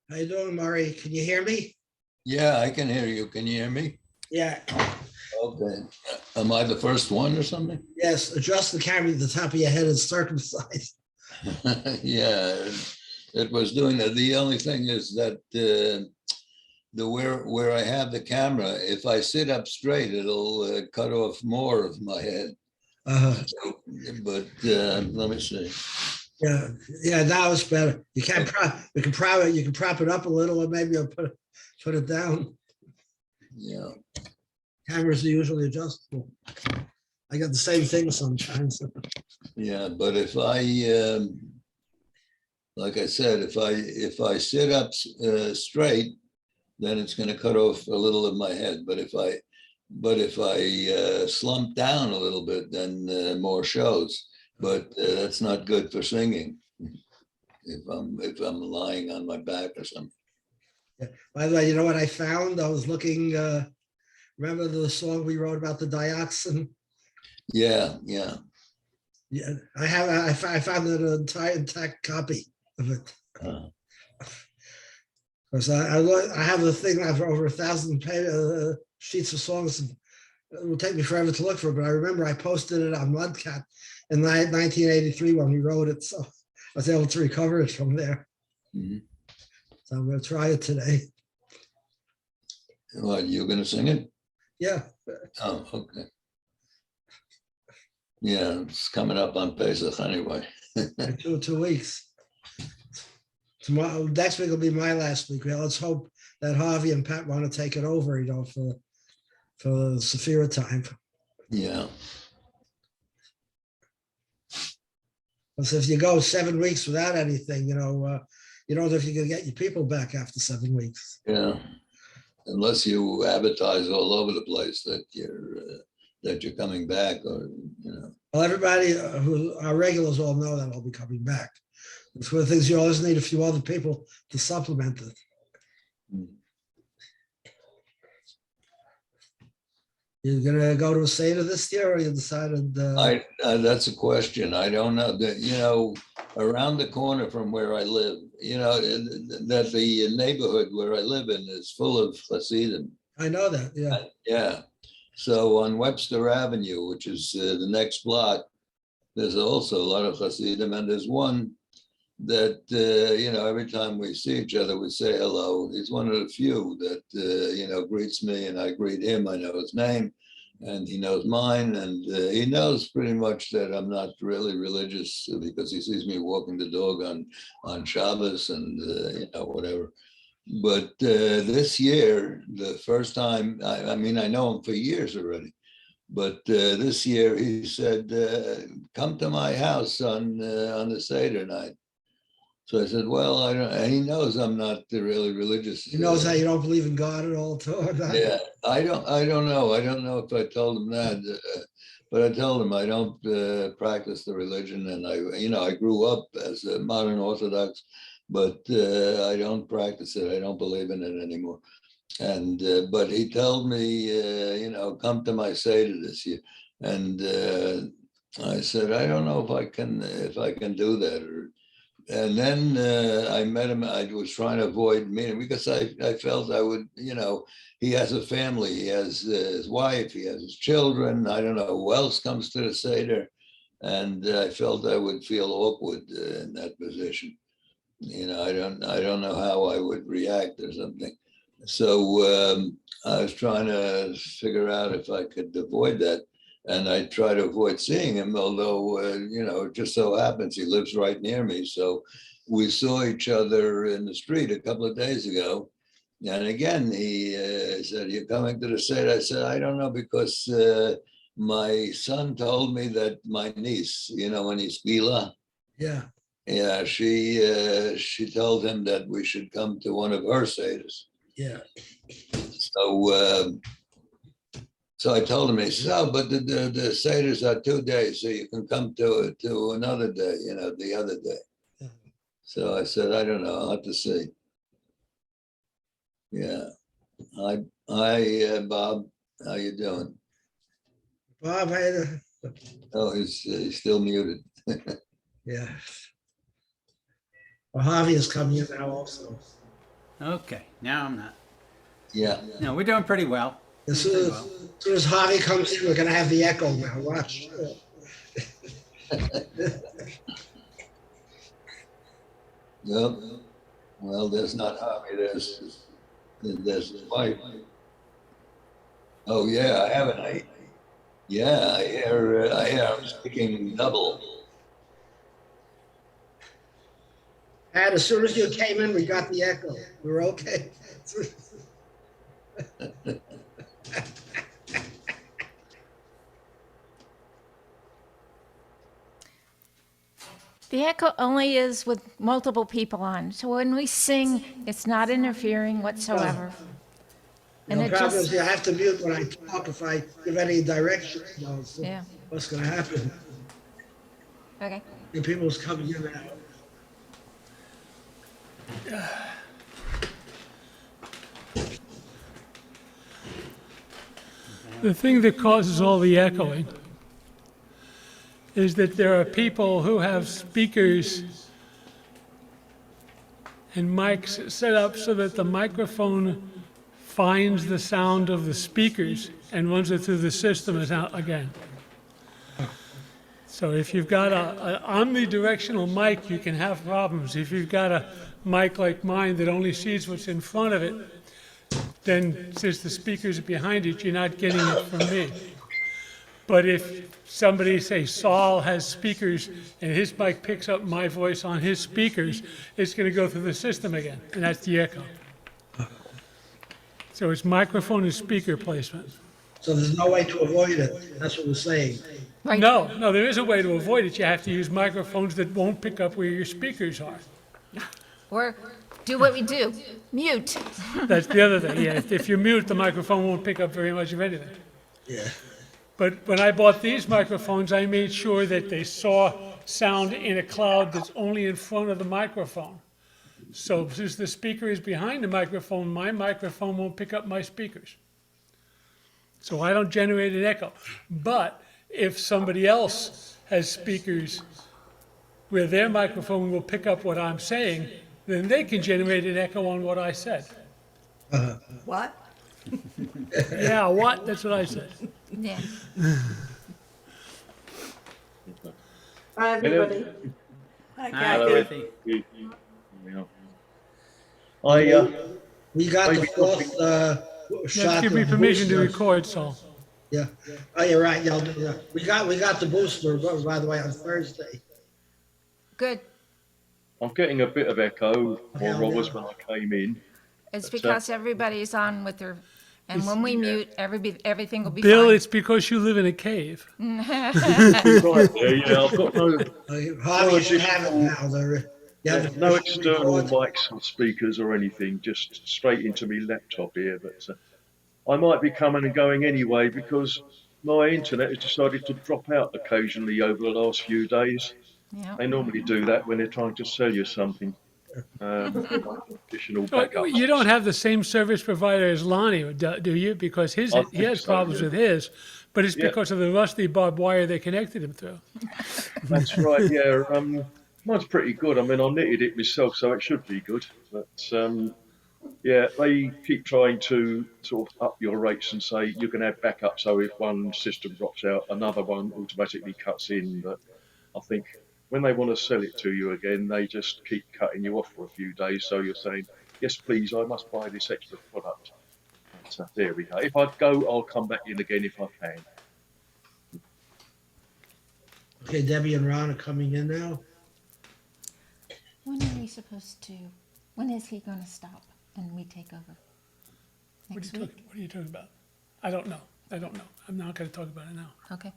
How you doing, Murray? Can you hear me? Yeah, I can hear you. Can you hear me? Yeah. Okay. Am I the first one or something? Yes. Adjust the camera to the top of your head and circumcised. Yeah, it was doing that. The only thing is that the where I have the camera, if I sit up straight, it'll cut off more of my head. Uh, But let me see. yeah. Yeah. Now it's better. You can't prop. You can prop it. You can prop it up a little, or maybe I'll put it down. Yeah, Cameras are usually adjustable. I got the same thing sometimes. yeah. But if I, like I said, if I sit up straight, then it's going to cut off a little of my head. But if I slump down a little bit, then more shows. But that's not good for singing if I'm lying on my back or something. Yeah. By the way, you know what I found? I was looking. Remember the song we wrote about the dioxin? Yeah, yeah. Yeah, I have. I found an entire intact copy of it. Uh, Because I have the thing. I have over 1,000 sheets of songs. It will take me forever to look for it, but I remember I posted it on Mudcat in 1983 when we wrote it, so I was able to recover it from there. mhm. So I'm going to try it today. What, you going to sing it? Yeah, Oh, okay. Yeah, it's coming up on Pesach anyway. in 2 weeks. Tomorrow, next week will be my last week. Well, let's hope that Harvey and Pat want to take it over, for the Sephira time. Yeah, Because if you go 7 weeks without anything, you don't know if you can get your people back after 7 weeks. yeah. Unless you advertise all over the place that you're coming back, or. Well, everybody who our regulars all know that I'll be coming back. It's one of the things you always need a few other people to supplement it. Mm. You're gonna go to a Seder this year, or you decided? That's a question. I don't know that, around the corner from where I live, that the neighborhood where I live in is full of Hasidim. I know that. Yeah, Yeah. So on Webster Avenue, which is the next block, there's also a lot of Hasidim, and there's one that, every time we see each other, we say hello. He's one of the few that, greets me and I greet him. I know his name and he knows mine. And he knows pretty much that I'm not really religious because he sees me walking the dog on Shabbos and, whatever. But this year, the first time, I mean, I know him for years already. But this year he said, come to my house on the Seder night. So I said, well, I don't, and he knows I'm not really religious. he knows that you don't believe in God at all. Too. Yeah, I don't know. I don't know if I told him that, but I told him I don't practice the religion, and I grew up as a modern Orthodox, but I don't practice it. I don't believe in it anymore. And but he told me, come to my Seder this year, and I said, I don't know if I can do that, and then I met him. I was trying to avoid meeting because I felt I would, he has a family, he has his wife, he has his children. I don't know who else comes to the Seder. And I felt I would feel awkward in that position. I don't know how I would react or something. So I was trying to figure out if I could avoid that. And I try to avoid seeing him, although, it just so happens he lives right near me. So we saw each other in the street a couple of days ago. And again, he said, you're coming to the Seder? I said, I don't know, because my son told me that my niece, when he's Gila, Yeah, yeah, she told him that we should come to one of her Seders. yeah. So I told him, he says, oh, but the Seders are 2 days, so you can come to another day, the other day. Yeah. So I said, I don't know, I'll have to see. Yeah. Hi, Bob, how you doing? Bob, Oh, he's still muted. yeah. Well, Harvey is coming in now also. Okay, now I'm not. Yeah. No, we're doing pretty well. As soon as Javi comes in, we're gonna have the echo now. Watch. Yep. Well, there's not Harvey. There's his wife. Oh yeah, I haven't. Yeah, I hear him speaking double. And as soon as you came in, we got the echo. We were okay. The echo only is with multiple people on. So when we sing, it's not interfering whatsoever. And The it problem is just, you have to mute when I talk if I give any directions. So yeah, what's gonna happen? okay. And people's coming in and out. The thing that causes all the echoing is that there are people who have speakers and mics set up so that the microphone finds the sound of the speakers and runs it through the system and out again. So if you've got an omnidirectional mic, you can have problems. If you've got a mic like mine that only sees what's in front of it, then since the speakers are behind it, you're not getting it from me. But if somebody, say Saul, has speakers and his mic picks up my voice on his speakers, it's going to go through the system again, and that's the echo. So it's microphone and speaker placement. So there's no way to avoid it. That's what we're saying. Right. No, there is a way to avoid it. You have to use microphones that won't pick up where your speakers are. Or do what we do, mute. That's the other thing, yeah. If you mute, the microphone won't pick up very much of anything. Yeah. But when I bought these microphones, I made sure that they saw sound in a cloud that's only in front of the microphone. So since the speaker is behind the microphone, my microphone won't pick up my speakers. So I don't generate an echo. But if somebody else has speakers where their microphone will pick up what I'm saying, then they can generate an echo on what I said. What? Yeah, what? That's what I said. Yeah. Hi, everybody. Hi, Hi, Kathy. Kathy. We got the Maybe fourth Just shot. give me of permission to booster. record, Saul. Yeah. Oh, you're right. Yeah. We got the booster, by the way, on Thursday. Good. I'm getting a bit of echo, Yeah, or I was yeah. when I came in. It's because everybody's on with their, and when we mute, everything will be Bill, fine. it's because you live in a cave. Right there, yeah, I've got Harvey should have it now. no external mics or speakers or anything, just straight into my laptop here. But I might be coming and going anyway because my internet has decided to drop out occasionally over the last few days. Yeah. They normally do that when they're trying to sell you something. Additional Oh, backups. you don't have the same service provider as Lonnie, do you? Because I he think has so, problems yeah. with his, but it's Yeah. because of the rusty barbed wire they connected him through. That's right, yeah. Mine's pretty good. I mean, I knitted it myself, so it should be good. But yeah, they keep trying to sort of up your rates and say you can have backup. So if one system drops out, another one automatically cuts in. But I think when they want to sell it to you again, they just keep cutting you off for a few days. So you're saying, yes, please, I must buy this extra product. So there we go. If I go, I'll come back in again if I can. Okay, Debbie and Ron are coming in now. When are we supposed to, when is he going to stop and we take over? Next week? What are you talking about? I don't know. I'm not going to talk about it now. Okay.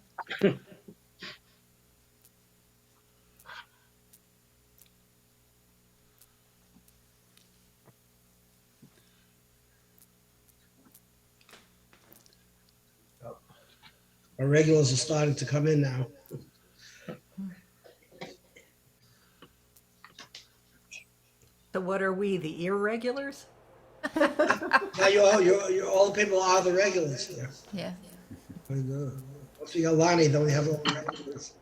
Our regulars are starting to come in now. So what are we, the irregulars? Now you're all the people are the regulars here. Yeah. And, once we got Lonnie, then we have all the regulars.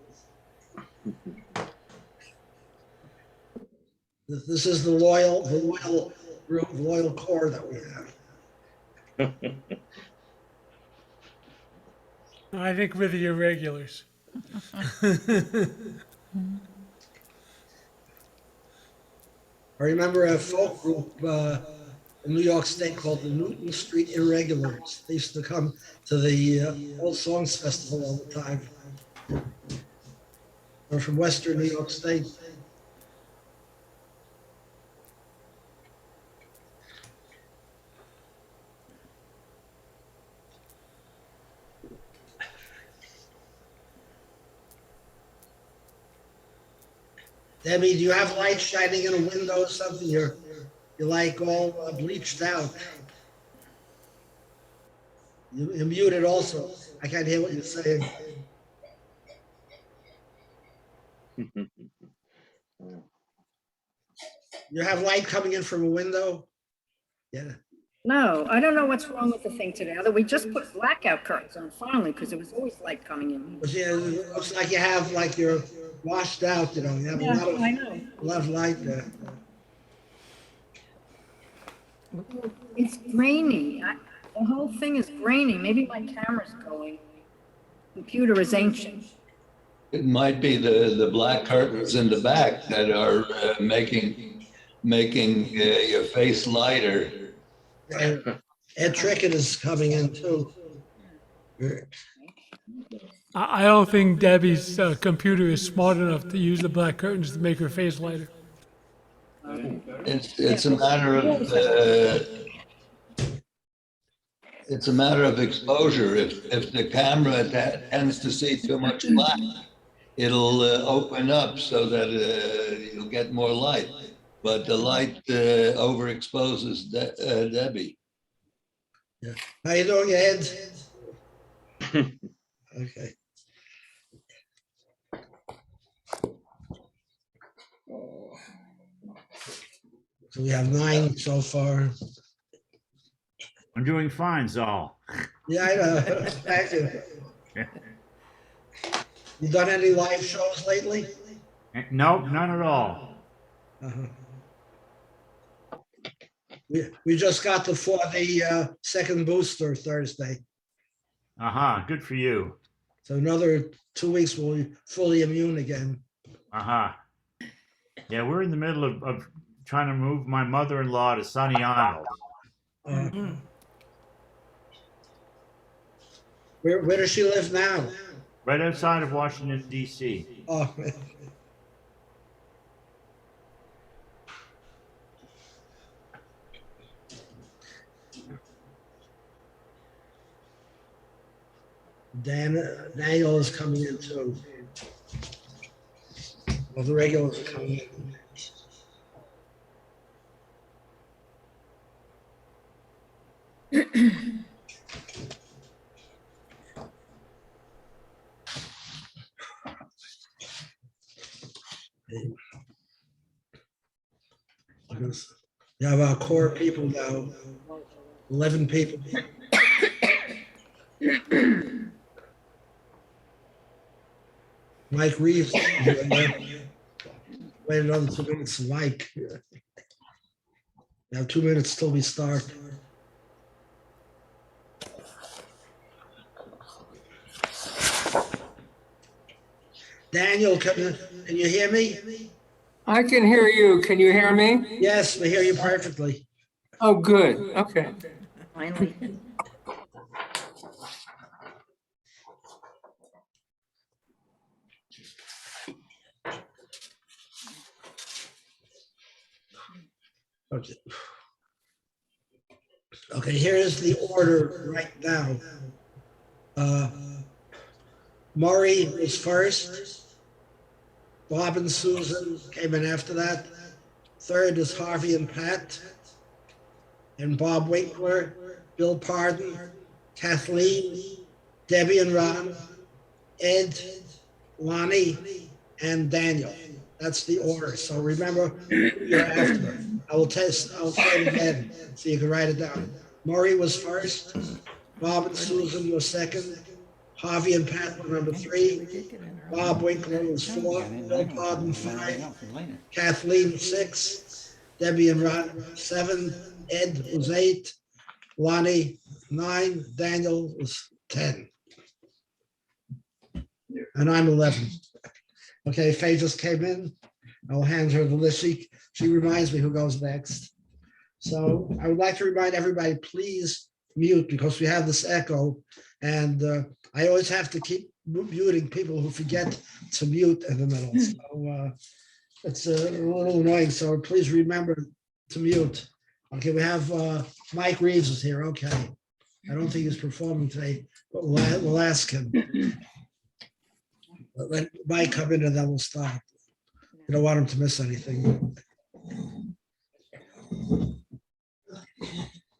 This is the loyal real loyal core that we have. I think we're the irregulars. I remember a folk group in New York State called the Newton Street Irregulars. They used to come to the Old Songs Festival all the time. They're from Western New York State. Debbie, do you have light shining in a window or something? You're like all bleached out. You're muted also. I can't hear what you're saying. You have light coming in from a window? Yeah. No, I don't know what's wrong with the thing today. Although we just put blackout curtains on finally because there was always light coming in. But yeah, it looks like you have like you're washed out, you know. You have Yeah, I a know. lot of light there. It's grainy. The whole thing is grainy. Maybe my camera's going. Computer is ancient. It might be the black curtains in the back that are making your face lighter. And Ed Trickett is coming in too. I don't think Debbie's computer is smart enough to use the black curtains to make her face lighter. It's a matter of exposure. If the camera tends to see too much black, it'll open up so that you'll get more light. But the light overexposes Debbie. Yeah. How you doing, Ed? Okay. So we have 9 so far. I'm doing fine, Zal. Yeah, I know. Thank you. You done any live shows lately? Nope, none at all. Uh-huh. We just got the second booster Thursday. Uh-huh, good for you. So another 2 weeks we'll be fully immune again. Uh-huh. Yeah, we're in the middle of trying to move my mother-in-law to Sunny Isles. Where does she live now? Right outside of Washington, D.C. Oh, Daniel is coming in too. Well, the regulars are coming in. You have our core people now, 11 people. Mike Reeves, wait another 2 minutes, Mike. You have 2 minutes till we start. Daniel, can you hear me? I can hear you. Can you hear me? Yes, we hear you perfectly. Oh, good. Okay. Finally. Okay. Okay, here is the order right now. Maury was first. Bob and Susan came in after that. Third is Harvey and Pat. And Bob Winkler, Bill Pardon, Kathleen, Debbie and Ron, Ed, Lonnie, and Daniel. That's the order. So remember, you're after. I'll say it again so you can write it down. Maury was first. Bob and Susan were second. Harvey and Pat were number 3. Bob Winkler was 4. Bill Pardon 5. Kathleen 6. Debbie and Ron, 7, Ed was 8, Lonnie, 9, Daniel was 10. And I'm 11. Okay, Faye just came in. I'll hand her the list. She reminds me who goes next. So I would like to remind everybody, please mute because we have this echo. And I always have to keep muting people who forget to mute in the middle. So it's a little annoying. So please remember to mute. Okay, we have Mike Reeves is here. Okay. I don't think he's performing today, but we'll ask him. Let Mike come in and then we'll stop. You don't want him to miss anything.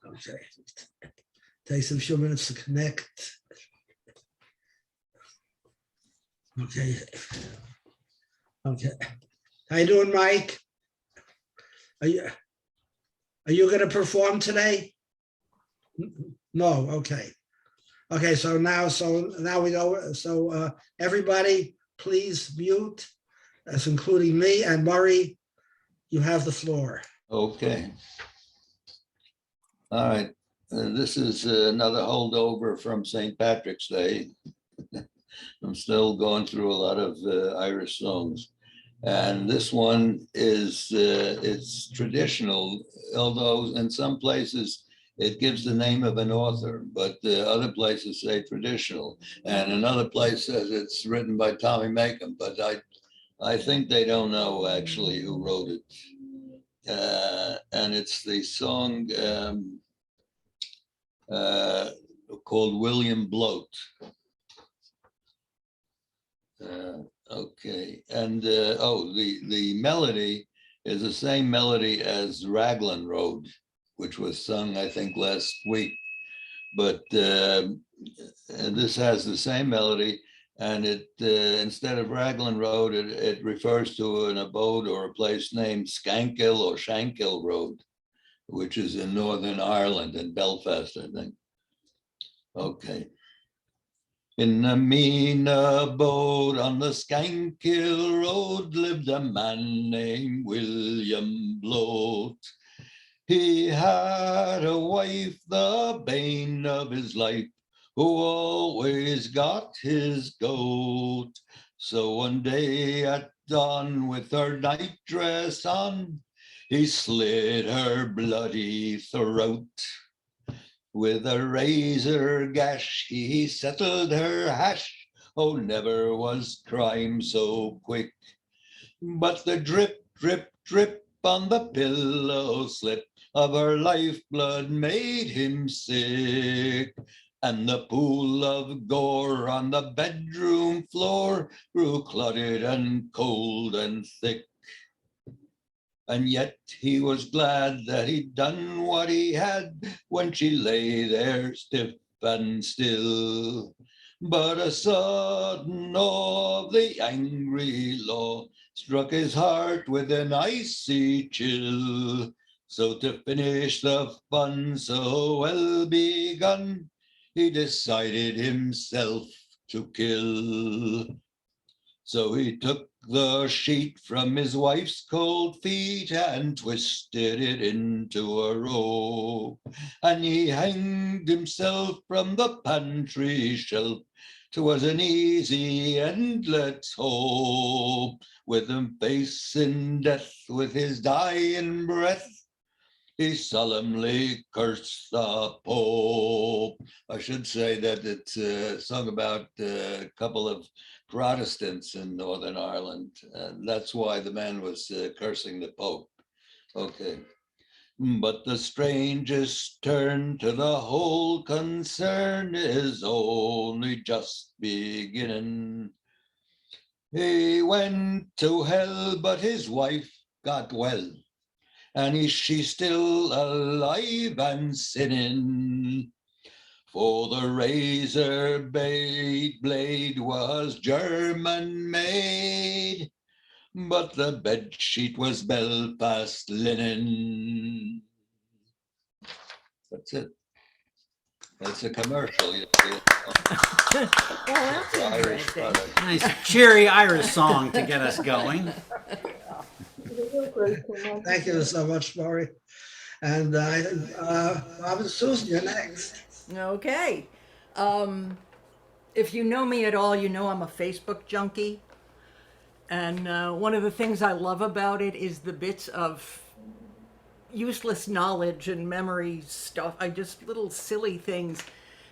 Okay. Takes a few minutes to connect. Okay. Okay. How you doing, Mike? Are you going to perform today? No. Okay. Okay. So now we know. So everybody, please mute. That's including me and Murray. You have the floor. Okay. All right. This is another holdover from St. Patrick's Day. I'm still going through a lot of Irish songs. And this one is, it's traditional, although in some places it gives the name of an author, but other places say traditional. And another place says it's written by Tommy Makem, but I think they don't know actually who wrote it. And it's the song called William Bloat. Okay, and the melody is the same melody as Raglan Road, which was sung, I think, last week. But this has the same melody, and it instead of Raglan Road, it refers to an abode or a place named Shankill or Shankill Road, which is in Northern Ireland, in Belfast, I think. Okay. In a mean abode on the Shankill Road lived a man named William Bloat. He had a wife, the bane of his life, who always got his goat. So one day at dawn with her nightdress on, he slit her bloody throat. With a razor gash, he settled her hash. Oh, never was crime so quick. But the drip, drip, drip on the pillow slip of her lifeblood made him sick. And the pool of gore on the bedroom floor grew clotted and cold and thick. And yet he was glad that he'd done what he had when she lay there stiff and still. But a sudden awe of the angry law struck his heart with an icy chill. So to finish the fun so well begun, he decided himself to kill. So he took the sheet from his wife's cold feet and twisted it into a rope. And he hanged himself from the pantry shelf. 'Twas an easy end, let's hope. With him facing death with his dying breath, he solemnly cursed the Pope. I should say that it's sung about a couple of Protestants in Northern Ireland, and that's why the man was cursing the Pope. Okay. But the strangest turn to the whole concern is only just beginning. He went to hell, but his wife got well. And she's still alive and sinning. For the razor blade was German made, but the bed sheet was Belfast linen. That's it. That's a commercial. You see. Well, that's Irish interesting. product. Nice cheery Irish song to get us going. You're great, Tim. Thank you so much, Maury. And Bob and Susan, you're next. Okay. If you know me at all, you know I'm a Facebook junkie. And one of the things I love about it is the bits of useless knowledge and memory stuff. I just little silly things.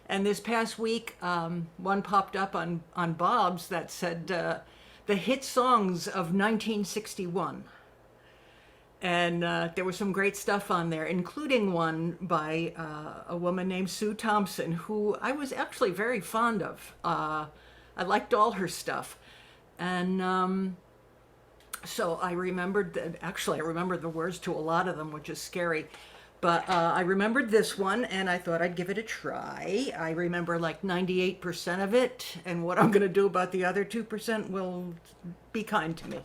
And this past week, one popped up on Bob's that said the hit songs of 1961. And there was some great stuff on there, including one by a woman named Sue Thompson, who I was actually very fond of. I liked all her stuff. And so I remembered that, actually, I remembered the words to a lot of them, which is scary. But I remembered this one, and I thought I'd give it a try. I remember like 98% of it, and what I'm going to do about the other 2% will be kind to me.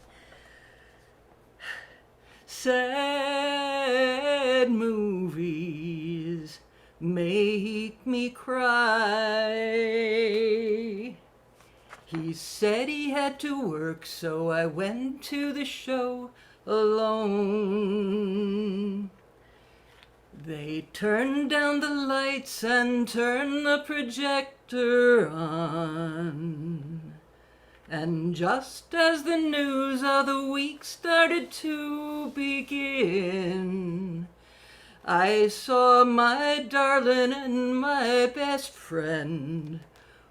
Sad movies make me cry. He said he had to work, so I went to the show alone. They turned down the lights and turned the projector on. And just as the news of the week started to begin, I saw my darling and my best friend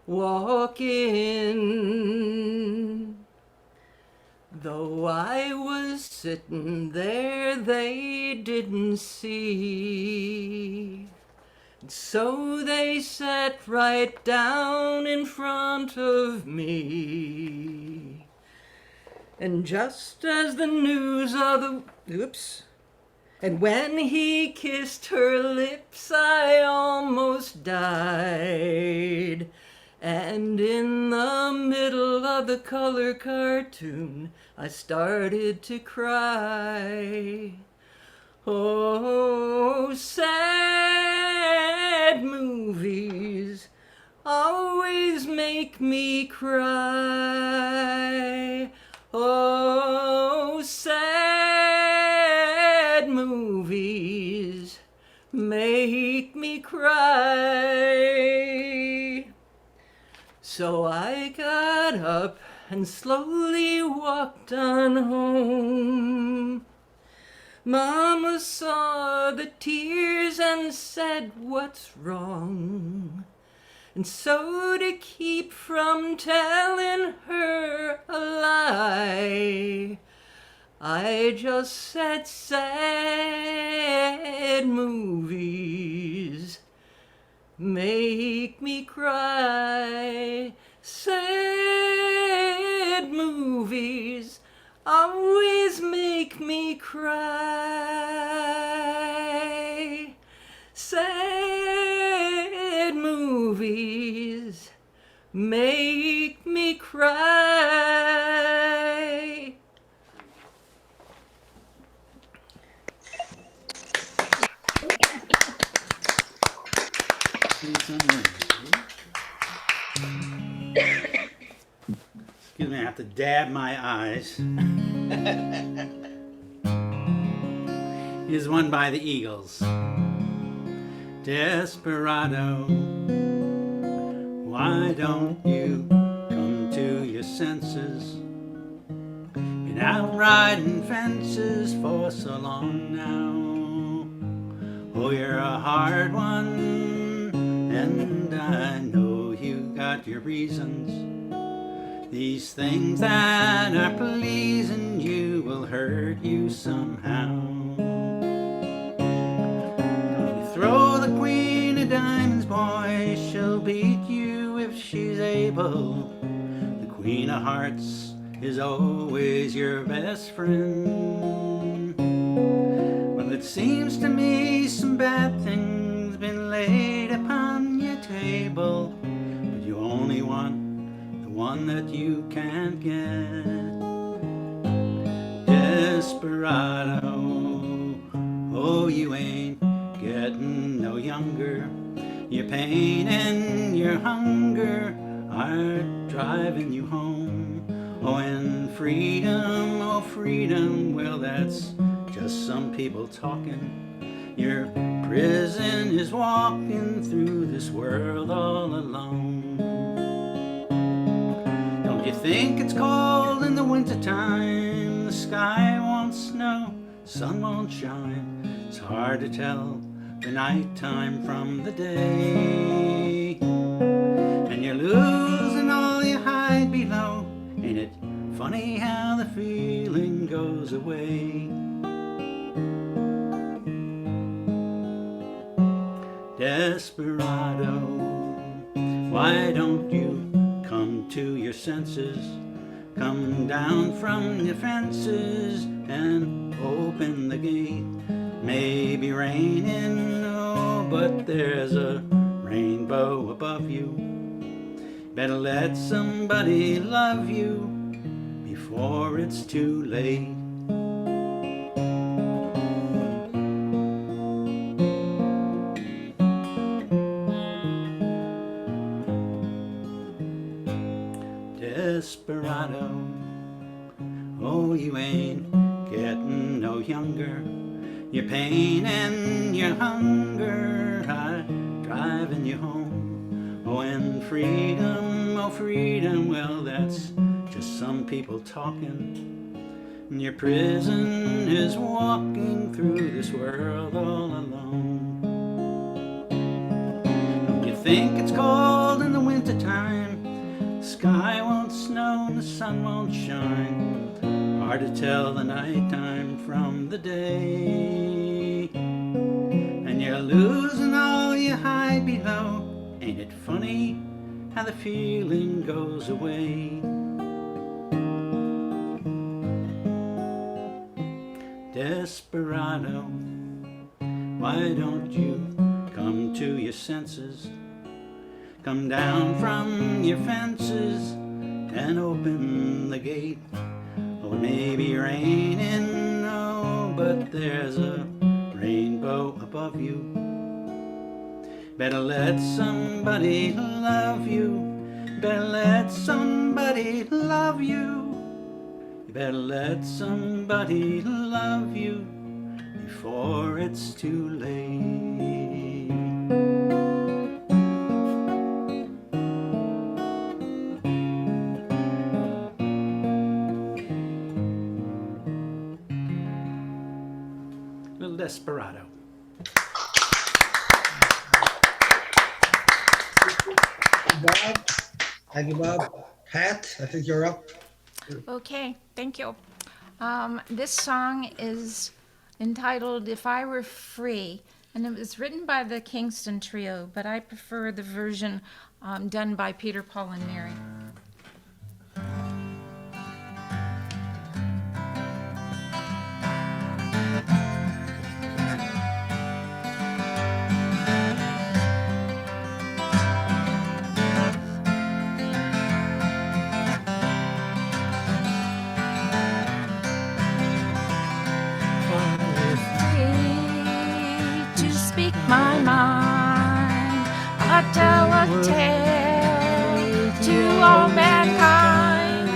walk in. Though I was sitting there, they didn't see. So they sat right down in front of me. And just as the news of the... Oops. And when he kissed her lips, I almost died. And in the middle of the color cartoon, I started to cry. Oh, sad movies always make me cry. Oh, sad movies make me cry. So I got up and slowly walked on home. Mama saw the tears and said, "What's wrong?" And so to keep from telling her a lie, I just said, sad movies make me cry. Sad movies always make me cry. Sad movies make me cry. Excuse me, I have to dab my eyes. Here's one by the Eagles. Desperado, why don't you come to your senses? Been out riding fences for so long now. Oh, you're a hard one, and I know you got your reasons. These things that are pleasing you will hurt you somehow. Don't you throw the queen of diamonds, boy, she'll beat you if she's able. The queen of hearts is always your best friend. Well, it seems to me some bad things been laid upon your table, but you only want one that you can't get. Desperado, oh, you ain't getting no younger. Your pain and your hunger are driving you home. Oh, and freedom, oh, freedom, well, that's just some people talking. Your prison is walking through this world all alone. Don't you think it's cold in the wintertime? The sky won't snow, sun won't shine. It's hard to tell the nighttime from the day. And you're losing all you hide below. Ain't it funny how the feeling goes away? Desperado, why don't you come to your senses? Come down from your fences and open the gate. Maybe raining, oh, but there's a rainbow above you. Better let somebody love you before it's too late. Desperado, oh, you ain't getting no younger. Your pain and your hunger are driving you home. Oh, and freedom, oh, freedom, well, that's just some people talking. And your prison is walking through this world all alone. Don't you think it's cold in the wintertime? The sky won't snow and the sun won't shine. Hard to tell the nighttime from the day. And you're losing all you hide below. Ain't it funny how the feeling goes away? Desperado, why don't you come to your senses? Come down from your fences and open the gate. Oh, it may be raining, oh, but there's a rainbow above you. Better let somebody love you. Better let somebody love you. You better let somebody love you before it's too late. Little Desperado. Bob, thank you, Bob. Pat, I think you're up. Okay, thank you. This song is entitled If I Were Free, and it was written by the Kingston Trio, but I prefer the version done by Peter, Paul, and Mary. To speak my mind, I tell a tale to all mankind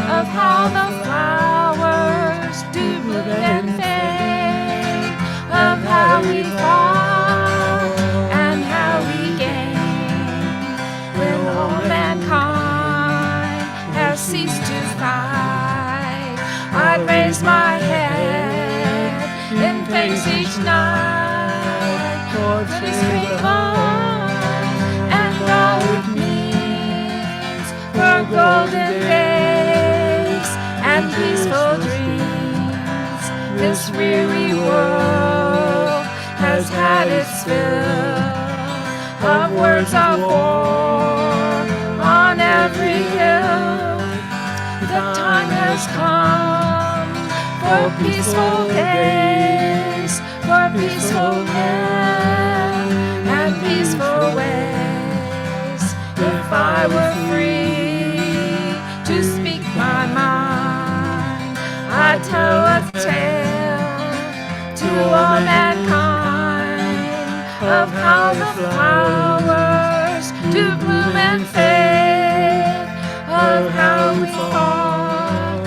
of how the flowers do bloom and fade, of how we fought and how we gained when all mankind has ceased to fight. I'd raise my head in thanks each night for this great love and all it means for golden days and peaceful dreams. This weary world has had its fill of words of war on every hill. The time has come for peaceful days, for peaceful men and peaceful ways. If I were free to speak my mind, I'd tell a tale to all mankind of how the flowers do bloom and fade, of of how we fall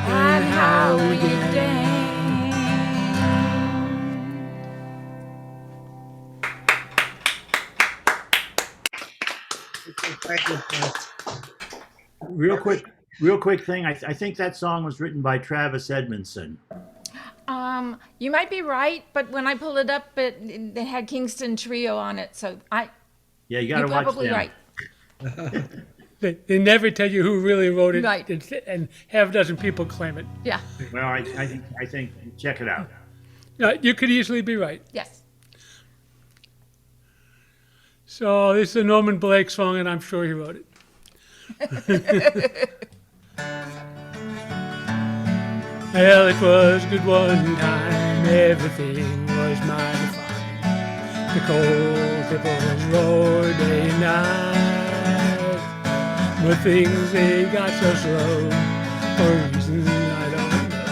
and how we get down. Thank you, Pat. Real quick thing. I think that song was written by Travis Edmondson. You might be right, but when I pulled it up, it had Kingston Trio on it, so Yeah, you got to you're watch probably them. right. They never tell you who really wrote it, Right. and half a dozen people claim it. Yeah. Well, I think check it out. You could easily be right. Yes. So this is a Norman Blake song, and I'm sure he wrote it. Well, it was good one time, everything was mighty fine. The cold ripples roared day and night. But things, they got so slow, for reasons I don't know.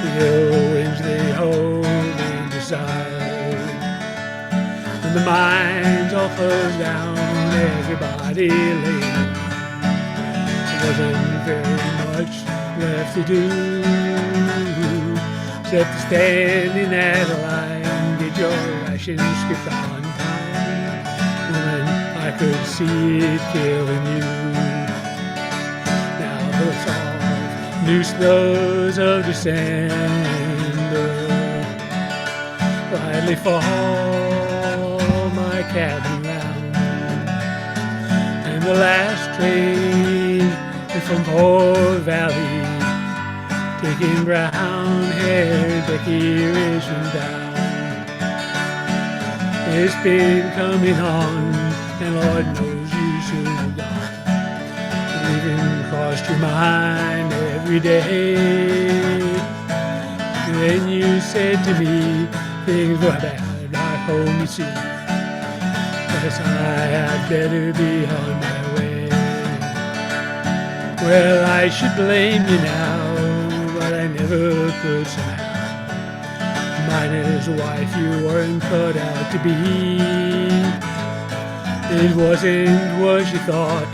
The ill winds, they hold me beside. And the mines all closed down, everybody lay down. There wasn't very much left to do, except to stand in that line, get your rations skipped on time. Woman, I could see it killing you. Now the soft new snows of December lightly fall my cabin round, and the last train from Poor Valley, taking brown-haired Becky Richmond down. It's been coming on, and Lord knows you should have gone. It even crossed your mind every day. And then you said to me, things were bad back home, you see. Guess I had better be on my way. Well, I should blame you now, but I never could somehow. Miner's wife, you weren't cut out to be. It wasn't what you thought,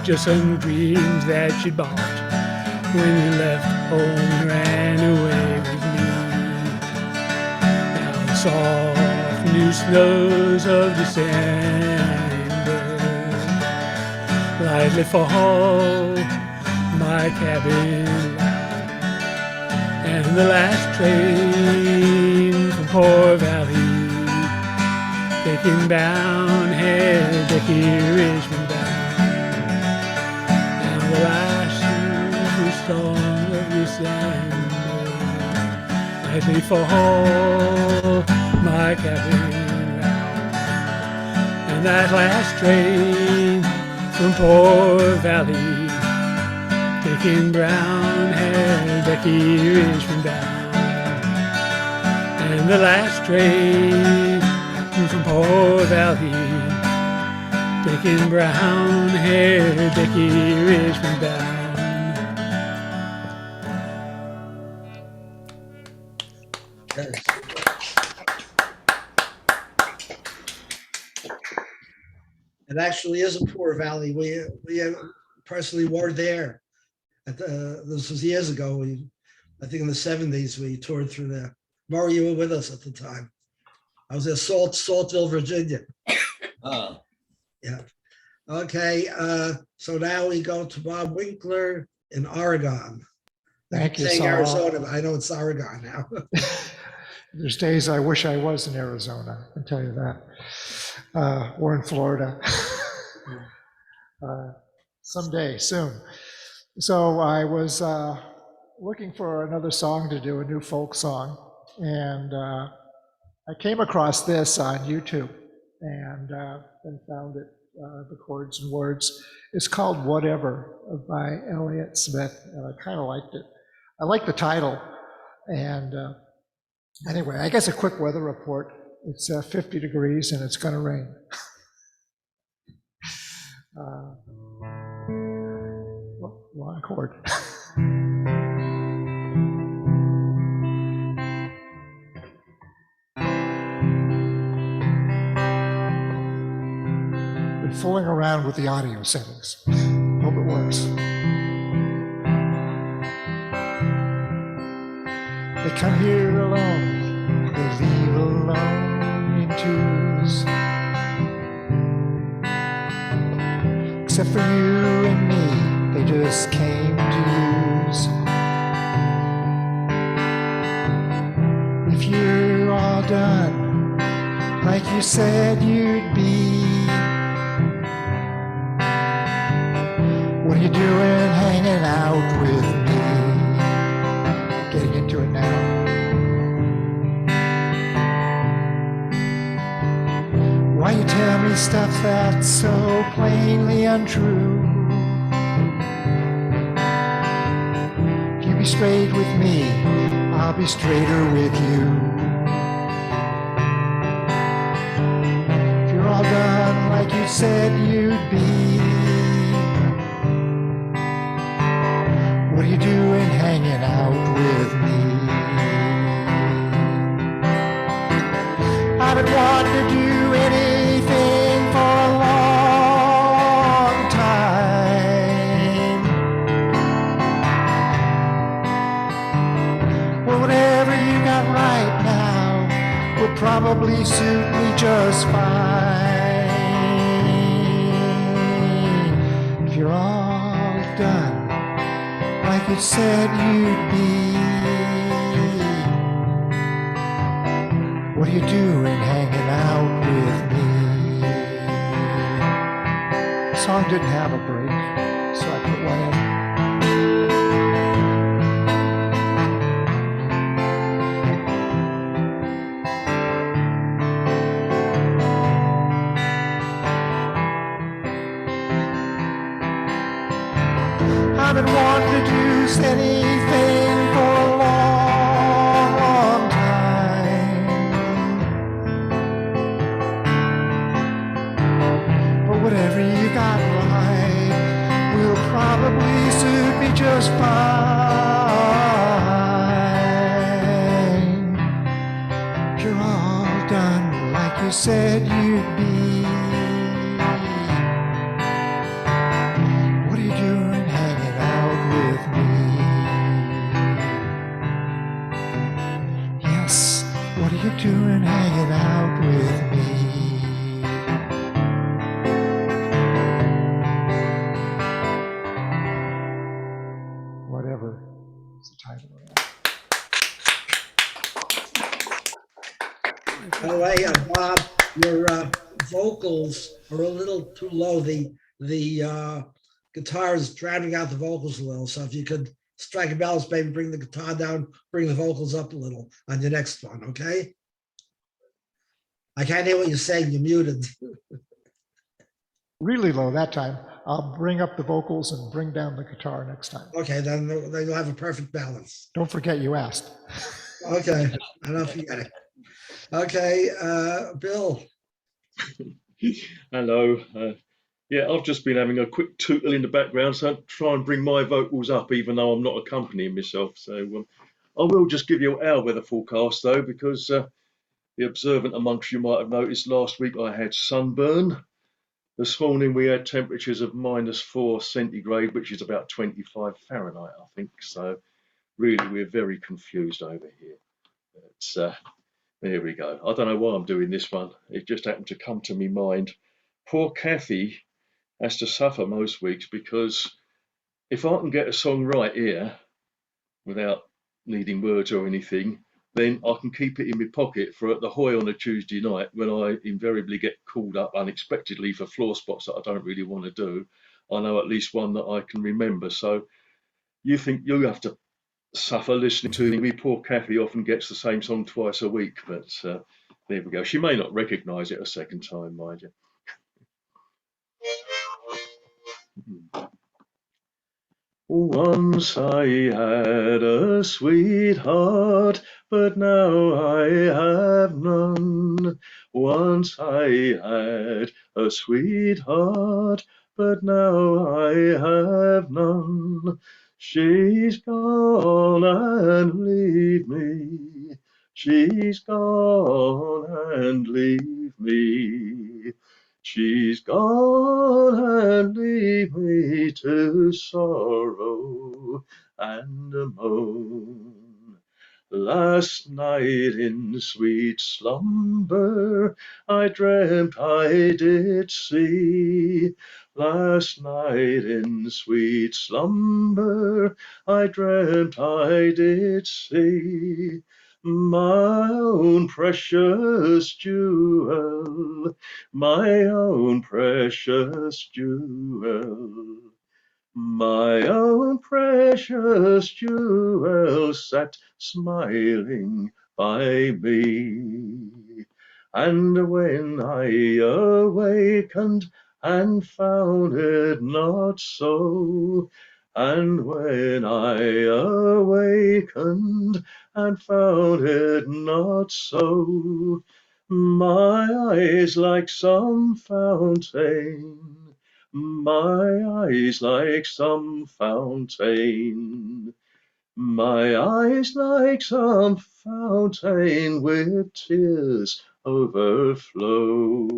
just some dreams that you bought when you left home and ran away with me. Now the soft new snows of December lightly fall my cabin round, and the last train from Poor Valley, taking brown-haired Becky Richmond down, and the last storm of December lightly fall my cabin round, and that last train from Poor Valley, taking brown-haired Becky Richmond down, and the last train from Poor Valley, taking brown-haired Becky Richmond down. Yes. It actually is a poor valley. We personally were there. This was years ago. I think in the 70s, we toured through there. Murray, you were with us at the time. I was at Saltville, Virginia. Oh, Yeah. Okay. So now we go to Bob Winkler in Oregon. Thank you, Saying Saul. Arizona, but I know it's Oregon now. There's days I wish I was in Arizona, I can tell you that. Or in Florida. Someday, soon. So I was looking for another song to do, a new folk song, and I came across this on YouTube and found it, the chords and words. It's called Whatever by Elliott Smith, and I kind of liked it. I like the title, and anyway, I guess a quick weather report. It's 50 degrees and it's going to rain. Wrong chord. Been fooling around with the audio settings. Hope it works. They come here alone, they leave alone in twos. Except for you and me, they just came to use. If you're all done, like you said you'd be, what are you doing hanging out with me? Getting into it now. Why you tell me stuff that's so plainly untrue? If you be straight with me, I'll be straighter with you. If you're all done like you said you'd be, what are you doing hanging out with me? I've been wanting to do anything for a long time. Well, whatever you got right now will probably suit me just fine. If you're all done like you said you'd be, what are you doing hanging out with me? The song didn't have a break, so I put one in. I've been wanting to do anything for a long, long time. But whatever you got right will probably suit me just fine. You're all done like you said you'd be. What are you doing hanging out with me? Yes, what are you doing hanging out with me? Whatever is the title of that. By the way, Bob, your vocals are a little too low. The guitar is drowning out the vocals a little. So if you could strike a balance, maybe bring the guitar down, bring the vocals up a little on your next one, okay? I can't hear what you're saying. You're muted. Really low that time. I'll bring up the vocals and bring down the guitar next time. Okay, then you'll have a perfect balance. Don't forget you asked. Okay, I don't forget it. Okay, Bill. Hello. Yeah, I've just been having a quick tootle in the background, so I'll try and bring my vocals up, even though I'm not accompanying myself. So I will just give you our weather forecast, though, because the observant amongst you might have noticed last week I had sunburn. This morning we had temperatures of -4 centigrade, which is about 25 Fahrenheit, I think. So really, we're very confused over here. It's, there we go. I don't know why I'm doing this one. It just happened to come to me mind. Poor Kathy has to suffer most weeks, because if I can get a song right here without needing words or anything, then I can keep it in my pocket for at the Hoy on a Tuesday night, when I invariably get called up unexpectedly for floor spots that I don't really want to do. I know at least one that I can remember. So you think you have to suffer listening to me? Poor Kathy often gets the same song twice a week, but there we go. She may not recognise it a second time, mind you. Once I had a sweetheart, but now I have none. Once I had a sweetheart, but now I have none. She's gone and leave me. She's gone and leave me. She's gone and leave me to sorrow and moan. Last night in sweet slumber I dreamt I did see. Last night in sweet slumber I dreamt I did see my own precious jewel, my own precious jewel. My own precious jewel sat smiling by me. And when I awakened and found it not so, and when I awakened and found it not so, my eyes like some fountain, my eyes like some fountain, my eyes like some fountain with tears overflow.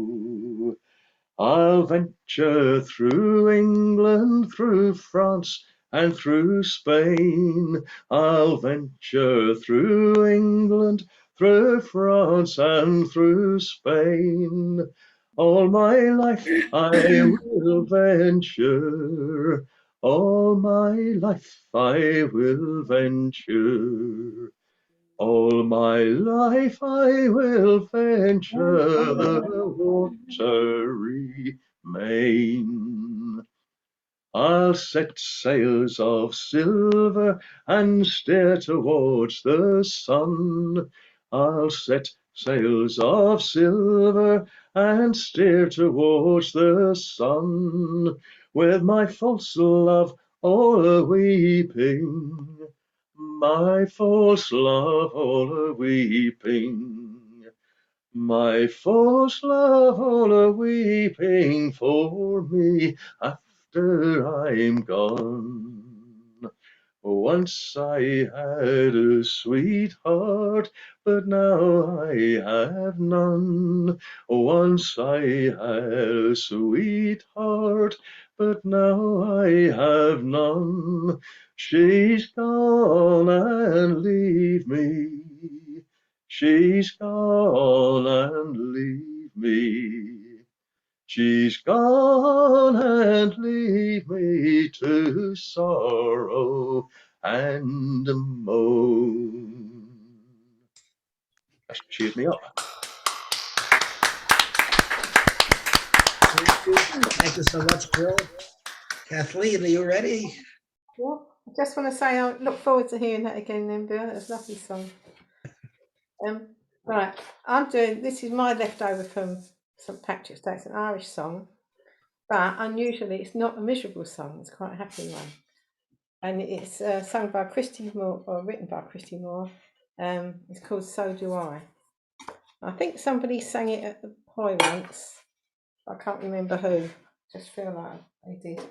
I'll venture through England, through France, and through Spain. I'll venture through England, through France, and through Spain. All my life I will venture. All my life I will venture. All my life I will venture the watery main. I'll set sails of silver and steer towards the sun. I'll set sails of silver and steer towards the sun. With my false love all a-weeping, my false love all a-weeping. My false love all a-weeping for me after I'm gone. Once I had a sweetheart, but now I have none. Once I had a sweetheart, but now I have none. She's gone and leave me. She's gone and leave me. She's gone and leave me to sorrow and moan. That's cheered me up. Thank you so much, Bill. Kathleen, are you ready? Well, I just want to say I look forward to hearing that again then, Bill. It's a lovely song. Right, this is my leftover from St Patrick's Day. It's an Irish song, but unusually it's not a miserable song, it's quite a happy one. And it's sung by Christy Moore, or written by Christy Moore. It's called So Do I. I think somebody sang it at the Poi once. I can't remember who. Just feel like they did.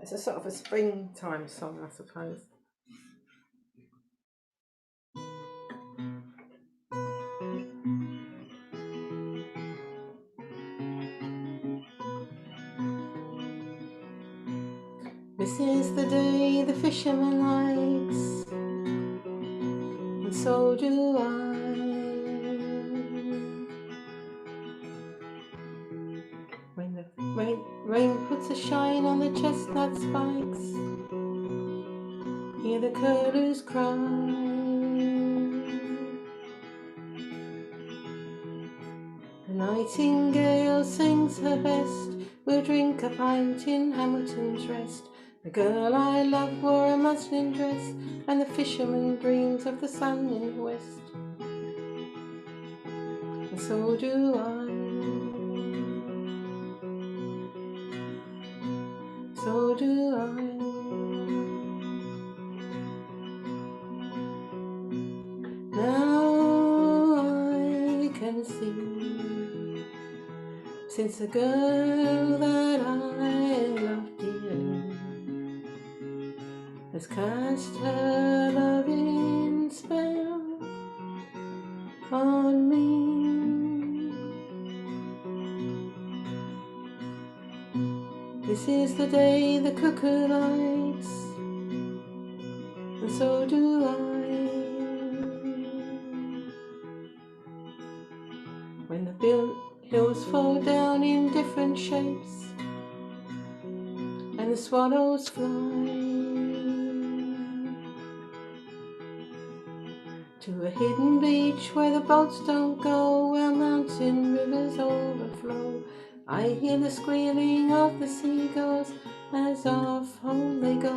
It's a sort of a springtime song, I suppose. This is the day the fisherman likes, and so do I. When the rain puts a shine on the chestnut spikes, hear the curlews cry. The nightingale sings her best, we'll drink a pint in Hamilton's Rest. The girl I love wore a muslin dress, and the fisherman dreams of the sun in the west. And so do I. So do I. Now I can see, since the girl that I love dearly has cast her loving spell on me. This is the day the cuckoo likes, and so do I. When the hills fall down in different shapes, and the swallows fly to a hidden beach where the boats don't go, where mountain rivers overflow. I hear the squealing of the seagulls as off home they go,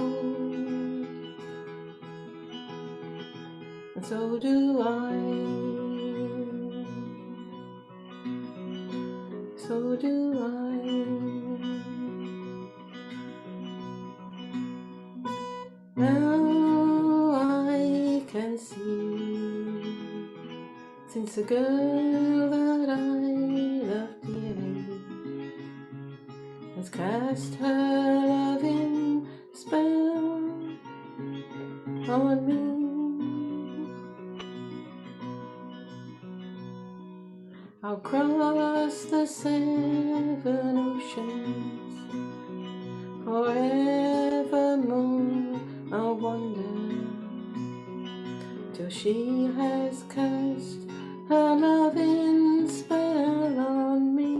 and so do I, so do I. Now I can see, since the girl that I love dearly has cast her loving spell on me. I'll cross the 7 oceans, forevermore I'll wander, till she has cast her loving spell on me.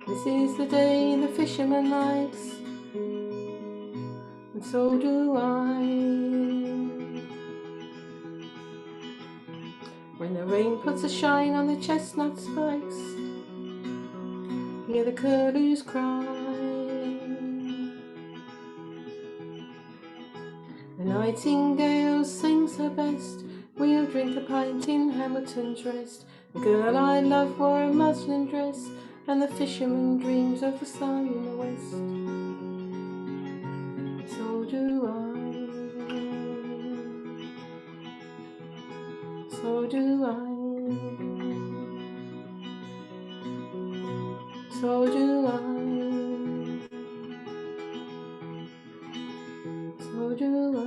This is the day the fisherman likes, and so do I. When the rain puts a shine on the chestnut spikes, hear the curlews cry. The nightingale sings her best, we'll drink a pint in Hamilton's Rest. The girl I love wore a muslin dress, and the fisherman dreams of the sun in the west. So do I, so do I, so do I, so do I.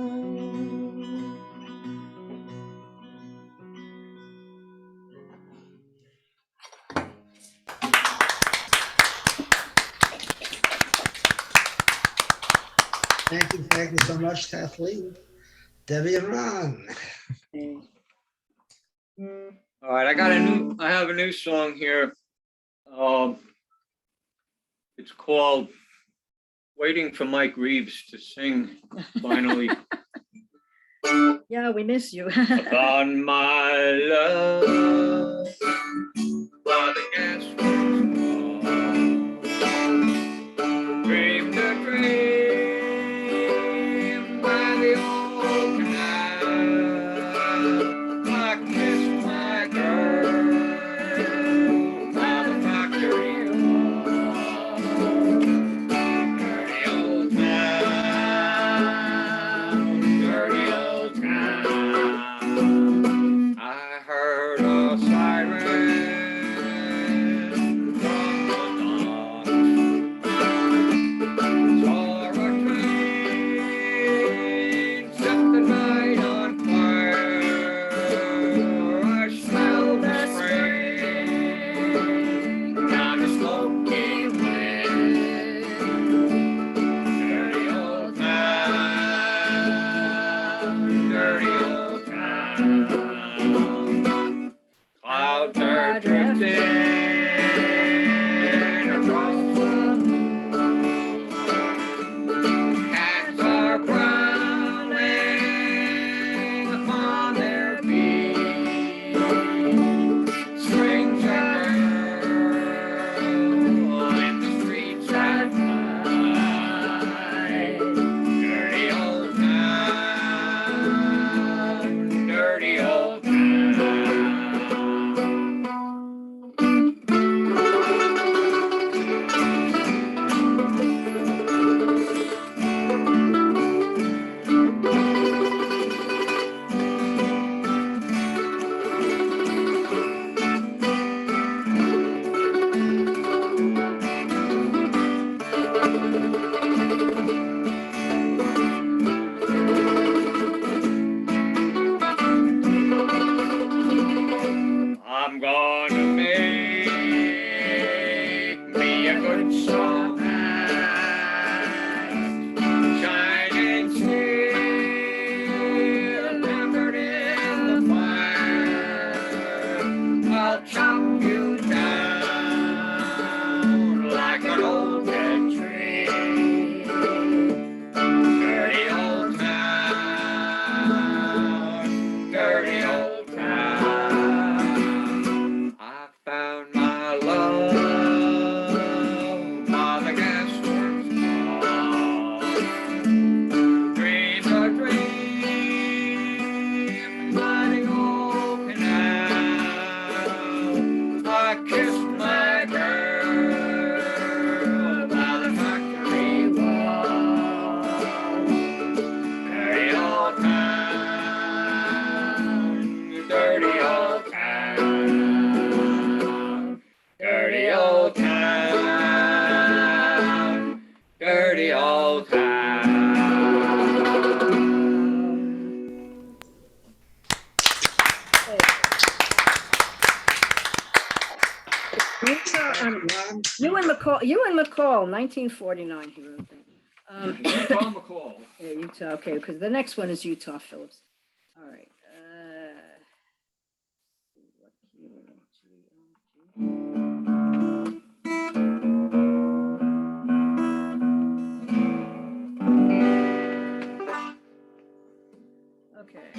Thank you so much, Kathleen. Debbie and Ron. All right, I have a new song here. It's called Waiting for Mike Reeves to Sing finally. Yeah, we miss you. Upon my love, while the gas was gone, dreamed a dream by the old canal. I kissed my girl by the factory wall. Dirty old town, dirty old town. I heard a siren Ewan McCall, 1949, he wrote that. Utah McCall. Yeah, Utah, okay, because the next one is Utah Phillips. All right. Okay.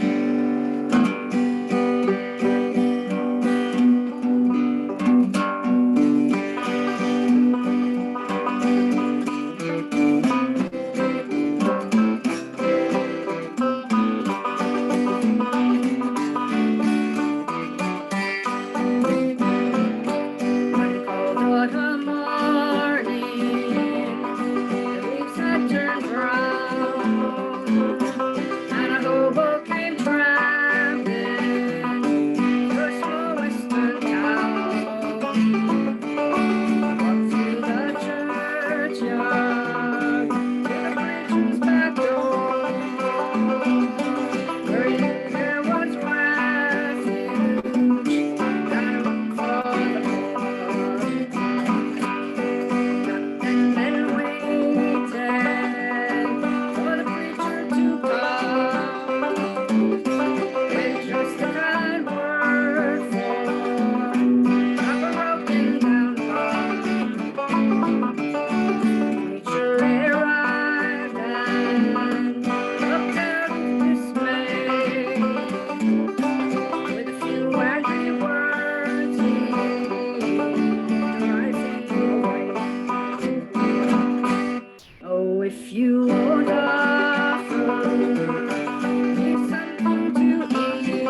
If you would offer me something to eat,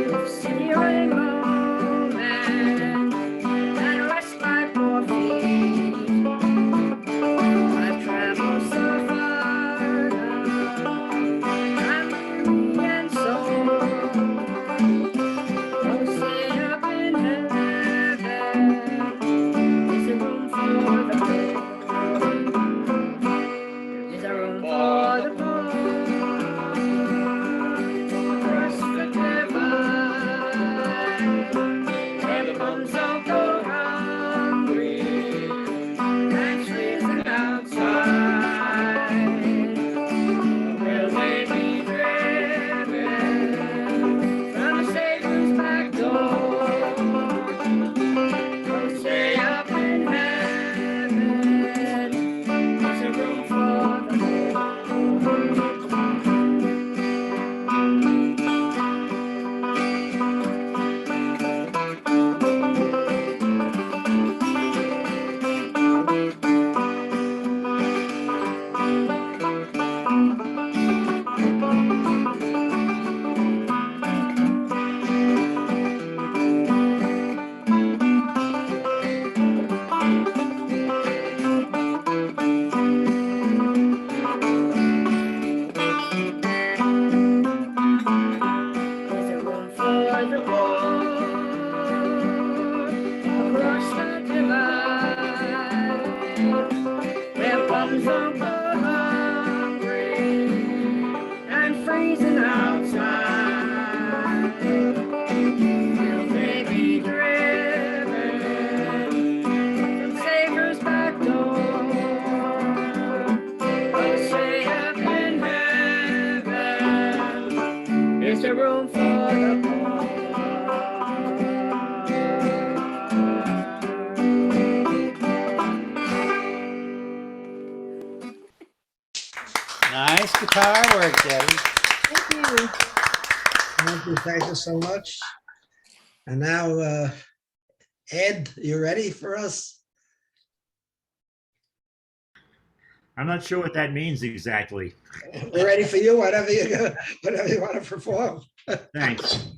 you'll see a moment and rest my poor feet. I've traveled so far now, I'm weary and sore. Oh, say up in heaven, is there room for the poor? Is there room for the poor? Across the divide, there comes Uncle hungry and freezing outside. Will they be driven from the Savior's back door? Oh, say up in heaven, is there room for the poor? Is there room for the poor across the divide? There comes Uncle hungry and freezing outside. Will they be driven from Savior's back door? Oh, say up in heaven, is there room for the poor? Nice guitar work, Debbie. Thank you. Thank you so much. And now, Ed, you ready for us? I'm not sure what that means exactly. We're ready for you, whatever you want to perform. Thanks.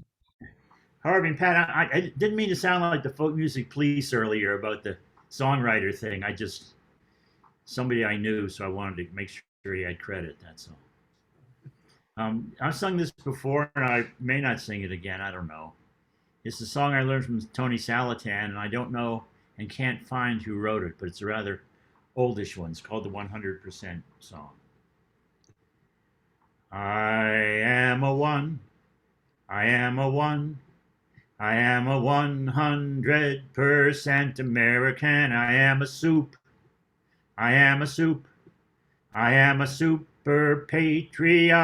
Harvey and Pat, I didn't mean to sound like the folk music police earlier about the songwriter thing. Somebody I knew, so I wanted to make sure he had credit, that's all. I've sung this before, and I may not sing it again, I don't know. It's a song I learned from Tony Salatan, and I don't know and can't find who wrote it, but it's a rather oldish one. It's called the 100% Song. I am a one, I am a one, I am a 100% American. I am a soup. I am a soup. I am a super patriot.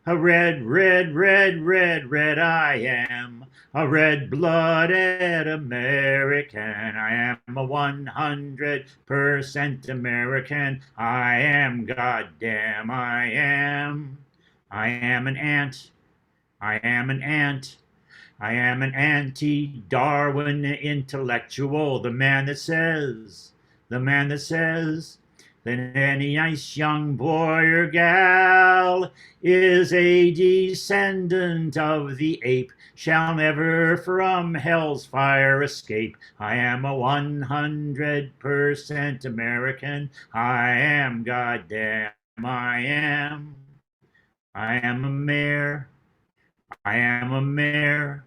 A red, red, red, red, red I am. A red-blooded American. I am a 100% American. I am, goddamn, I am. I am an ant. I am an ant. I am an anti-Darwin intellectual. The man that says that any nice young boy or gal is a descendant of the ape shall never from hell's fire escape. I am a 100% American. I am, goddamn, I am. I am a mayor. I am a mayor.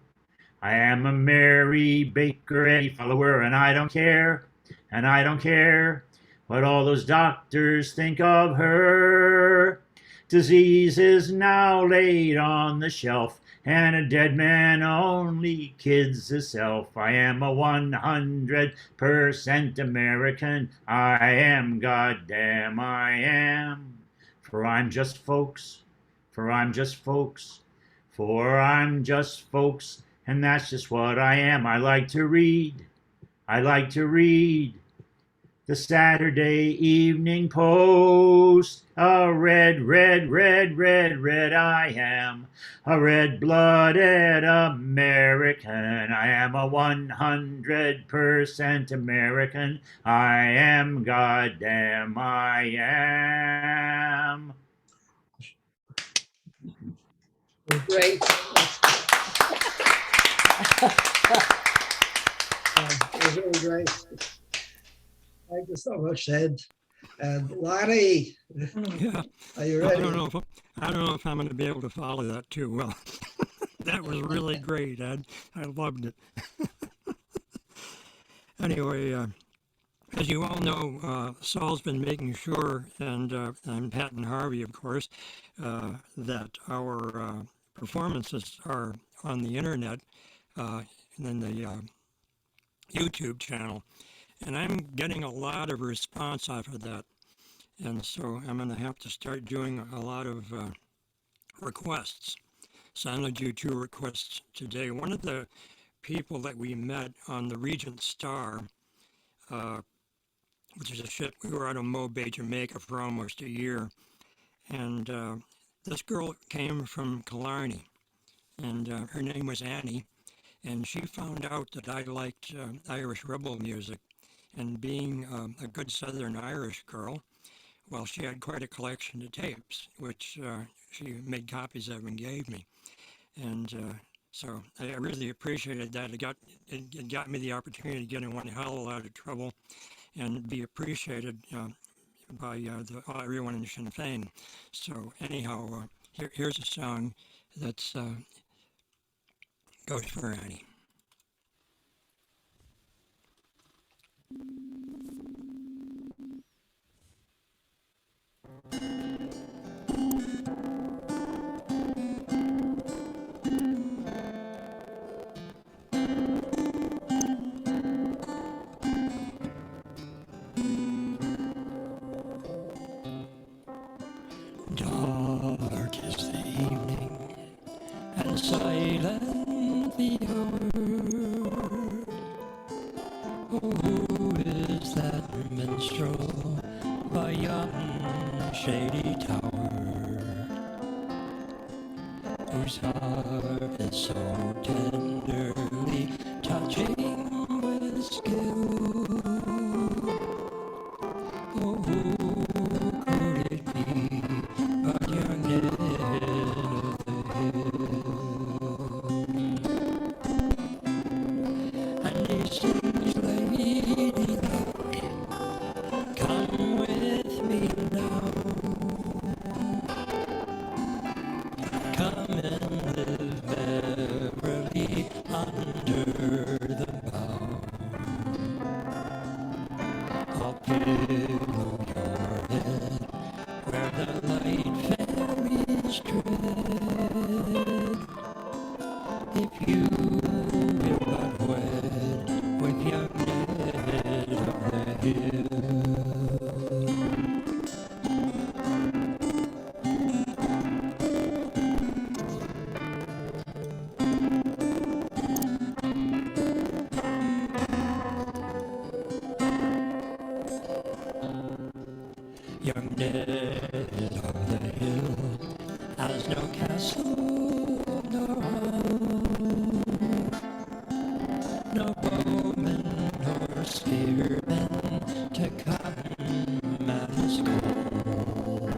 I am a Mary Baker Eddy follower, and I don't care. And I don't care what all those doctors think of her. Disease is now laid on the shelf, and a dead man only kids himself. I am a 100% American. I am, goddamn, I am. For I'm just folks. For I'm just folks. For I'm just folks. And that's just what I am. I like to read. I like to read the Saturday Evening Post. A red, red, red, red, red I am. A red-blooded American. I am a 100% American. I am, goddamn, I am. Great. It was really great. Thank you so much, Ed. And Lonnie, Yeah. are you I ready? don't know if I'm going to be able to follow that too well. That was really great, Ed. I loved it. Anyway, as you all know, Saul's been making sure, and Pat and Harvey, of course, that our performances are on the internet and then the YouTube channel. And I'm getting a lot of response off of that. And so I'm going to have to start doing a lot of requests. So I'm going to do 2 requests today. One of the people that we met on the Regent Star, which is a ship, we were out of Mo Bay, Jamaica for almost a year. And this girl came from Killarney, and her name was Annie. And she found out that I liked Irish rebel music. And being a good Southern Irish girl, well, she had quite a collection of tapes, which she made copies of and gave me. And so I really appreciated that. It got me the opportunity to get in one hell of a lot of trouble and be appreciated by everyone in Sinn Féin. So anyhow, here's a song that's goes for Annie. Dark is the evening, and silent the hour. Oh, who is that minstrel by yon shady tower, whose harp is so tenderly touching with skill? Oh, who could it be but young Ned of the Hill? And he sings, Lady Luck, come with me now. Come and live merrily under the bough. I'll pillow your head where the light fairies tread. If you young of the hill has no castle nor home, no bowman nor spearman to come at his call,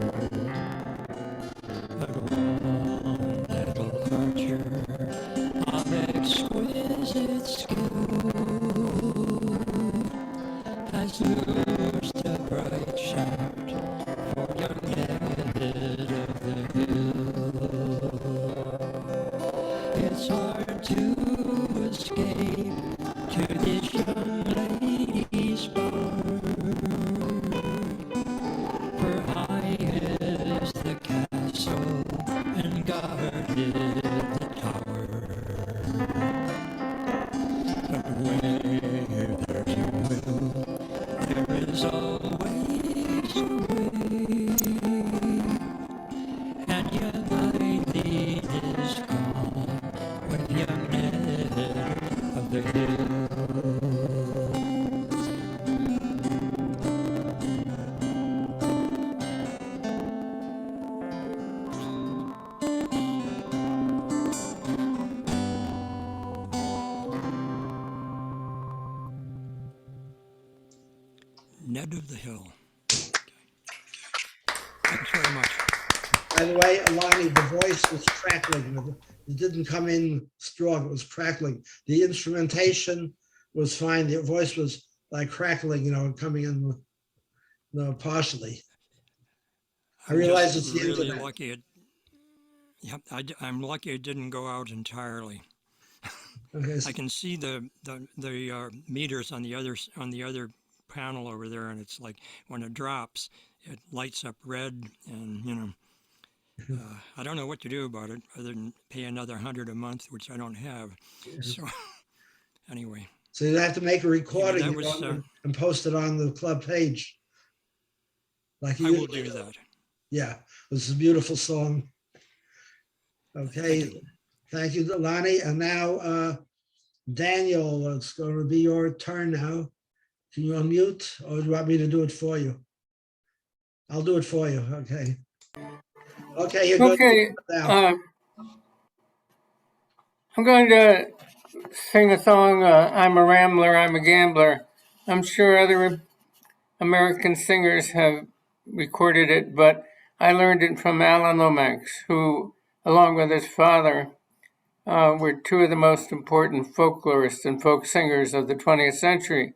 but one little archer of exquisite skill has loosed a bright shout for young Ned of the hill. It's hard to escape to this young lady's bar, for high is the castle and guarded the tower. But where there's a will, there is always a way, and young Eileen is gone with young Ned of the hill. Ned of the Hill. Thanks very much. By the way, Alani, the voice was crackling. It didn't come in strong, it was crackling. The instrumentation was fine. The voice was like crackling, coming in partially. I realize it's the really internet. lucky. I'm lucky it didn't go out entirely. Okay. I can see the meters on the other panel over there, and it's like when it drops, it lights up red, and I don't know what to do about it other than pay another $100 a month, which I don't have. So anyway. So you have to make a recording Anyway, and post it on the club page. Like I will do that. Yeah, this is a beautiful song. Okay, thank you, Lonnie. And now, Daniel, it's going to be your turn now. Can you unmute, or do you want me to do it for you? I'll do it for you. Okay. Okay, you're good. Okay. I'm going to sing a song, I'm a Rambler, I'm a Gambler. I'm sure other American singers have recorded it, but I learned it from Alan Lomax, who, along with his father, were two of the most important folklorists and folk singers of the 20th century.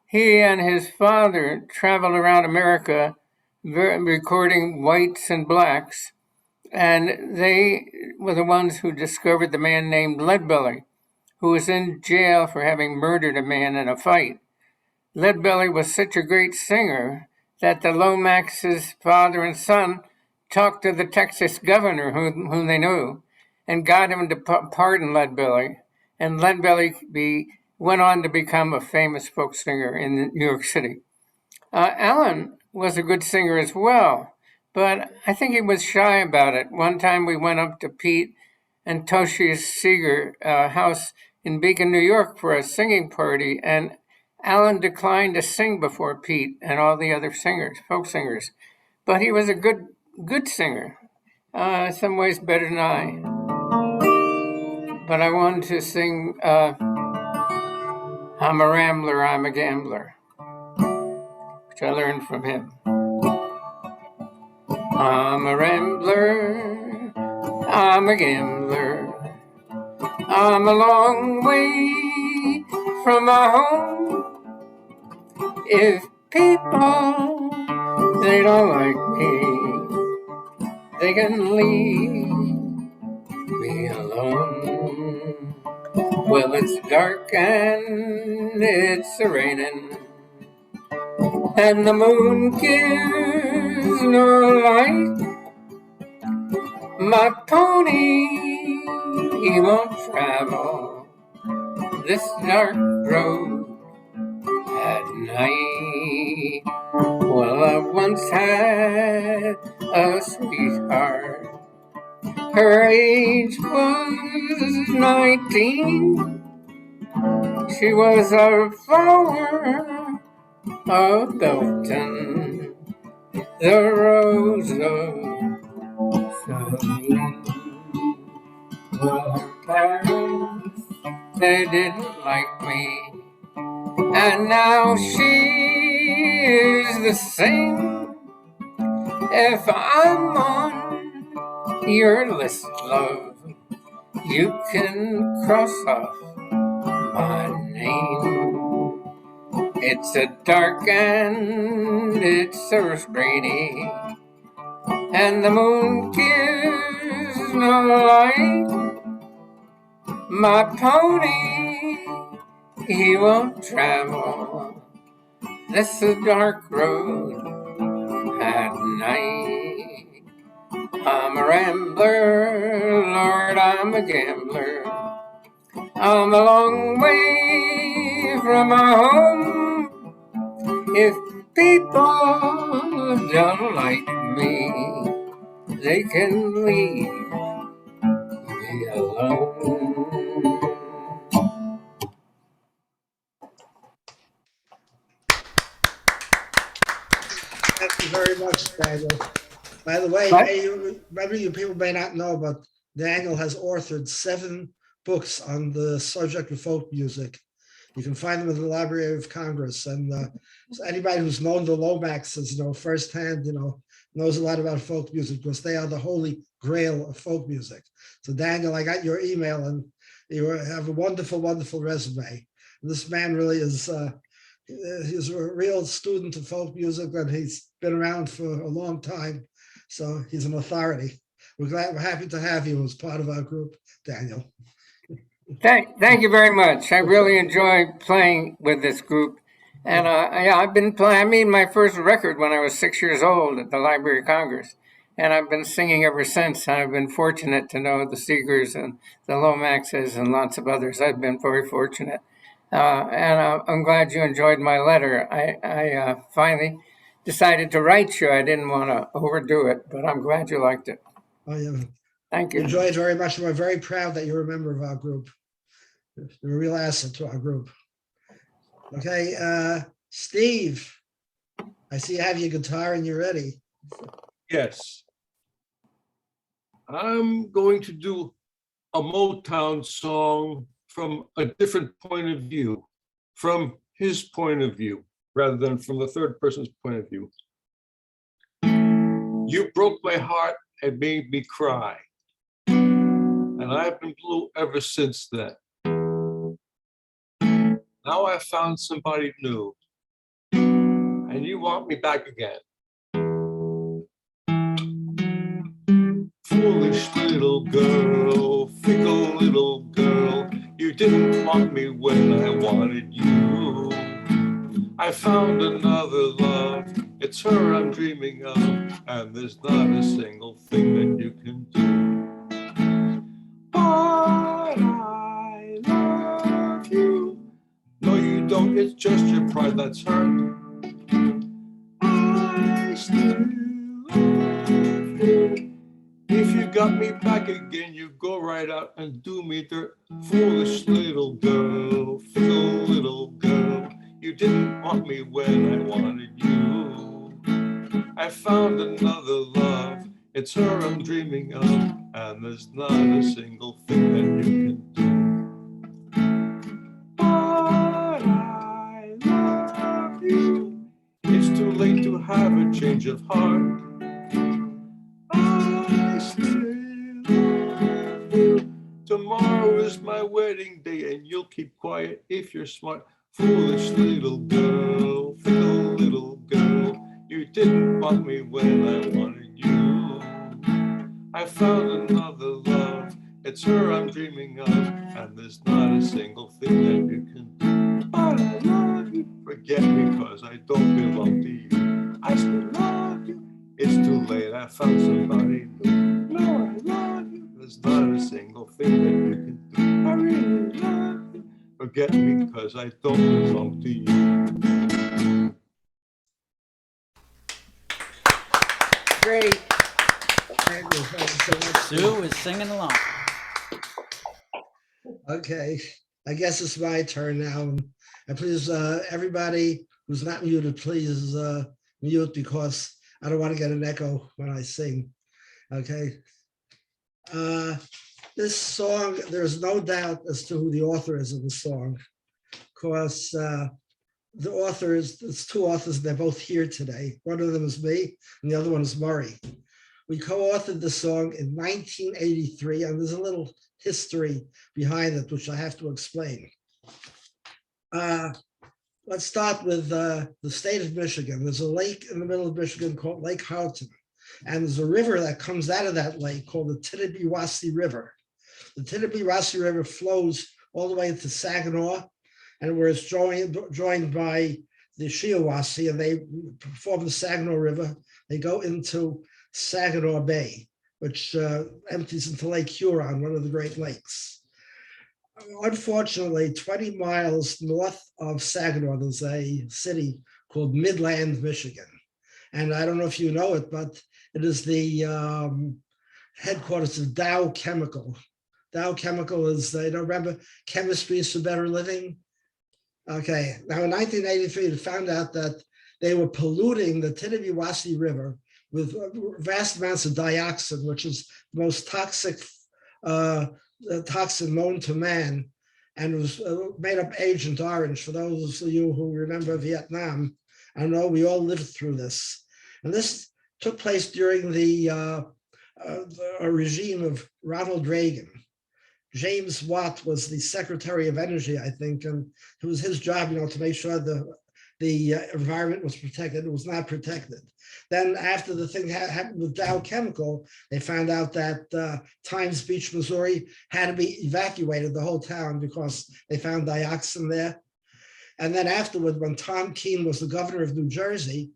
He and his father traveled around America recording whites and blacks, and they were the ones who discovered the man named Leadbelly, who was in jail for having murdered a man in a fight. Leadbelly was such a great singer that the Lomax's father and son talked to the Texas governor, whom they knew, and got him to pardon Leadbelly. And Leadbelly went on to become a famous folk singer in New York City. Alan was a good singer as well, but I think he was shy about it. One time we went up to Pete and Toshi Seeger house in Beacon, New York for a singing party, and Alan declined to sing before Pete and all the other singers, folk singers. But he was a good singer, in some ways better than I. But I wanted to sing I'm a Rambler, I'm a Gambler, which I learned from him. I'm a rambler, I'm a gambler, I'm a long way from my home. If people, they don't like me, they can leave me alone. Well, it's dark and it's a-raining, and the moon gives no light. My pony, he won't travel this dark road at night. Well, I once had a sweetheart. Her age was 19. She was a flower of Belton the rose of Sharon. Well, her parents, they didn't like me, and now she is the same. If I'm on your list, love, you can cross off my name. It's a dark and it's a rainy, and the moon gives no light. My pony, he won't travel this dark road at night. I'm a rambler, Lord, I'm a gambler. I'm a long way from my home. If people don't like me, they can leave me alone. Thank you very much, Daniel. By the way, maybe you people may not know, but Daniel has authored 7 books on the subject of folk music. You can find them in the Library of Congress. And so anybody who's known the Lomaxes, firsthand, knows a lot about folk music because they are the holy grail of folk music. So Daniel, I got your email and you have a wonderful, wonderful resume. This man really is, he's a real student of folk music and he's been around for a long time. So he's an authority. We're happy to have you as part of our group, Daniel. Thank you very much. I really enjoy playing with this group. And I've been playing, I made my first record when I was 6 years old at the Library of Congress. And I've been singing ever since. And I've been fortunate to know the Seegers and the Lomaxes and lots of others. I've been very fortunate. And I'm glad you enjoyed my letter. I finally decided to write you. I didn't want to overdo it, but I'm glad you liked it. Oh, yeah. Thank you. Enjoy it very much. We're very proud that you're a member of our group. You're a real asset to our group. Okay, Steve, I see you have your guitar and you're ready. Yes. I'm going to do a Motown song from a different point of view, from his point of view, rather than from the third person's point of view. You broke my heart and made me cry, and I've been blue ever since then. Now I found somebody new, and you want me back again. Foolish little girl, fickle little girl, you didn't want me when I wanted you. I found another love, it's her I'm dreaming of, and there's not a single thing that you can do. But I love you. No, you don't, it's just your pride that's hurt. I still love you. If you got me back again, you go right out and do me dirt. Foolish little girl, fickle little girl, you didn't want me when I wanted you. I found another love, it's her I'm dreaming of, and there's not a single thing that you can do. But I love you. It's too late to have a change of heart. I still love you. Tomorrow is my wedding day, and you'll keep quiet if you're smart. Foolish little girl, fickle little girl, you didn't want me when I wanted you. I found another love, it's her I'm dreaming of, and there's not a single thing that you can do. But I love you, forget me cause I don't belong to you. I still love you, it's too late, I found somebody new. No, I love you, there's not a single thing that you can do. I really love you, forget me cause I don't belong to you. Great. Thank you so much. Sue is singing along. Okay, I guess it's my turn now. And please, everybody who's not muted, please mute because I don't want to get an echo when I sing. Okay. This song, there's no doubt as to who the author is of the song, because the authors, there's two authors, they're both here today. One of them is me, and the other one is Murray. We co-authored the song in 1983, and there's a little history behind it, which I have to explain. Let's start with the state of Michigan. There's a lake in the middle of Michigan called Lake Houghton, and there's a river that comes out of that lake called the Tittabawassee River. The Tittabawassee River flows all the way into Saginaw, and where it's joined by the Shiawassee, and they form the Saginaw River. They go into Saginaw Bay, which empties into Lake Huron, one of the Great Lakes. Unfortunately, 20 miles north of Saginaw, there's a city called Midland, Michigan. And I don't know if you know it, but it is the headquarters of Dow Chemical. Dow Chemical is, remember, Chemistry is for Better Living? Okay, now in 1983, they found out that they were polluting the Tittabawassee River with vast amounts of dioxin, which is the most toxic toxin known to man, and it was made up Agent Orange. For those of you who remember Vietnam, I know we all lived through this. And this took place during the regime of Ronald Reagan. James Watt was the Secretary of Energy, I think, and it was his job, to make sure the environment was protected. It was not protected. Then after the thing happened with Dow Chemical, they found out that Times Beach, Missouri had to be evacuated, the whole town, because they found dioxin there. And then afterward, when Tom Keene was the governor of New Jersey,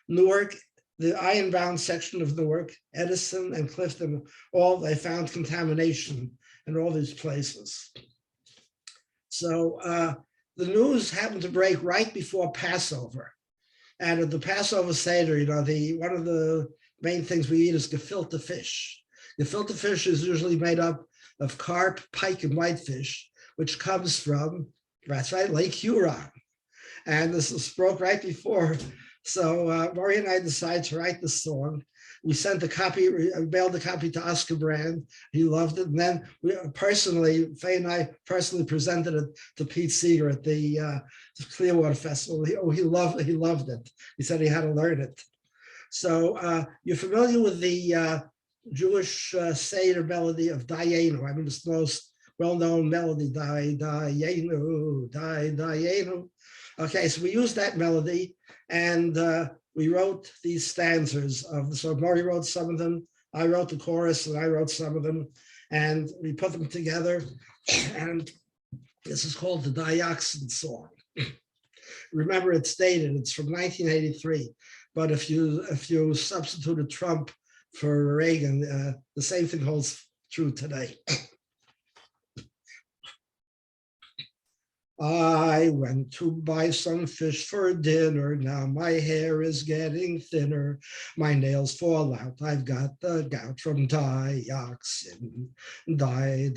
Newark, the ironbound section of Newark, Edison and Clifton, they found contamination in all these places. So the news happened to break right before Passover. And at the Passover Seder, one of the main things we eat is gefilte fish. Gefilte fish is usually made up of carp, pike, and whitefish, which comes from, that's right, Lake Huron. And this was broke right before. So Maury and I decided to write this song. We sent a copy, mailed a copy to Oscar Brand. He loved it. And then Faye and I personally presented it to Pete Seeger at the Clearwater Festival. He loved it. He said he had to learn it. So you're familiar with the Jewish Seder melody of Dayenu. I mean, it's the most well-known melody, Dayenu, Dayenu. Okay, so we used that melody, and we wrote these stanzas of the song. Maury wrote some of them. I wrote the chorus, and I wrote some of them, and we put them together. And this is called the Dioxin Song. Remember, it's dated. It's from 1983. But if you substituted Trump for Reagan, the same thing holds true today. I went to buy some fish for dinner. Now my hair is getting thinner. My nails fall out. I've got the gout from dioxin. Dioxin.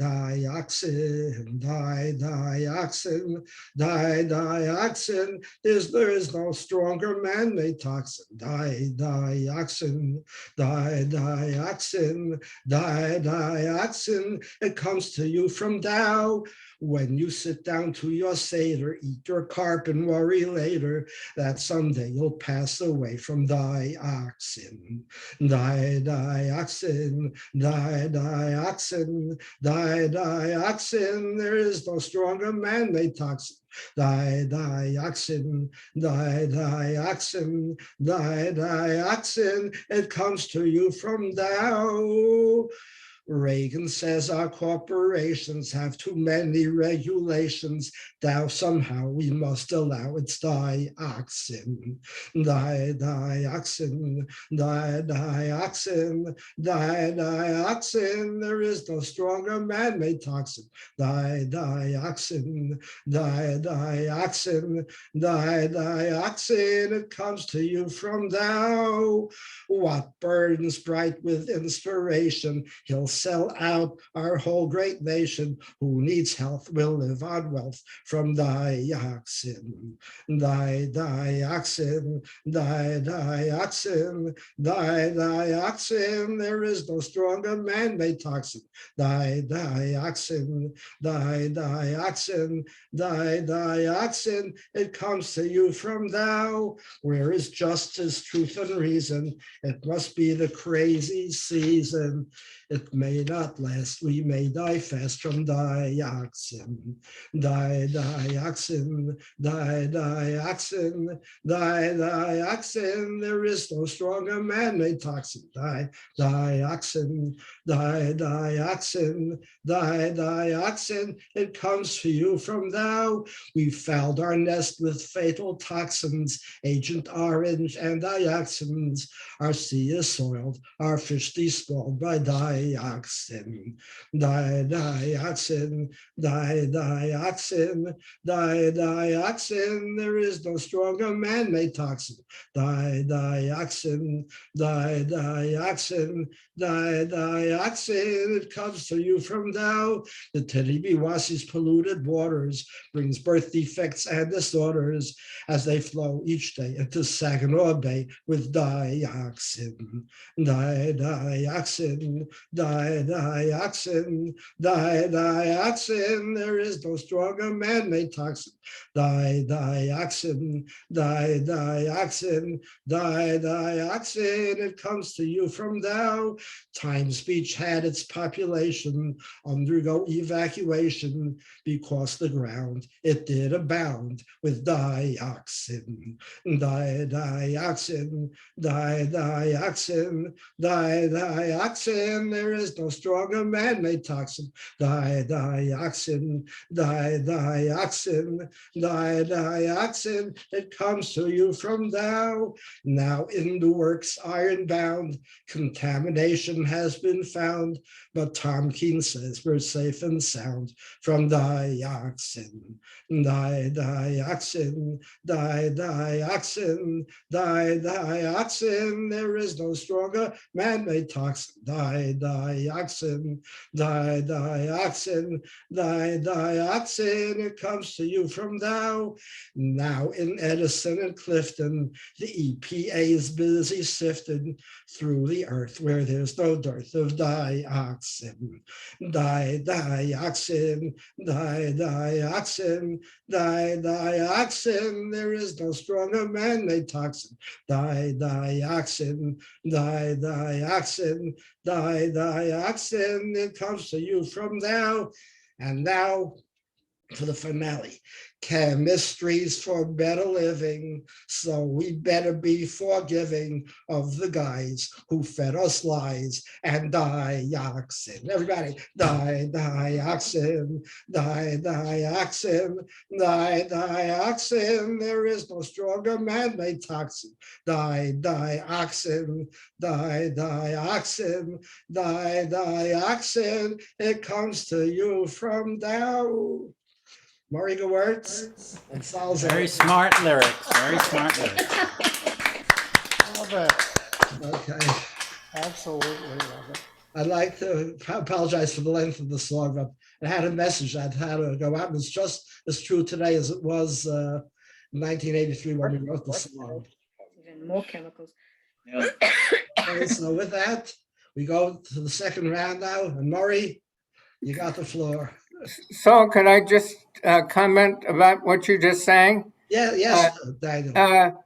Dioxin. There is no stronger man-made toxin. Dioxin. Dioxin. Dioxin. It comes to you from Dow. When you sit down to your Seder, eat your carp and worry later that someday you'll pass away from dioxin. Dioxin, dioxin, dioxin. There is no stronger man-made toxin. Dioxin, dioxin, dioxin. It comes to you from Dow. Reagan says our corporations have too many regulations. Now somehow we must allow its dioxin. Dioxin, dioxin, dioxin. There is no stronger man-made toxin. Dioxin, dioxin, dioxin. It comes to you from Dow. What burns bright with inspiration? He'll sell out our whole great nation. Who needs health will live on wealth from dioxin. Dioxin, dioxin, dioxin. There is no stronger man-made toxin. Dioxin, dioxin, dioxin. It comes to you from thou. Where is justice, truth, and reason? It must be the crazy season. It may not last. We may die fast from dioxin. Dioxin, dioxin, dioxin. There is no stronger man-made toxin. Dioxin, dioxin, dioxin. It comes for you from thou. We fouled our nest with fatal toxins, Agent Orange and dioxins. Our sea is soiled, our fish despoiled by dioxin. Dioxin, dioxin, dioxin. There is no stronger man-made toxin. Dioxin, dioxin, dioxin. It comes to you from thou. The Teribiwasi's polluted waters brings birth defects and disorders as they flow each day into Saginaw Bay with dioxin. Dioxin, dioxin, dioxin. There is no stronger man-made toxin. Dioxin, dioxin, dioxin. It comes to you from thou. Times Beach had its population undergo evacuation because the ground it did abound with dioxin. Dioxin, dioxin, dioxin. There is no stronger man-made toxin. Dioxin, dioxin, dioxin. It comes to you from thou. Now in the works iron-bound, contamination has been found, but Tom Keene says we're safe and sound from dioxin. Dioxin, dioxin, dioxin. There is no stronger man-made toxin. Dioxin, dioxin, dioxin. It comes to you from thou. Now in Edison and Clifton, the EPA is busy sifting through the earth where there's no dearth of dioxin. Dioxin, dioxin, dioxin. There is no stronger man-made toxin. Dioxin, dioxin, dioxin. It comes to you from thou. And now for the finale. Chemistry's for better living, so we better be forgiving of the guys who fed us lies and dioxin. Everybody, dioxin, dioxin, dioxin. There is no stronger man-made toxin. Dioxin, dioxin, dioxin. It comes to you from thou. Murray Gewurz and Salzer. Very smart lyrics. Very smart lyrics. Love it. Okay. Absolutely love it. I'd like to apologize for the length of the song, but it had a message that had to go out. It's just as true today as it was in 1983 when we wrote the song. Even more chemicals. Okay, so with that, we go to the second round now. And Murray, you got the floor. So could I just comment about what you just sang? Yeah, yes, Daniel.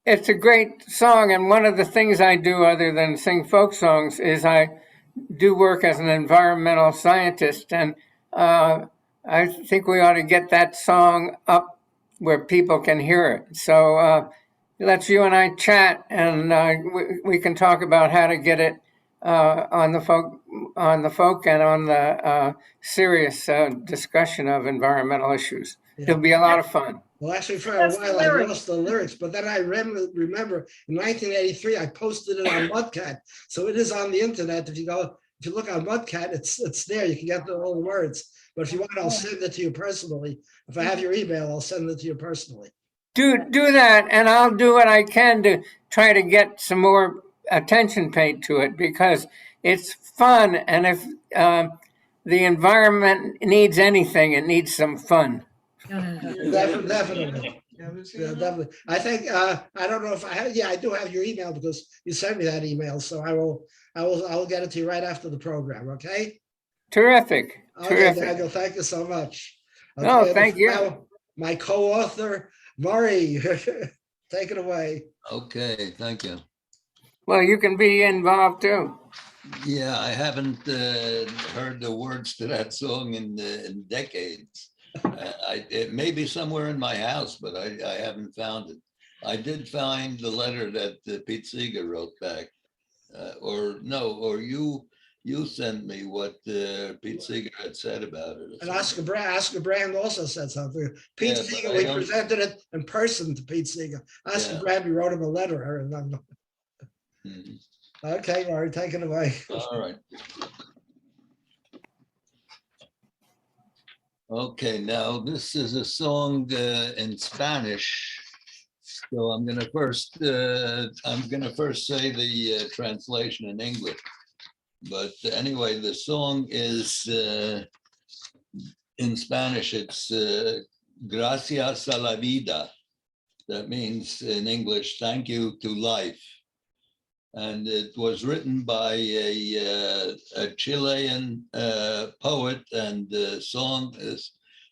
It's a great song, and one of the things I do other than sing folk songs is I do work as an environmental scientist, and I think we ought to get that song up where people can hear it. So let's you and I chat, and we can talk about how to get it on the folk and on the serious discussion of environmental issues. Yeah. It'll be a lot of fun. Well, actually, for a while I lost the lyrics, but then I remember in 1983 I posted it on Mudcat, so it is on the internet. If you look on Mudcat, it's there. You can get all the words. But if you want, I'll send it to you personally. If I have your email, I'll send it to you personally. Do that, and I'll do what I can to try to get some more attention paid to it, because it's fun, and if the environment needs anything, it needs some fun. Definitely. Yeah, definitely. I think I don't know if I have. Yeah, I do have your email because you sent me that email. So I will get it to you right after the program. Okay. Terrific. Okay, Terrific. Daniel. Thank you so much. No, Okay. thank you. Now, my co-author Murray, take it away. Okay, thank you. Well, you can be involved too. Yeah, I haven't heard the words to that song in decades. It may be somewhere in my house, but I haven't found it. I did find the letter that Pete Seeger wrote back, or you sent me what Pete Seeger had said about it. And Oscar Brand also said something. Pete Yeah, Seeger, we presented it in person to Pete Seeger. Oscar Brand, we wrote him a letter. I remember. Okay, Murray, take it away. All right. Okay, now this is a song in Spanish. So I'm gonna first say the translation in English. But anyway, the song is in Spanish. It's Gracias a la vida. That means in English, thank you to life. And it was written by a Chilean poet and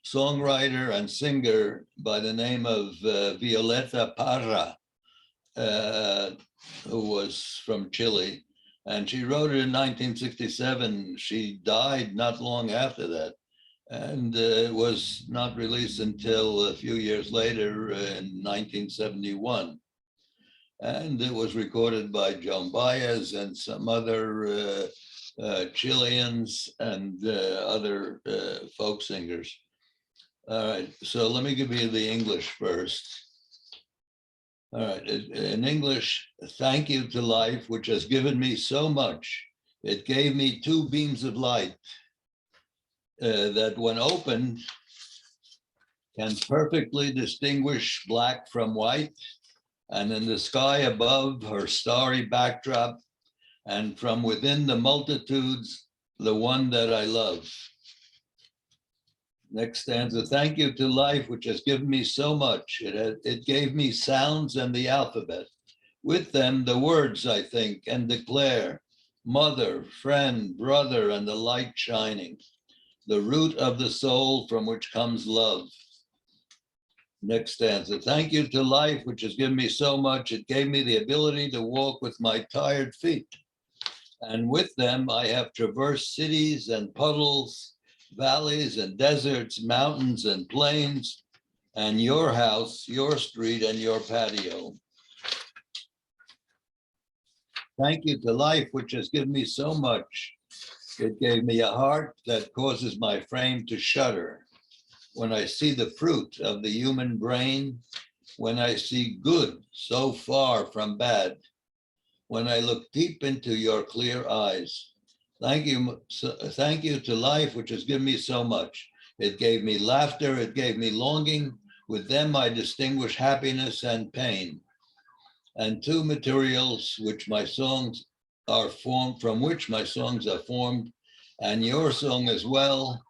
songwriter and singer by the name of Violeta Parra, who was from Chile. And she wrote it in 1967. She died not long after that. And it was not released until a few years later in 1971. And it was recorded by Joan Baez and some other Chileans and other folk singers. All right, so let me give you the English first. All right, in English, thank you to life, which has given me so much. It gave me two beams of light that when opened can perfectly distinguish black from white, and in the sky above her starry backdrop, and from within the multitudes, the one that I love. Next stanza, thank you to life, which has given me so much. It gave me sounds and the alphabet. With them, the words I think and declare, mother, friend, brother, and the light shining, the root of the soul from which comes love. Next stanza, thank you to life, which has given me so much. It gave me the ability to walk with my tired feet. And with them, I have traversed cities and puddles, valleys and deserts, mountains and plains, and your house, your street, and your patio. Thank you to life, which has given me so much. It gave me a heart that causes my frame to shudder when I see the fruit of the human brain, when I see good so far from bad, when I look deep into your clear eyes. Thank you to life, which has given me so much. It gave me laughter, it gave me longing. With them I distinguish happiness and pain. And two materials which my songs are formed, from which my songs are formed, and your song as well,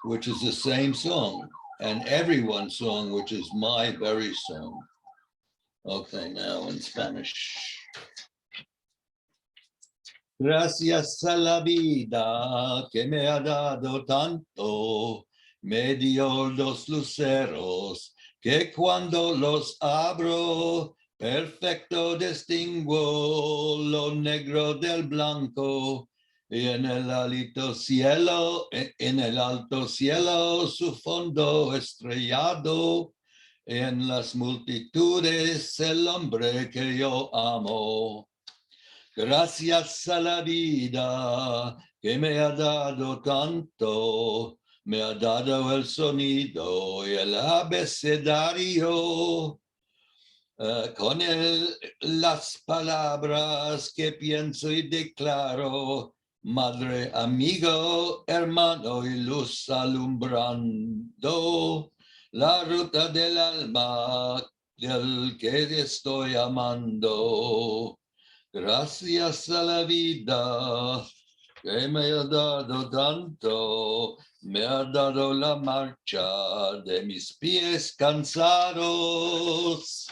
which is the same song, and everyone's song, which is my very song. Okay, now in Spanish. Gracias a la vida que me ha dado tanto, me dio dos luceros que cuando los abro, perfecto distingo lo negro del blanco. Y en el alto cielo su fondo estrellado, en las multitudes el hombre que yo amo. Gracias a la vida que me ha dado tanto, me ha dado el sonido y el abecedario. Con las palabras que pienso y declaro, madre, amigo, hermano y luz alumbrando la ruta del alma del que estoy amando. Gracias a la vida que me ha dado tanto, me ha dado la marcha de mis pies cansados.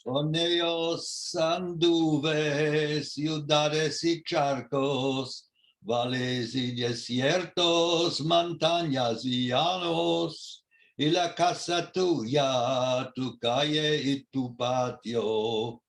Con ellos anduve ciudades y charcos, valles y desiertos, montañas y llanos, y la casa tuya, tu calle y tu patio.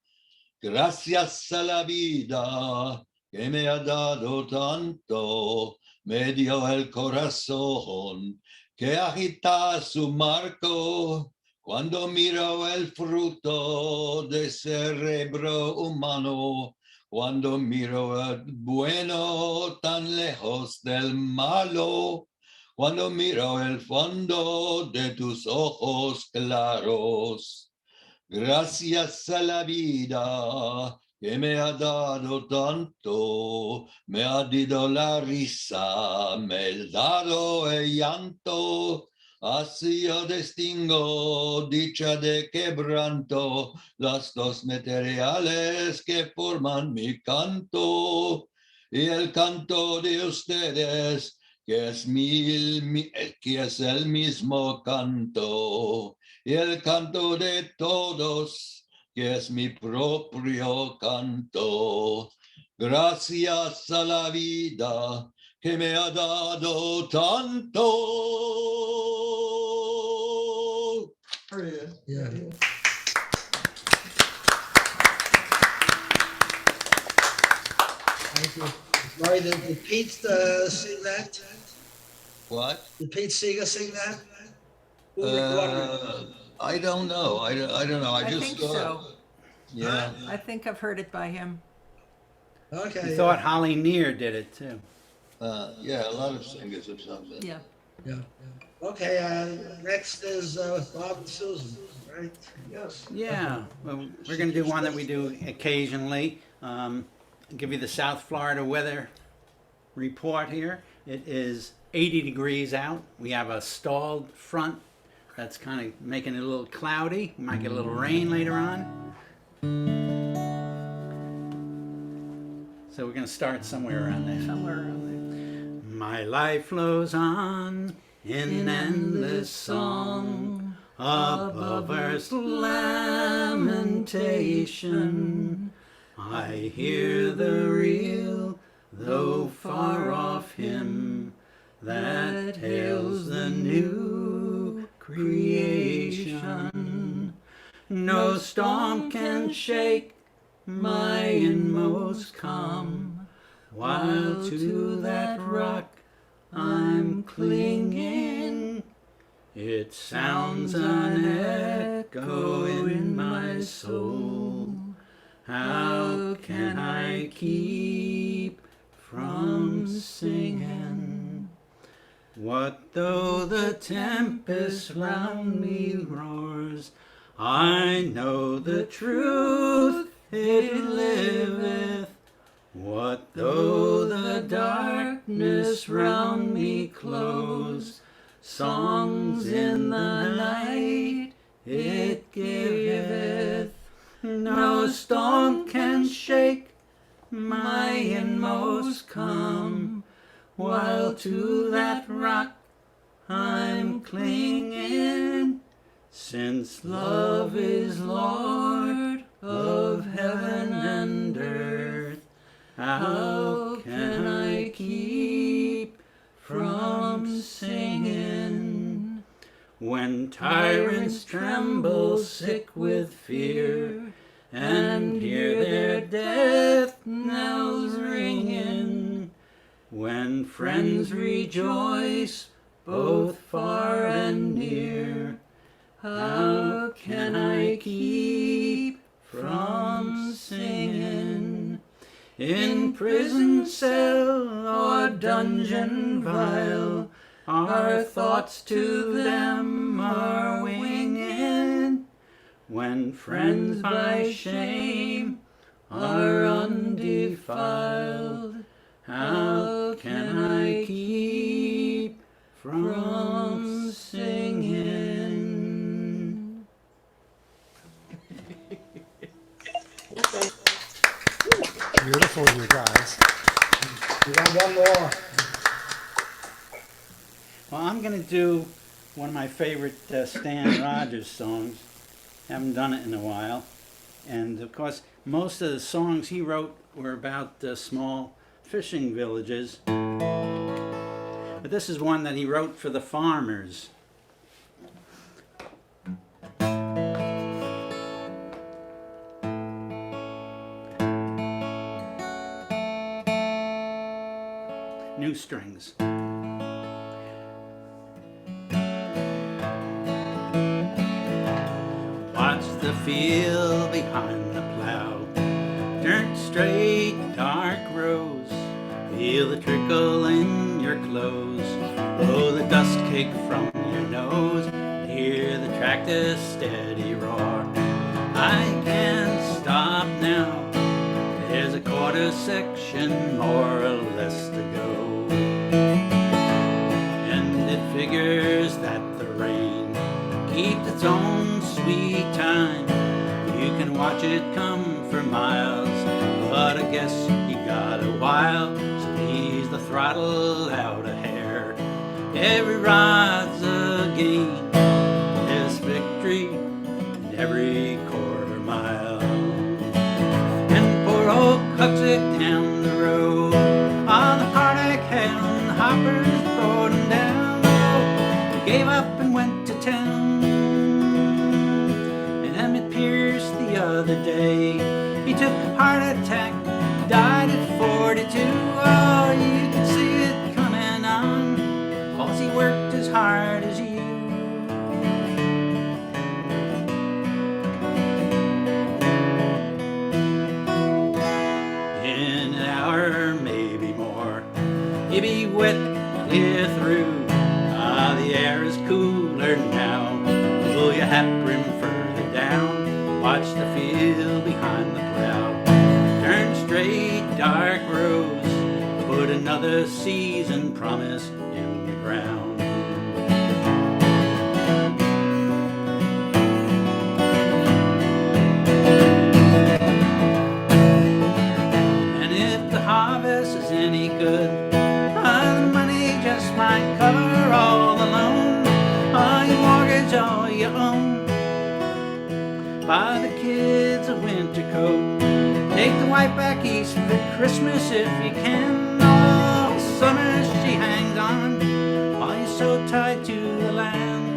Gracias a la vida que me ha dado tanto, me dio el corazón que agita su marco cuando miro el fruto de cerebro humano, cuando miro el bueno tan lejos del malo, cuando miro el fondo de tus ojos claros. Gracias a la vida que me ha dado tanto, me ha dado la risa, me ha dado el llanto, así yo distingo dicha de quebranto, las dos materiales que forman mi canto, y el canto de ustedes, que es el mismo canto, y el canto de todos, que es mi propio canto. Gracias a la vida que me ha dado tanto. Yeah. Thank you. Murray, did Pete sing that? What? Did Pete Seeger sing that? Who recorded it? I don't know. I don't know. I just think saw so. it. Yeah. I think I've heard it by him. Okay. I thought Holly Near did it too. Yeah, a lot of singers have sung that. Yeah. Yeah. Okay. Next is Bob and Susan, right? Yes. Yeah, well, we're going to do one that we do occasionally. Give you the South Florida weather report here. It is 80 degrees out. We have a stalled front that's kind of making it a little cloudy. We might get a little rain later on. So we're going to start somewhere around there. Somewhere around there. My life flows on in endless song above earth's lamentation. I hear the real, though far off hymn that hails the new creation. No storm can shake my inmost calm, while to that rock I'm clinging. It sounds an echo in my soul. How can I keep from singing? What though the tempest round me roars? I know the truth, it liveth. What though the darkness round me close? Songs in the night it giveth. No storm can shake my inmost calm, while to that rock I'm clinging. Since love is Lord of heaven and earth, how can I keep from singing? When tyrants tremble sick with fear and hear their death knells ringing, when friends rejoice both far and near, how can I keep from singing? In prison cell or dungeon vile, our thoughts to them are winging. When friends by shame are undefiled, how can I keep from singing? for you guys. We got one more. Well, I'm going to do one of my favorite Stan Rogers songs. Haven't done it in a while. And of course, most of the songs he wrote were about small fishing villages. But this is one that he wrote for the farmers. New strings. Watch the field behind the plow, dirt straight, dark rows. Feel the trickle in your clothes, blow the dust cake from your nose. Hear the tractor's steady roar. I can't stop now. There's a quarter section more or less to go. And it figures that the rain keeps its own sweet time. You can watch it come for miles, but I guess you got a while. So ease the throttle out a hair. Every ride's a gain. There's victory in every quarter mile. And poor old Huck's down the road on the heartache hound, the hoppers rode him down the road. He gave up and went to town. And Emmett Pierce the other day, he took a heart attack, died at 42. Oh, you could see it coming on, 'cause he worked as hard as you. In an hour, maybe more, you'll be wet clear through. Ah, the air is cooler now. Pull your hat brim further down. Watch the field behind the plow. Turn straight, dark rows. Put another season promise in the ground. And if the harvest is any good, the money just might cover all the loan, all your mortgage, all you own. Buy the kids a winter coat, take the wife back east for Christmas if you can. All summer she hangs on while you're so tied to the land.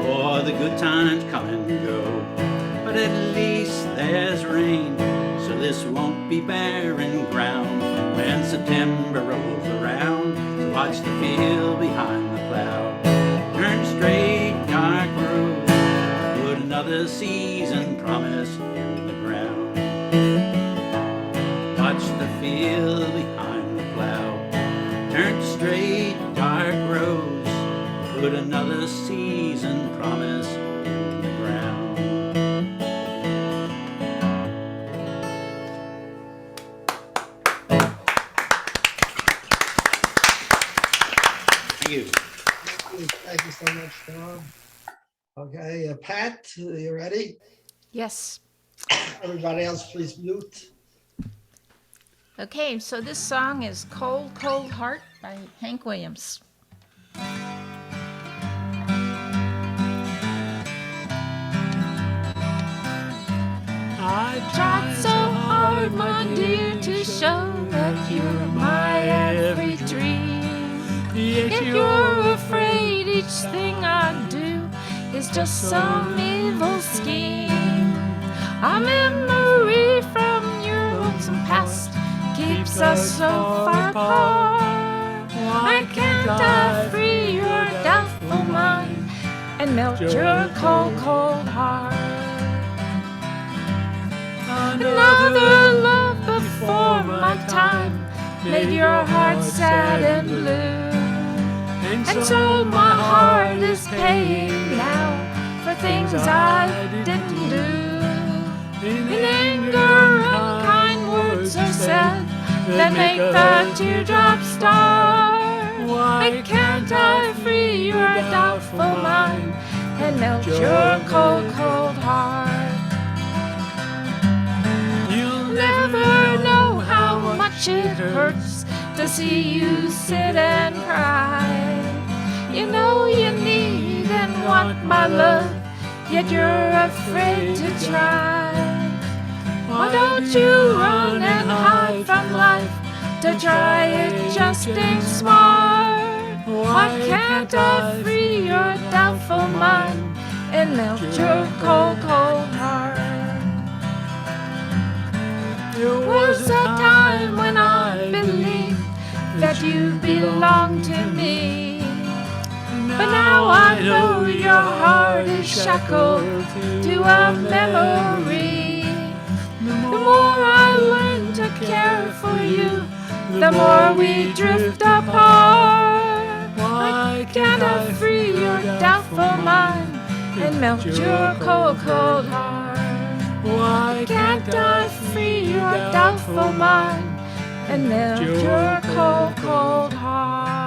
For the good times come and go, but at least there's rain, so this won't be barren ground when September rolls around. So watch the field behind the plow. Turn straight, dark road. Put another season promise in the ground. Watch the field behind the plow. Turn straight, dark roads. Put another season promise in the ground. Thank you. Thank you so much, Tom. Okay, Pat, you ready? Yes. Everybody else, please mute. Okay, so this song is Cold, Cold Heart by Hank Williams. I Tried so hard, my dear, to show that you're my every dream. Yet you're afraid each thing I do is just some evil scheme. A memory from your lonesome past keeps us so far apart. Why can't I free your doubtful mind and melt your cold, cold heart? Another love before my time made your heart sad and blue. And so my heart is paying now for things I didn't do. In anger, unkind words are said that make the teardrops start. Why can't I free your doubtful mind and melt your cold, cold heart. You'll never know how much it hurts to see you sit and cry. You know you need and want my love, yet you're afraid to try. Why don't you run and hide from life to try adjusting smart? Why can't I free your doubtful mind and melt your cold, cold heart? There was a time when I believed that you belonged to me, but now I know your heart is shackled to a memory. The more I learn to care for you, the more we drift apart. Why can't I free your doubtful mind and melt your cold, cold heart? Why can't I free your doubtful mind and melt your cold, cold heart?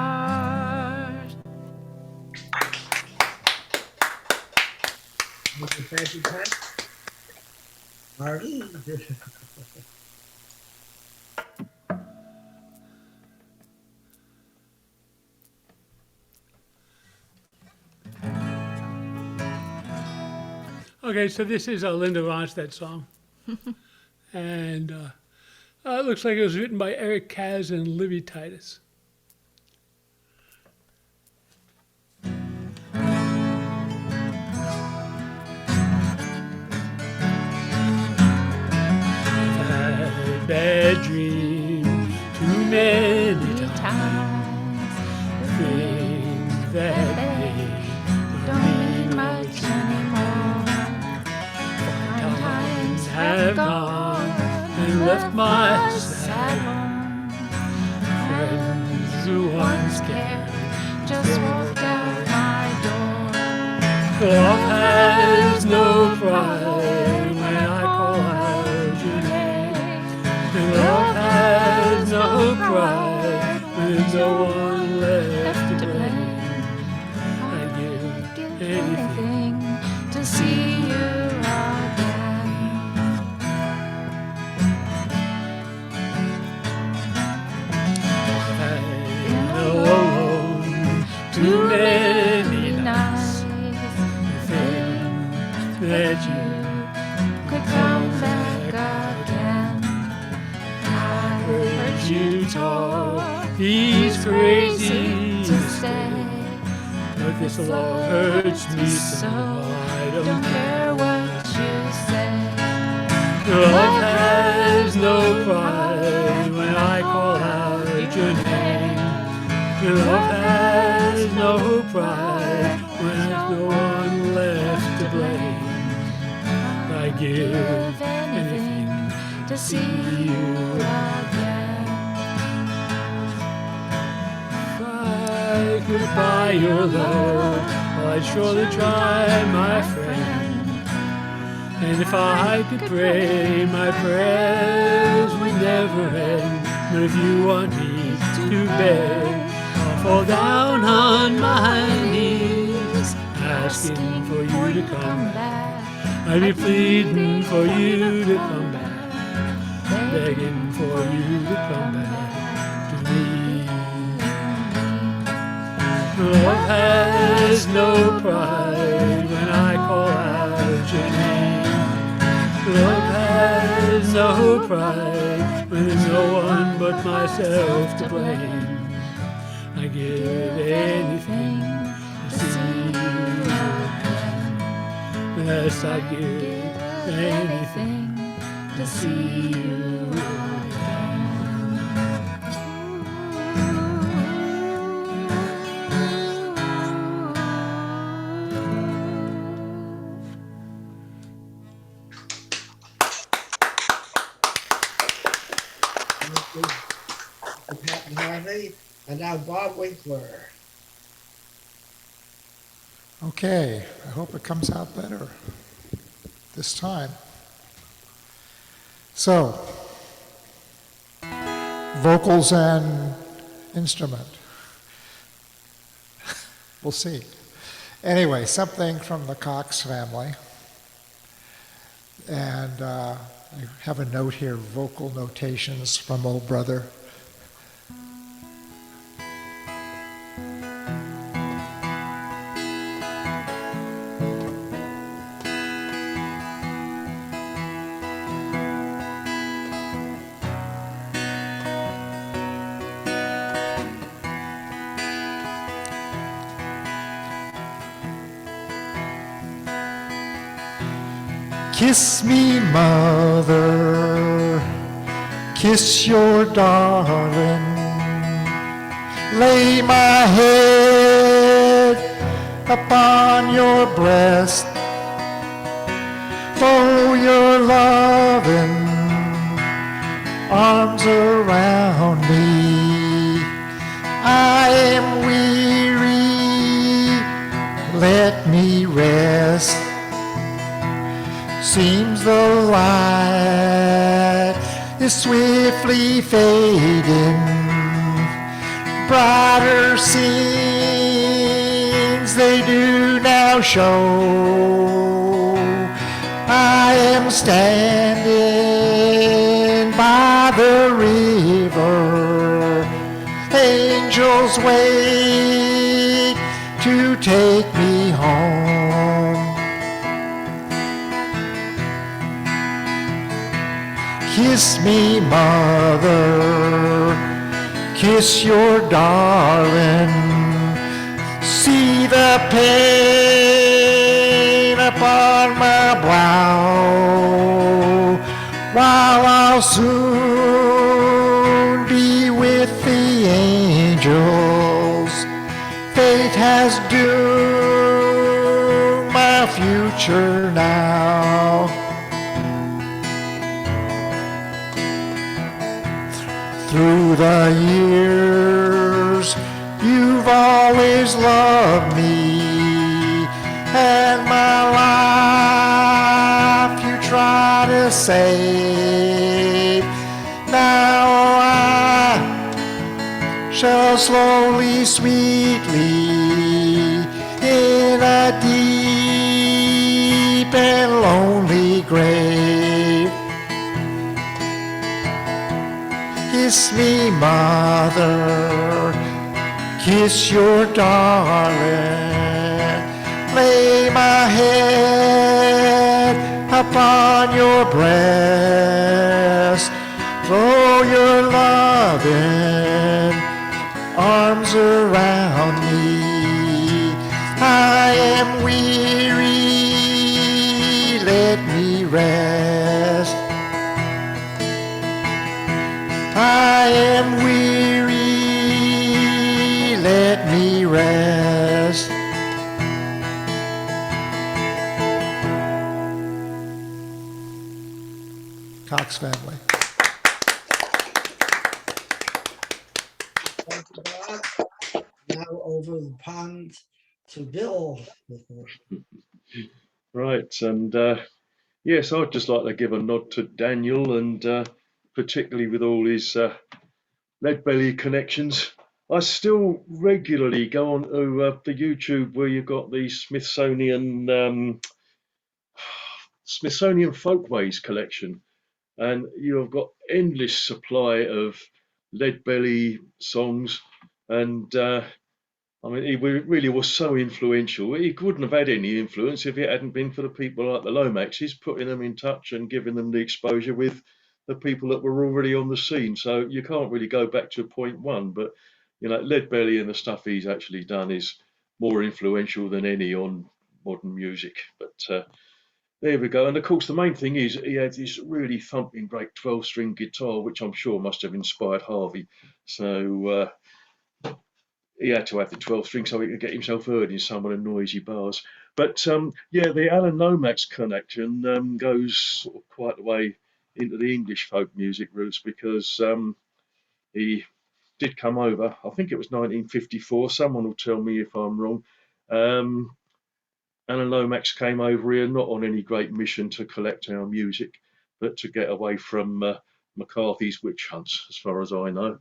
Thank you, Pat. Marty. Okay, so this is a Linda Ronstadt song. And it looks like it was written by Eric Kaz and Livy Titus. I've had bad dreams too many times. Things that they don't mean much anymore. Times have gone and left my sad home. Friends who once cared just walked out my door. Love has no pride when I call out your name. And love has no pride when there's no one left to blame. I'd give anything to see you again. I've been alone too many nights to think that you could come back again. I heard you talk, he's crazy to stay, but this love hurts me so I don't care what you say. Love has no pride when I call out your name. Love has no pride when there's no one left to blame. I give anything to see you again. If I could buy your love, well, I'd surely try, my friend. And if I could pray, my prayers would never end. But if you want me to beg, I'll fall down on my knees, asking for you to come back. I'd be pleading for you to come back, begging for you to come back to me. Love has no pride when I call out your name. Love has no pride when there's no one but myself to blame. I give anything to see you again. Yes, I give anything to see you again. Pat and Harvey, and now Bob Winkler. Okay, I hope it comes out better this time. So, vocals and instrument. We'll see. Anyway, something from the Cox family. And I have a note here, vocal notations from old brother. Kiss me, mother, kiss your darling. Lay my head upon your breast. Throw your loving arms around me. I am weary, let me rest. Seems the light is swiftly fading. Brighter scenes they do now show. I am standing by the river. Angels wait to take me home. Kiss me, mother, kiss your darling. See the pain upon my brow, while I'll soon be with the angels. Fate has doomed my future now. Through the years, you've always loved me, and my life you try to save. Now I shall slowly, sweetly, in a deep and lonely grave. Kiss me, mother, kiss your darling. Lay my head upon your breast. Throw your loving arms around me. I am weary, let me rest. I am weary, let me rest. Cox family. Thank you, Bob. Now over the pond to Bill. Right, and yes, I'd just like to give a nod to Daniel, and particularly with all his Leadbelly connections. I still regularly go on to the YouTube where you've got the Smithsonian Folkways collection, and you've got endless supply of Leadbelly songs, and I mean, he really was so influential. He wouldn't have had any influence if it hadn't been for the people like the Lomaxes putting them in touch and giving them the exposure with the people that were already on the scene. So you can't really go back to point one, but you know, Leadbelly and the stuff he's actually done is more influential than any on modern music. But there we go. And of course, the main thing is he had this really thumping great 12-string guitar, which I'm sure must have inspired Harvey. So he had to have the 12 string so he could get himself heard in some of the noisy bars. But yeah, the Alan Lomax connection goes sort of quite the way into the English folk music roots, because he did come over, I think it was 1954, someone will tell me if I'm wrong. Alan Lomax came over here not on any great mission to collect our music, but to get away from McCarthy's witch hunts, as far as I know.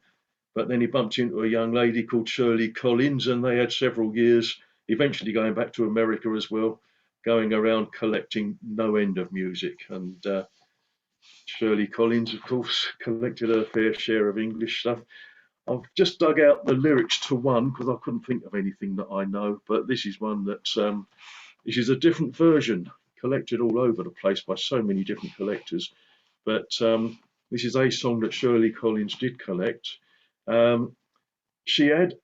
But then he bumped into a young lady called Shirley Collins, and they had several years eventually going back to America as well, going around collecting no end of music. And Shirley Collins, of course, collected her fair share of English stuff. I've just dug out the lyrics to one because I couldn't think of anything that I know, but this is one that this is a different version collected all over the place by so many different collectors. But this is a song that Shirley Collins did collect. She had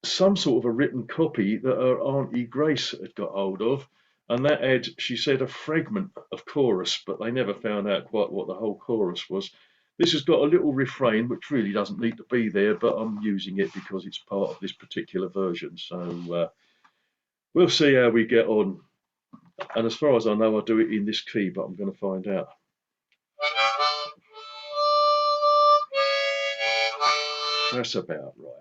some sort of a written copy that her Auntie Grace had got hold of, and that had, she said, a fragment of chorus, but they never found out quite what the whole chorus was. This has got a little refrain, which really doesn't need to be there, but I'm using it because it's part of this particular version. So we'll see how we get on. And as far as I know, I do it in this key, but I'm going to find out. That's about right.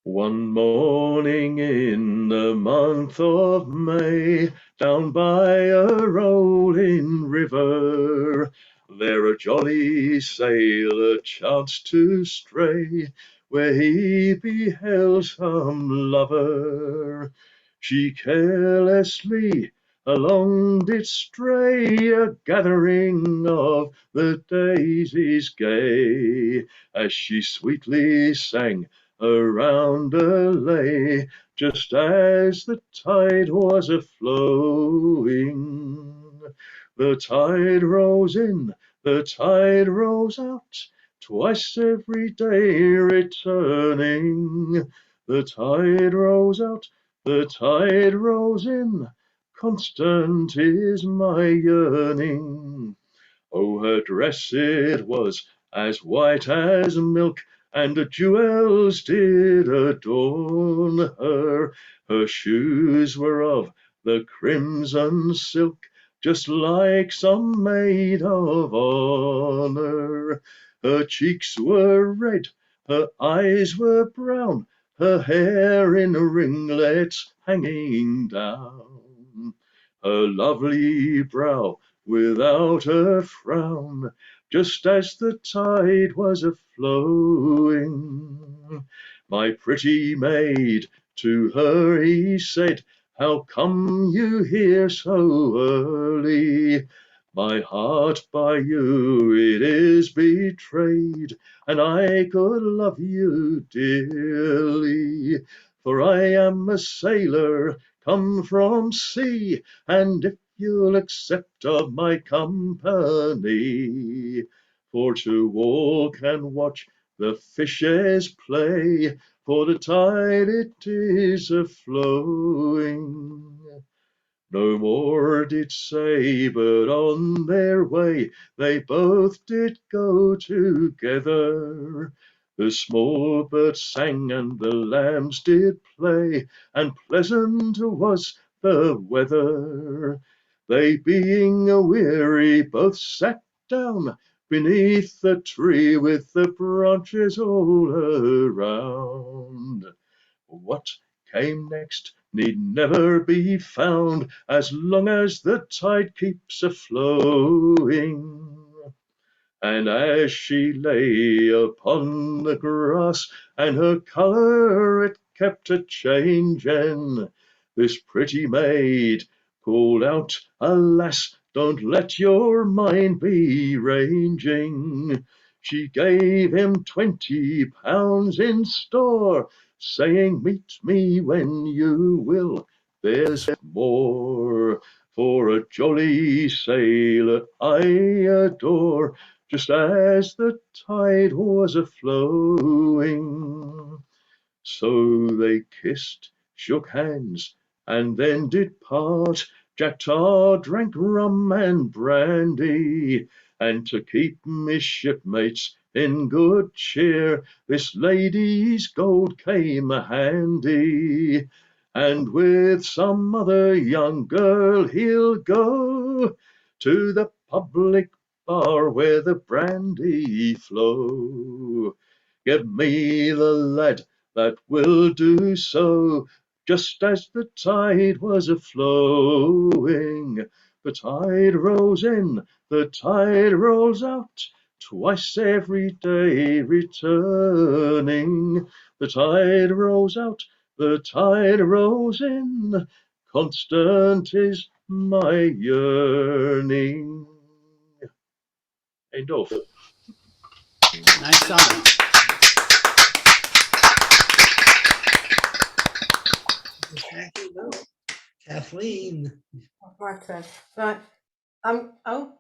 One morning in the month of May, down by a rolling river, there a jolly sailor chanced to stray, where he beheld some lover. She carelessly along did stray, a gathering of the daisies gay, as she sweetly sang around her lay, just as the tide was a-flowing. The tide rose in, the tide rose out, twice every day returning. The tide rose out, the tide rose in, constant is my yearning. Oh, her dress it was as white as milk, and the jewels did adorn her. Her shoes were of the crimson silk, just like some maid of honor. Her cheeks were red, her eyes were brown, her hair in ringlets hanging down. Her lovely brow without a frown, just as the tide was a-flowing. My pretty maid, to her he said, how come you here so early? My heart by you it is betrayed, and I could love you dearly. For I am a sailor come from sea, and if you'll accept of my company, for to walk and watch the fishes play, for the tide it is a-flowing. No more did say, but on their way they both did go together. The small birds sang and the lambs did play, and pleasant was the weather. They being a-weary both sat down beneath the tree with the branches all around. What came next need never be found, as long as the tide keeps a-flowing. And as she lay upon the grass, and her colour it kept a-changing, this pretty maid called out, alas, don't let your mind be ranging. She gave him £20 in store, saying, meet me when you will, there's more. For a jolly sailor I adore, just as the tide was a-flowing. So they kissed, shook hands, and then did part. Jack Tar drank rum and brandy, and to keep his shipmates in good cheer, this lady's gold came handy. And with some other young girl he'll go to the public bar where the brandy flow. Give me the lad that will do so, just as the tide was a-flowing. The tide rolls in, the tide rolls out, twice every day returning. The tide rolls out, the tide rose in, constant is my yearning. End of. Nice song. Thank you, Bill. Kathleen. My turn. Right. Oh,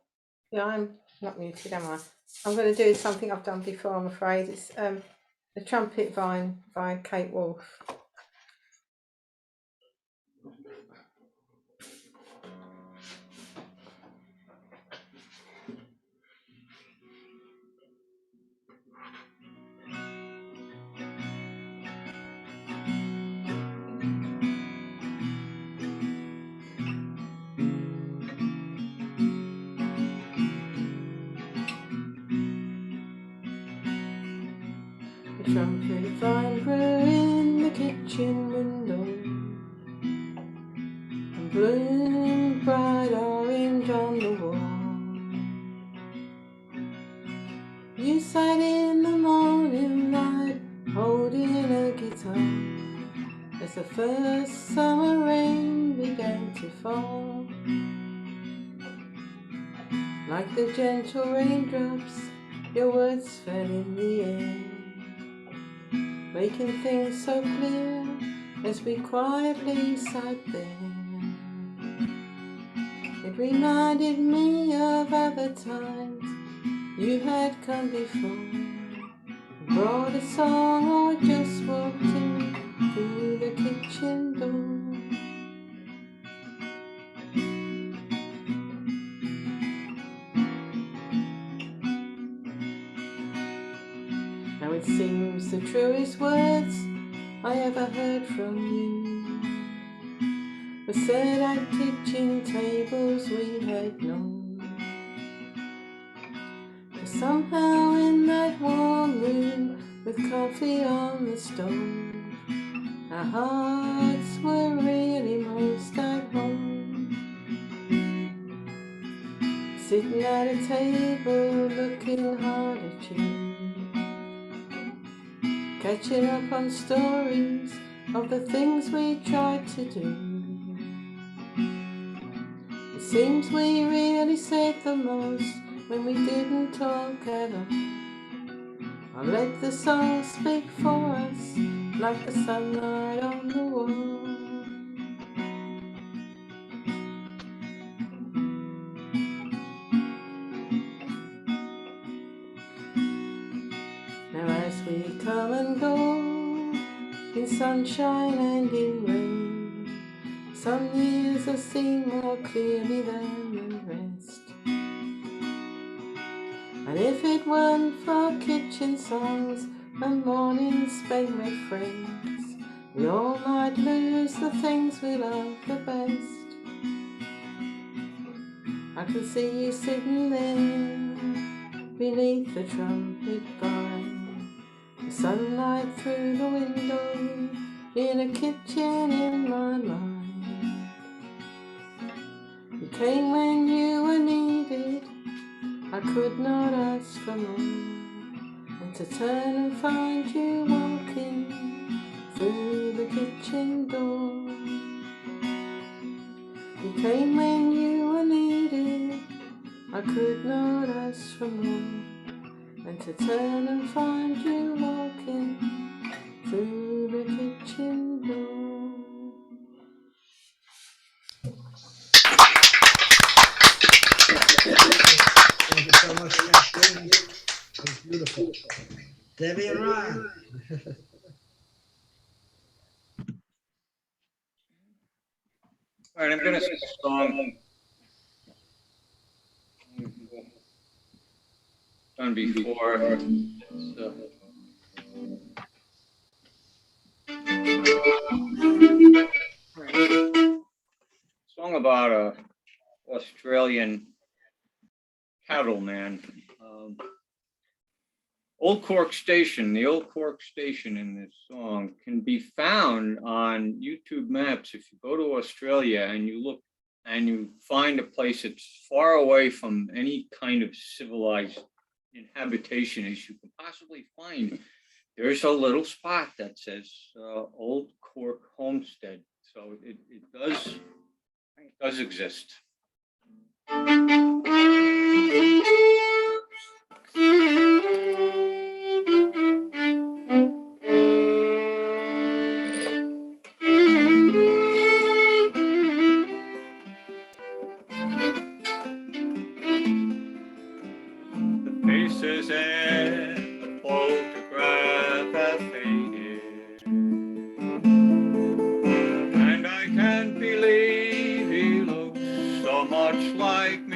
yeah, I'm not muted, am I? I'm going to do something I've done before, I'm afraid. It's The Trumpet Vine by Kate Wolf. The trumpet vine grew in the kitchen window and bloomed bright orange on the wall. You sat in the morning light holding a guitar as the first summer rain began to fall. Like the gentle raindrops, your words fell in the air, making things so clear as we quietly sat there. It reminded me of other times you had come before, brought a song or just walked in through the kitchen door. Now it seems the truest words I ever heard from you were said at kitchen tables we had known. For somehow in that warm room with coffee on the stove, our hearts were really most at home. Sitting at a table looking hard at you, catching up on stories of the things we tried to do. It seems we really said the most when we didn't talk at all. I'll let the song speak for us like the sunlight on the wall. Now as we come and go in sunshine and in rain, some years are seen more clearly than the rest. And if it weren't for kitchen songs and mornings spent with friends, we all might lose the things we love the best. I can see you sitting there beneath the trumpet vine, the sunlight through the window in a kitchen in my mind. You came when you were needed, I could not ask for more than to turn and find you walking through the kitchen door. You came when you were needed, I could not ask for more than to turn and find you walking through the kitchen door. Thank you so much, Kathleen. That's beautiful. Debbie and Ryan. All right, I'm going to sing a song done before. It's song about a Australian cattleman. Old Cork Station, the Old Cork Station in this song can be found on YouTube Maps. If you go to Australia and you look and you find a place that's far away from any kind of civilized inhabitation as you can possibly find, there's a little spot that says Old Cork Homestead. So it does exist. The faces in the photograph have faded, and I can't believe he looks so much like me.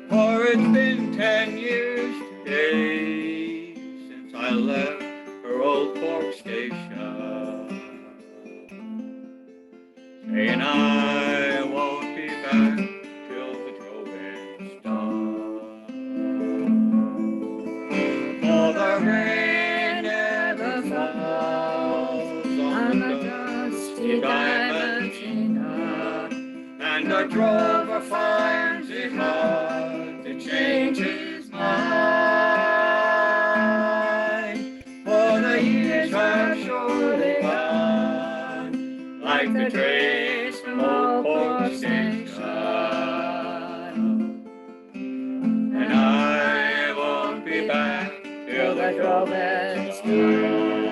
For it's been 10 years today since I left her Old Cork station, saying I won't be back till the droving's done. For the rain never falls on the dusty Diamantina, and the drover finds it hard to change his mind. For the years have surely gone like the trace from Old Cork Station, and I won't be back till the droving's done.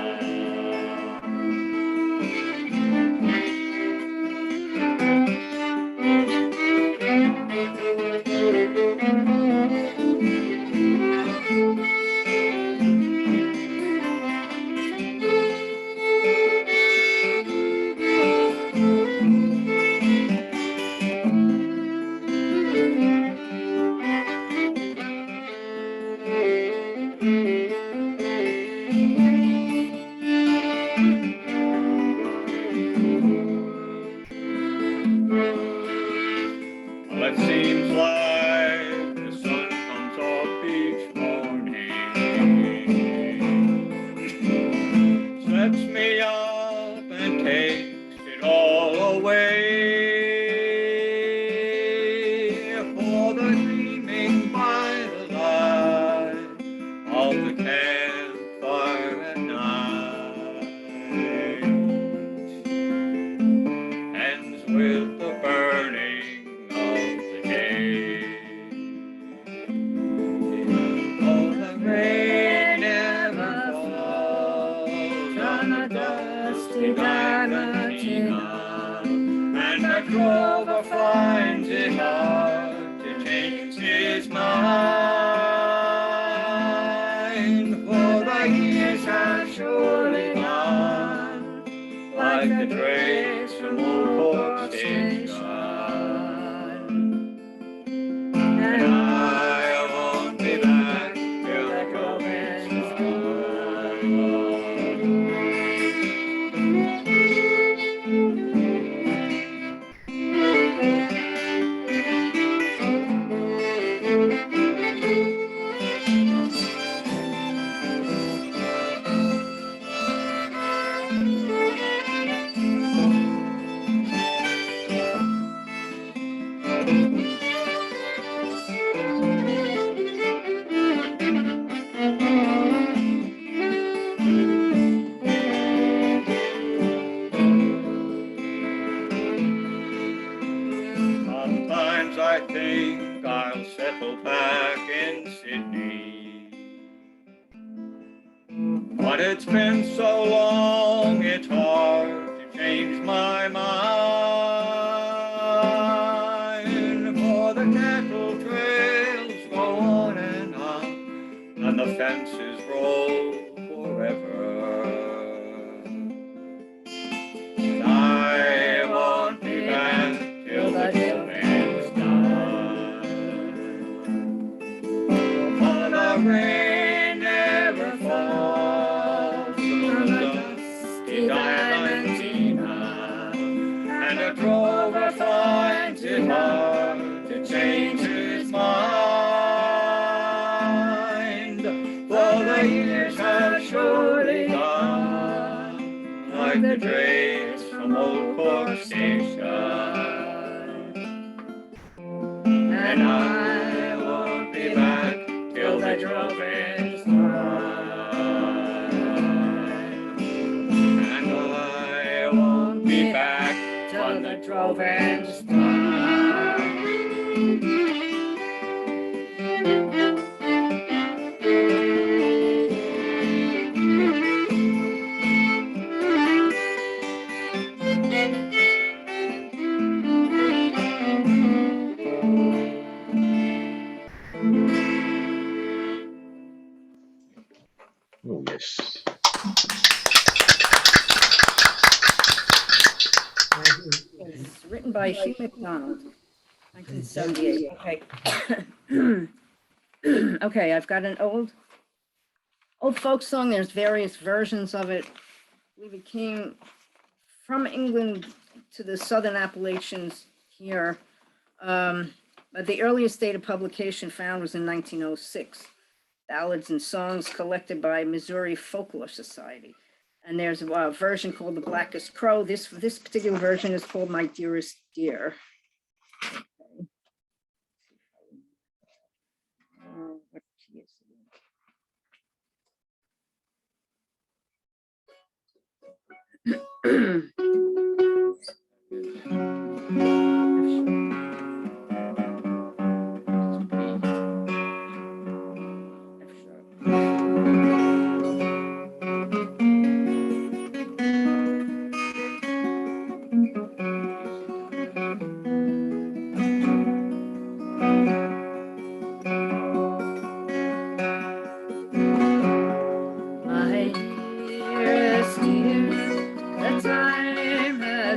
Well, it seems like the sun comes up each morning, sets me up and takes it all away. For the dreaming by the light of the campfire at night ends with the burning of the day. Oh, the rain never falls on the dusty Diamantina, and the drover finds it hard to change his mind. For the years have surely gone like the trace from Old Cork Station, and I won't be back till the droving's Sometimes I think I'll settle back in Sydney, but it's been so long it's hard to change my mind. For the cattle trails go on, and the fences roll forever. I won't be back till the droving's done. For the rain never falls on the dusty Diamantina, and the drover finds it hard to change his mind. For the years have surely gone like the trace from Old Cork Station, and I won't be back till the droving's for the droving star. Oh, yes. It's written by Hugh MacDonald, 1978. Okay. Okay, I've got an old folk song. There's various versions of it. I believe it came from England to the Southern Appalachians here. But the earliest date of publication found was in 1906. Ballads and songs collected by Missouri Folklore Society. And there's a version called The Blackest Crow. This particular version is called My Dearest Dear. What key is it? My dearest dear, the time has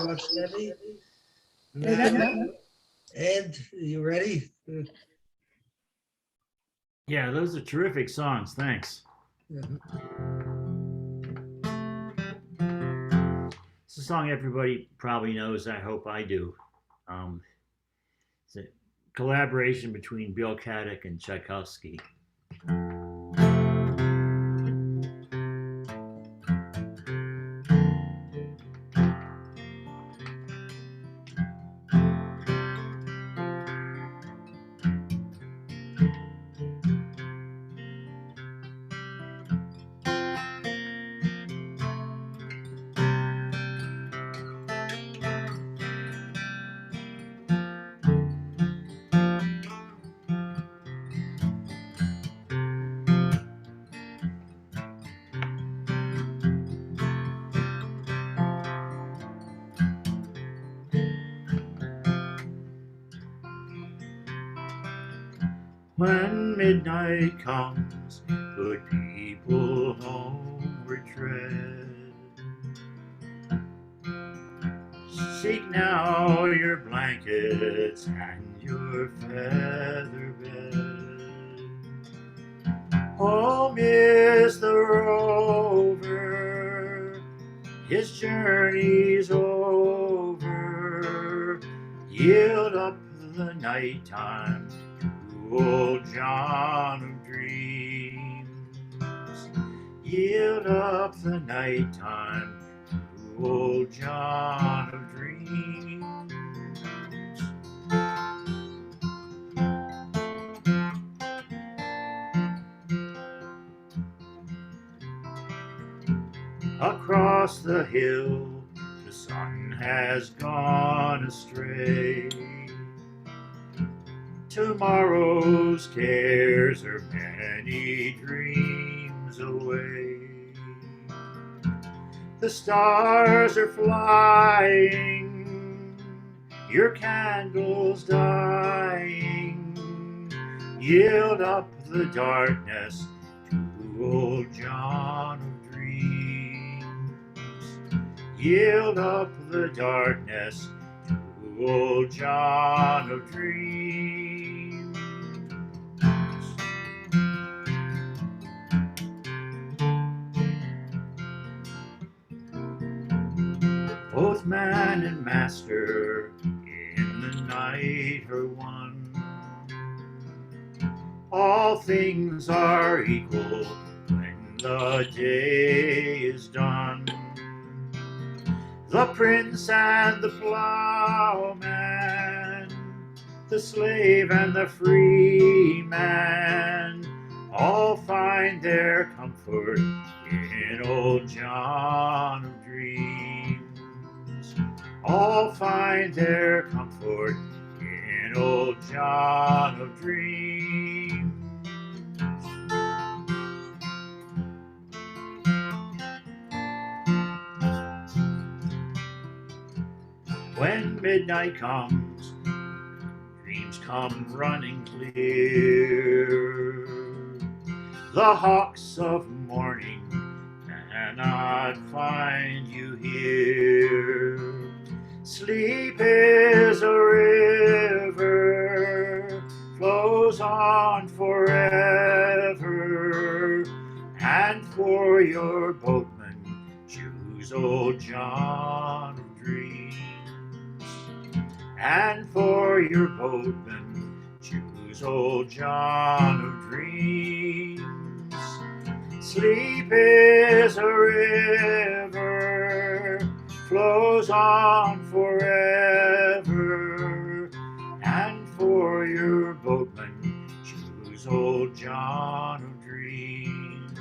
much, Debbie. Ed, Now, Ed, you ready? Yeah, those are terrific songs. Thanks. It's a song everybody probably knows. I hope I do. It's a collaboration between Bill Caddick and Tchaikovsky. When midnight comes, good people homeward tread. Seek now your blankets and your feather bed. Home is the rover, his journey's over. Yield up the nighttime to old John of Dreams. Yield up the nighttime to old John of Dreams. Across the hill, the sun has gone astray. Tomorrow's cares are many dreams away. The stars are flying, your candles dying. Yield up the darkness to old John of Dreams. Yield up the darkness to old John of Dreams. Both man and master in the night are one. All things are equal when the day is done. The prince and the plowman, the slave and the free man, all find their comfort in old John of Dreams. All find their comfort in old John of Dreams. When midnight comes, dreams come running clear. The hawks of morning cannot find you here. Sleep is a river, flows on forever, and for your boatman choose old John of Dreams. And for your boatman choose old John of Dreams. Sleep is a river, flows on forever, and for your boatman choose old John of Dreams.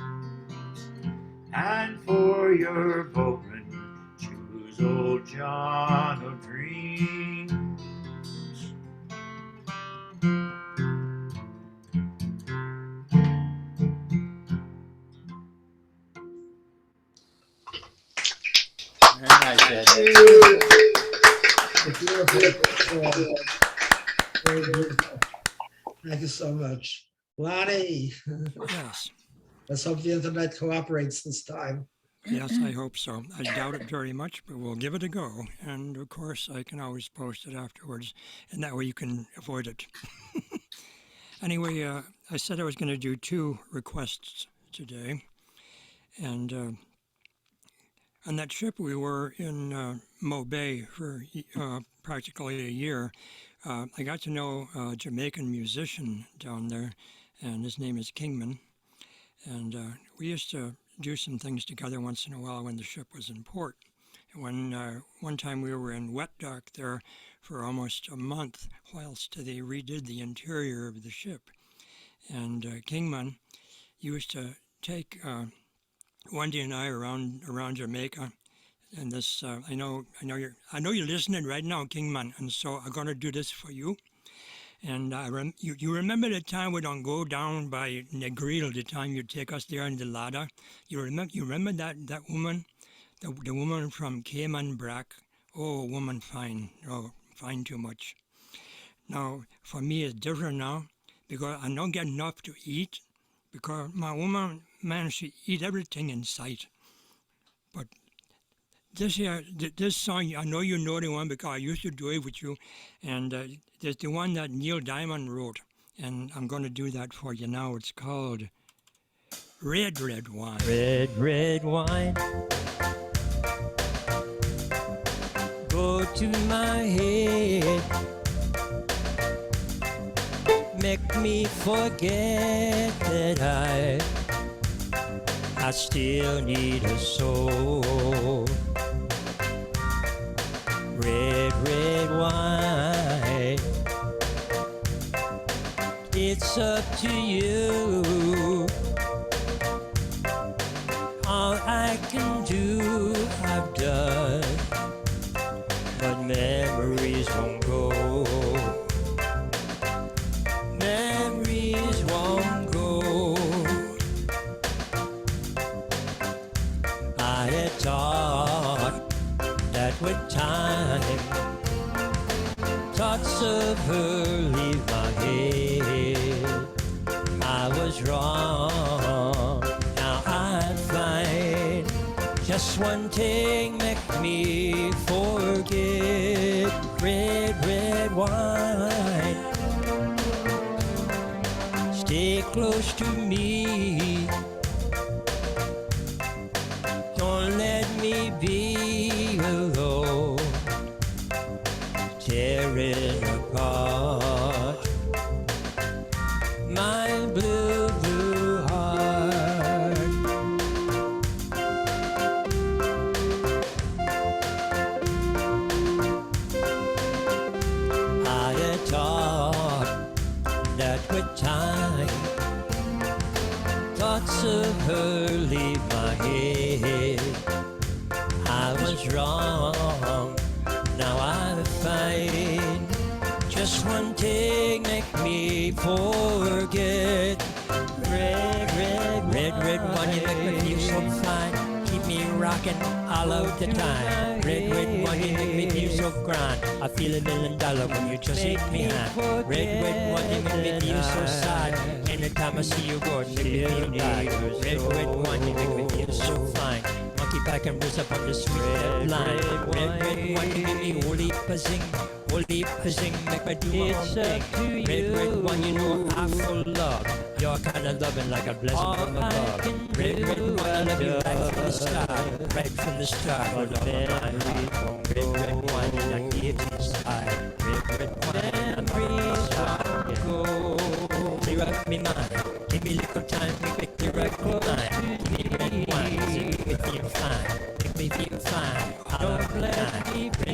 And for your boatman choose old John of Dreams. Very nice, Ed. Very beautiful. Thank you so much. Lonnie, Yes. let's hope the internet cooperates this time. Yes, I hope so. I doubt it very much, but we'll give it a go. And of course, I can always post it afterwards, and that way you can avoid it. Anyway, I said I was going to do 2 requests today. And on that trip, we were in Mobay for practically a year. I got to know a Jamaican musician down there, and his name is Kingman. And we used to do some things together once in a while when the ship was in port. One time we were in wet dock there for almost a month whilst they redid the interior of the ship. And Kingman used to take Wendy and I around Jamaica. And this, I know you're listening right now, Kingman. And so I'm going to do this for you. And you remember the time we don't go down by Negril, the time you take us there in the ladder? You remember that woman, the woman from Cayman Brack? Oh, woman fine. Oh, fine too much. Now, for me, it's different now because I don't get enough to eat because my woman, man, she eat everything in sight. But this song, I know you know the one because I used to do it with you, and there's the one that Neil Diamond wrote, and I'm going to do that for you now. It's called Red, Red Wine. Red, red wine, go to my head, make me forget that I still need a soul. Red, red wine, it's up to you. All I can do, I've done, but memories won't go. Memories won't go. I had thought that with time, thoughts of her leave my head. I was wrong, now I find just one thing make me forget. Red, red wine, stay close to me. Don't let me be alone, tearing apart my blue, blue heart. I had thought that with time, thoughts of her leave my head. I was wrong, now I find just one thing make me forget. Red, red, red, red one, you make me feel so fine, keep me rocking all of the time. Red, red one, you make me feel so grand, I feel $1 million when you just take me hand. Red, red one, you make me feel so sad, anytime I see you go, it make me feel bad. Red, red one, you make me feel so fine, monkey back and bruise up on the sweet red line. Red, red one, you make me holy pizzing, make me do my own thing. Red, red one, you know I full love, you're kind of loving like a blessing from above. Red, red one, I love you right from the start, right from the start. Hold on, red, red one, and I give you inside. Red, red one, and I'm go. Clear up me mind, give me little time, make me clear up me mind. Give me red wine, make me feel fine, make me feel fine. Don't let me be,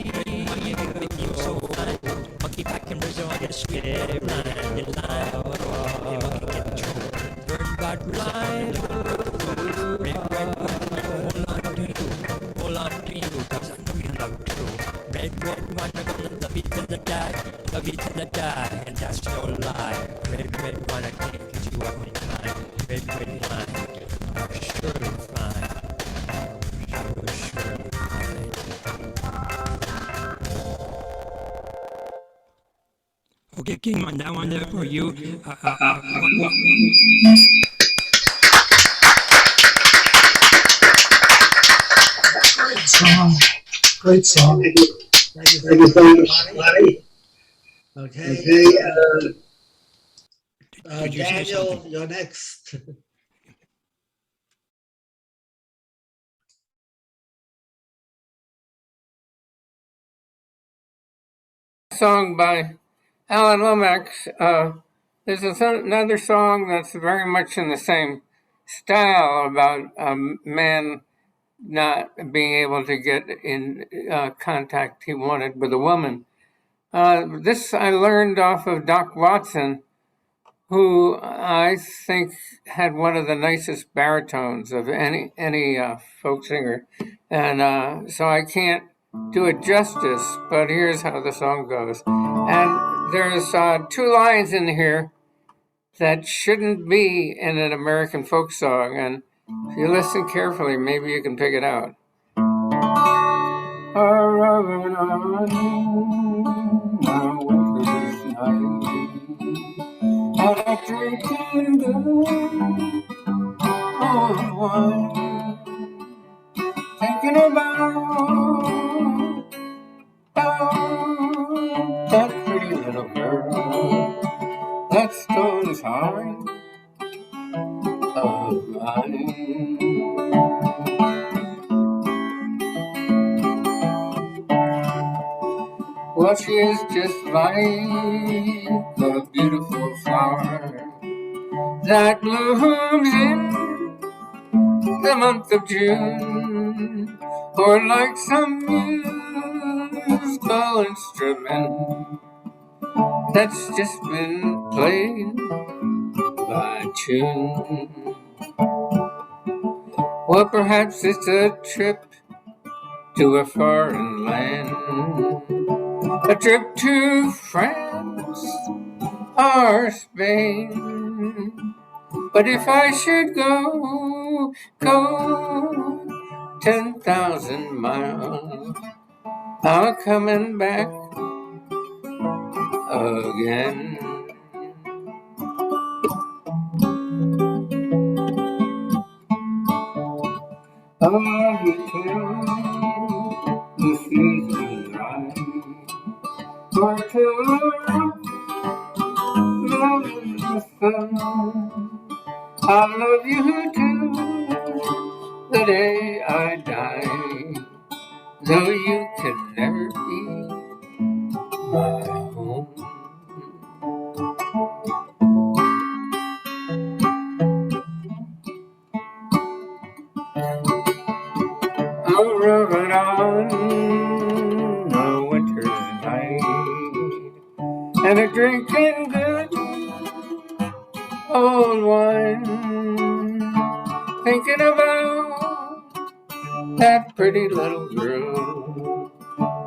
you make me feel so fine. Monkey back and brazil on the sweet red line, the line, the monkey get through. Burn bad line, red, red one, hold on to you, cause I know you love true. Red, red one, I'm gonna love you till the die, love you till the die, and that's no lie. Red, red one, I can't get you out of my mind. Red, red wine, you're surely fine, you're surely fine. Okay, Kingman, that one there for you. song. Great song. Thank you so much, Lonnie. Okay. Did you say Daniel, something? you're next. Song by Alan Lomax. There's another song that's very much in the same style about a man not being able to get in contact he wanted with a woman. This I learned off of Doc Watson, who I think had one of the nicest baritones of any folk singer, and so I can't do it justice. But here's how the song goes, and there's two lines in here that shouldn't be in an American folk song, and if you listen carefully, maybe you can pick it out. Thinking about that pretty little girl that stole his heart of mine. Well, she is just like a beautiful flower that blooms in the month of June, or like some musical instrument that's just been played by tune. Well, perhaps it's a trip to a foreign land, a trip to France or Spain. But if I should go 10,000 miles, I'm coming back again. Oh, you tell the season's right, or till love is the sun. I'll love you till the day I die, though you can never be my home. I'll rub it on a winter's night, and a drinking good old wine, thinking about that pretty little girl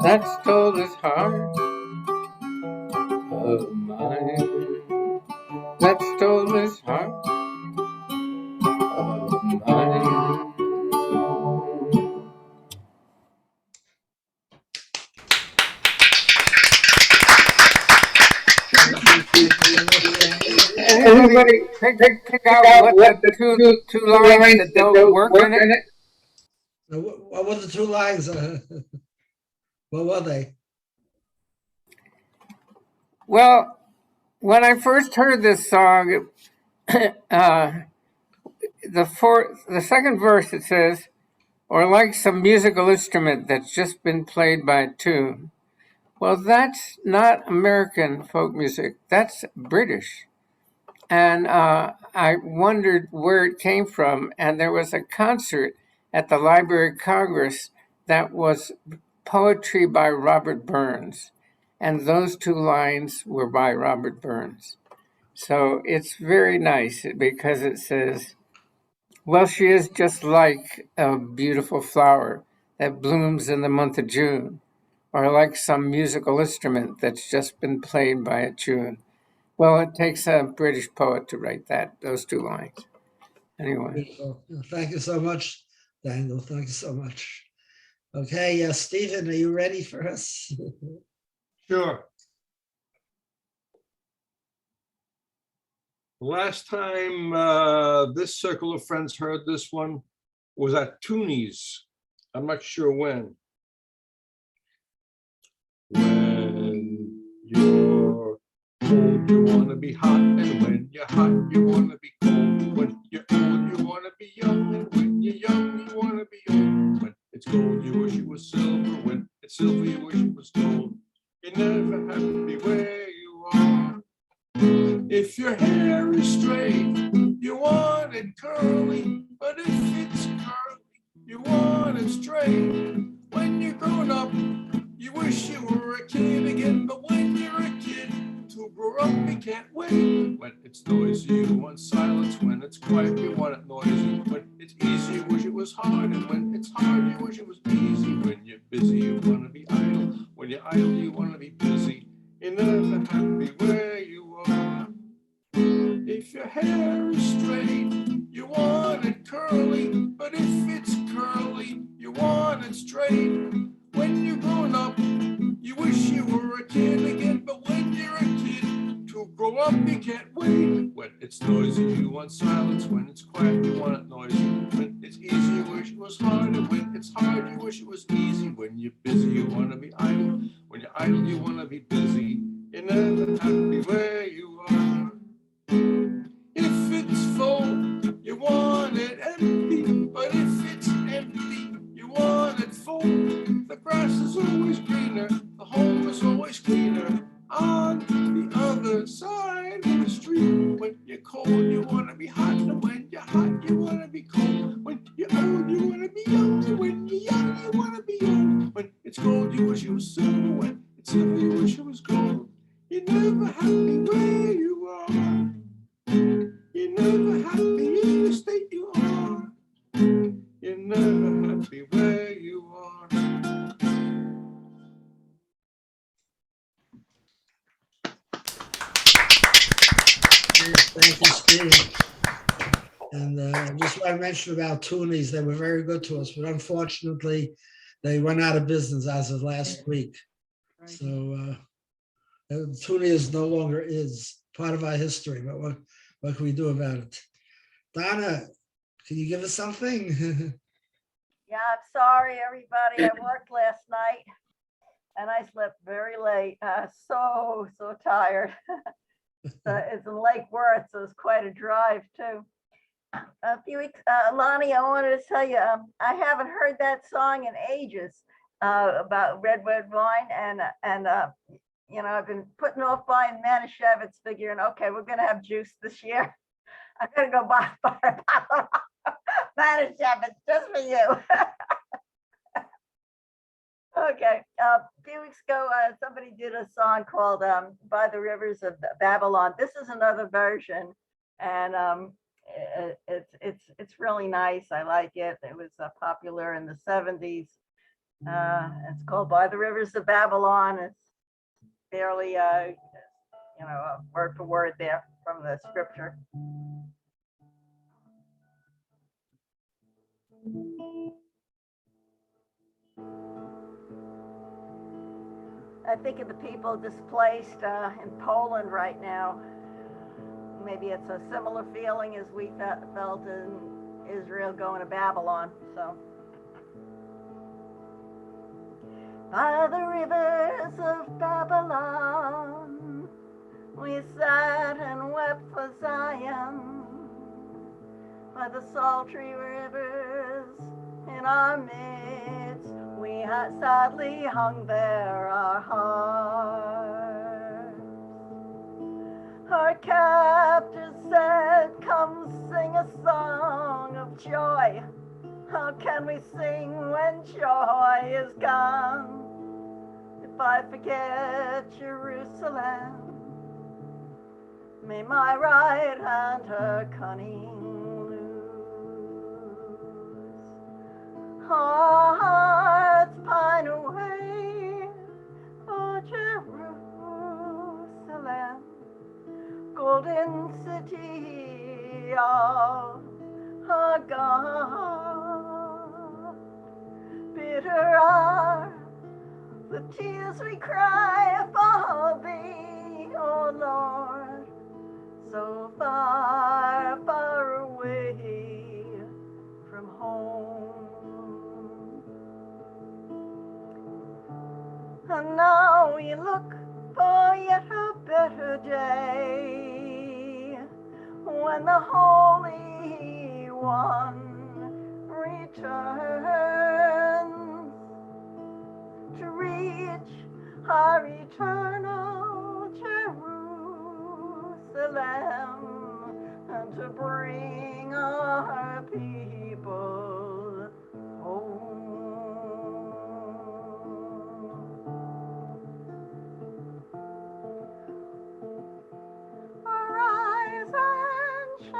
that stole this heart of mine, that stole this heart of mine. Anybody pick out what the two lines that don't work in it? What were the two lines? What were they? Well, when I first heard this song, the second verse, it says, or like some musical instrument that's just been played by a tune. Well, that's not American folk music. That's British. And I wondered where it came from. And there was a concert at the Library of Congress that was poetry by Robert Burns. And those two lines were by Robert Burns. So it's very nice because it says, well, she is just like a beautiful flower that blooms in the month of June, or like some musical instrument that's just been played by a tune. Well, it takes a British poet to write those two lines. Anyway. Thank you so much, Daniel. Thank you so much. Okay, Stephen, are you ready for us? Sure. Last time this circle of friends heard this one was at Tooney's I'm not sure when. When you're cold, you want to be hot, and when you're hot, you want to be cold. When you're old, you want to be young, and when you're young, you want to be old. When it's gold, you wish it was silver. When it's silver, you wish it was gold. You're never happy where you are. If your hair is straight, you want it curly, but if it's curly, you want it straight. When you're grown up, you wish you were a kid again, but when you're a kid, to grow up you can't wait. When it's noisy, you want silence. When it's quiet, you want it noisy. When it's easy, you wish it was hard. And when it's hard, you wish it was easy. When you're busy, you want to be idle. When you're idle, you want to be busy. You're never happy where you are. If your hair is straight, you want it curly. But if it's curly, you want it straight. When you're grown up, you wish you were a kid again, but when you're a kid, to grow up you can't wait. When it's noisy, you want silence. When it's quiet, you want it noisy. When it's easy, you wish it was hard. And when it's hard, you wish it was easy. When you're busy, you want to be idle. When you're idle, you want to be busy. You're never happy where you are. If it's full, you want it empty. But if it's empty, you want it full. The grass is always greener, the home is always cleaner. On the other side of the street, when you're cold, you want to be hot. And when you're hot, you want to be cold. When you're old, you want to be young. And when you're young, you want to be old. When it's cold, you wish it was silver. When it's silver, you wish it was gold. You're never happy where you are. You're never happy in the state you are. You're never happy where you are. Thank you, Steve. And just what I mentioned about Toonies, they were very good to us, but unfortunately, they went out of business as of last week. So Toonie is no longer is part of our history, but what can we do about it? Donna, can you give us something? Yeah, I'm sorry, everybody. I worked last night and I slept very late. So tired. So it's in Lake Worth, so it's quite a drive too. A few weeks, Lonnie, I wanted to tell you, I haven't heard that song in ages about red wine, and you know, I've been putting off buying Manischewitz, figuring, okay, we're gonna have juice this year. I'm gonna go buy a bottle of Manischewitz just for you. Okay, a few weeks ago, somebody did a song called "By the Rivers of Babylon." This is another version, and it's really nice. I like it. It was popular in the 70s. It's called "By the Rivers of Babylon." It's barely, you know, word for word there from the scripture. I think of the people displaced in Poland right now. Maybe it's a similar feeling as we felt in Israel going to Babylon. So, by the rivers of Babylon, we sat and wept for Zion. By the sultry rivers in our midst, we sadly hung there our hearts. Our captors said, come sing a song of joy. How can we sing when joy is gone? If I forget Jerusalem, may my right hand her cunning our hearts pine away for Jerusalem, golden city of our God. Bitter are the tears we cry for thee, O Lord, so far, far away from home. look for yet a better day, when the Holy One returns to reach our eternal Jerusalem, and to bring our people home. Arise and shine,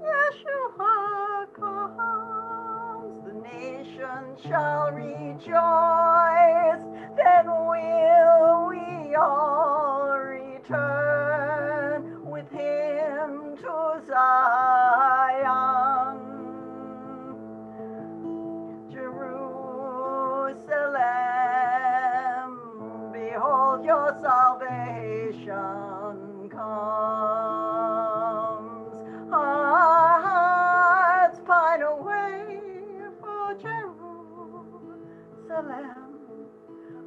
Yeshua comes, the nation shall rejoice, then will we all return with him to Zion. Jerusalem, behold your salvation comes. Our hearts pine away for Jerusalem,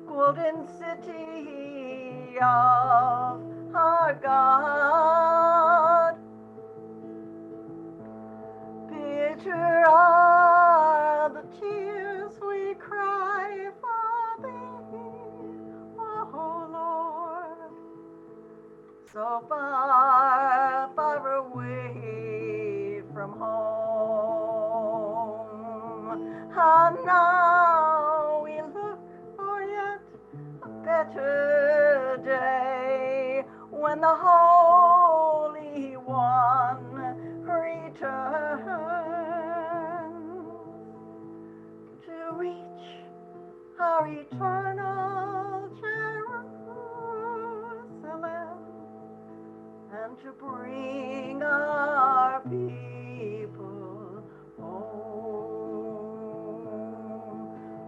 golden city of our God. Bitter are the tears we cry for thee, oh Lord, so far, far away from home. And now we look for yet a better day, when the Holy One returns to reach our eternal Jerusalem, and to bring our people home.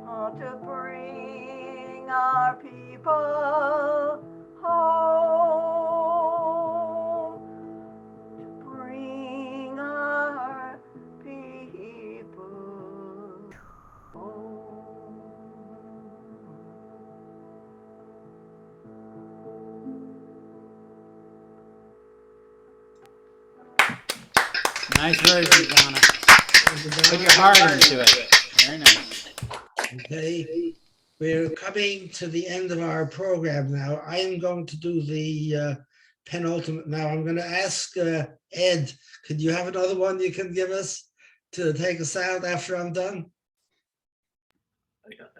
Oh, to bring our people home. To bring our people home. Nice version, Donna. Put your heart into it. Very nice. Okay, we're coming to the end of our program now. I am going to do the penultimate now. I'm going to ask Ed, could you have another one you can give us to take us out after I'm done?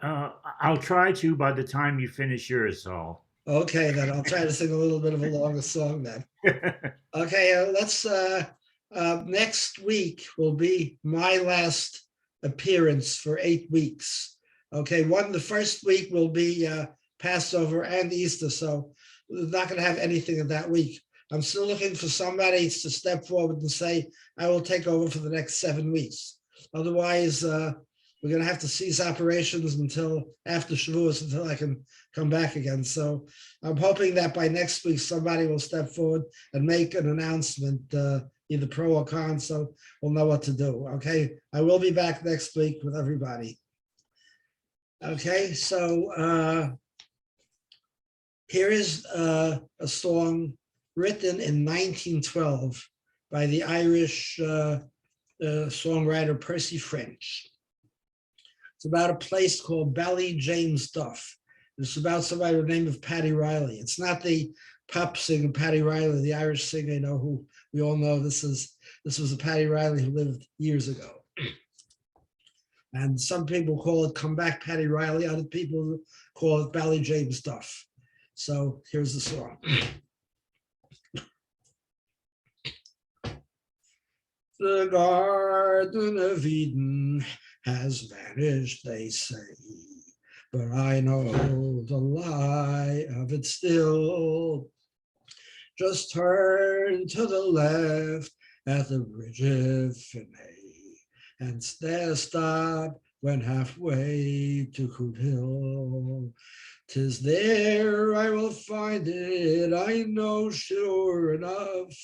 I'll try to by the time you finish yours, Saul. Okay, then I'll try to sing a little bit of a longer song then. Okay, let's, next week will be my last appearance for 8 weeks. Okay, the first week will be Passover and Easter, so we're not going to have anything in that week. I'm still looking for somebody to step forward and say, I will take over for the next 7 weeks. Otherwise, we're going to have to cease operations until after Shavuos, until I can come back again. So I'm hoping that by next week, somebody will step forward and make an announcement, either pro or con, so we'll know what to do. Okay, I will be back next week with everybody. Okay, so here is a song written in 1912 by the Irish songwriter Percy French. It's about a place called Ballyjamestuff. It's about somebody with the name of Paddy Riley. It's not the pop singer Paddy Riley, the Irish singer, you know, who we all know. This was a Paddy Riley who lived years ago. And some people call it Come Back Paddy Riley. Other people call it Ballyjamestuff. So here's the song. The Garden of Eden has vanished, they say, but I know the lie of it still. Just turn to the left at the Bridge of Finney, and there stop when halfway to Coot Hill. 'Tis there I will find it, I know sure enough.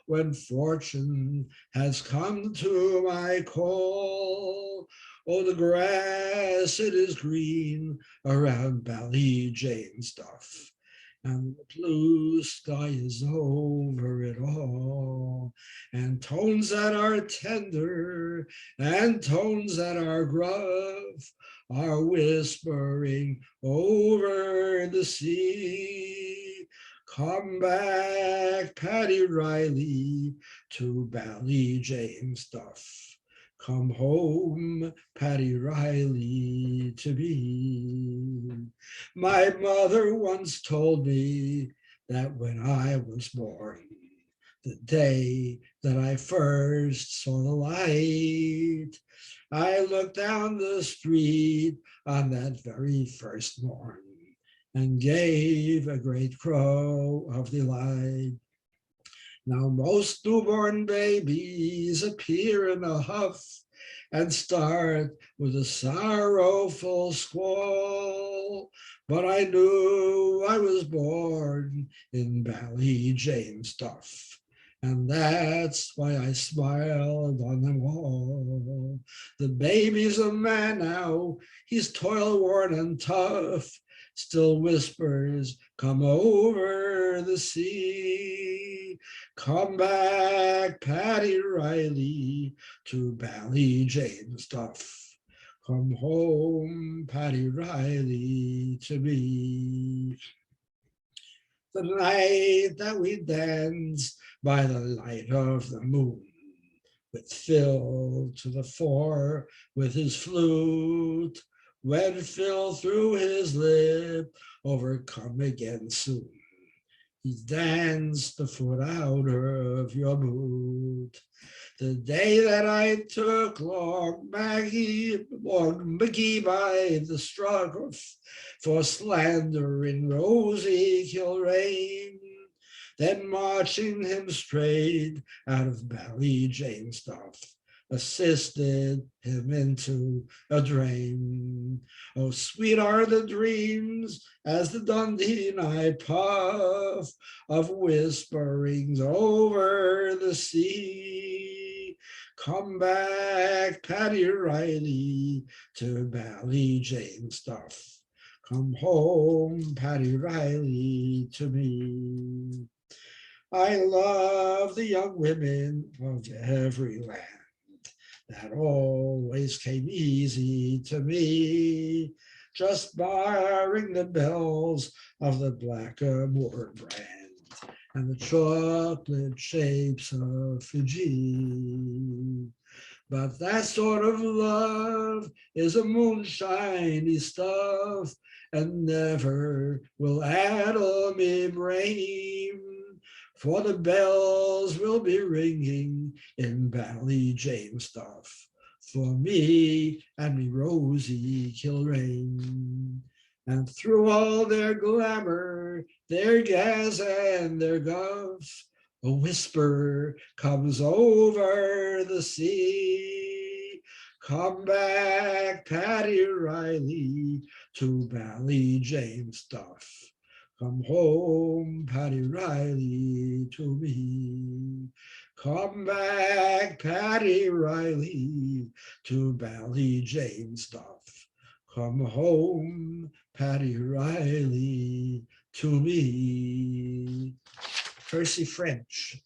when fortune has come to my call. Oh, the grass, it is green around Ballyjanestuff, and the blue sky is over it all, and tones that are tender and tones that are gruff are whispering over the sea. Come back, Paddy Riley, to Ballyjanestuff. Come home, Paddy Riley, to me. My mother once told me that when I was born, the day that I first saw the light, I looked down the street on that very first morn and gave a great crow of delight. Now most newborn babies appear in a huff and start with a sorrowful squall, but I knew I was born in Ballyjanestuff, and that's why I smiled on them all. The baby's a man now, he's toil-worn and tough, still whispers, come over the sea. Come back, Paddy Riley, to Ballyjanestuff. Come home, Paddy Riley, to me. The night that we danced by the light of the moon, with Phil to the fore with his flute, when Phil threw his lip over come again soon. He danced the foot out of your boot. The day that I took Long Maggie by the struggle for slandering Rosie Kilrain, then marching him straight out of Ballyjanestuff, assisted him into a drain. Oh, sweet are the dreams as the Dundee night puff of whisperings over the sea. Come back, Paddy Riley, to Ballyjanestuff. Come home, Paddy Riley, to me. I love the young women of every land. That always came easy to me, just barring the bells of the Blackamoor brand and the chocolate shapes of Fiji. But that sort of love is a moonshiny stuff and never will addle me brain, for the bells will be ringing in Ballyjanestuff for me and me Rosie Kilrain. And through all their glamour, their gas and their guff, a whisper comes over the sea. Come back, Paddy Riley, to Ballyjanestuff. Come home, Paddy Riley, to me. Come back, Paddy Riley, to Ballyjanestuff. Come home, Paddy Riley, to me. Percy French.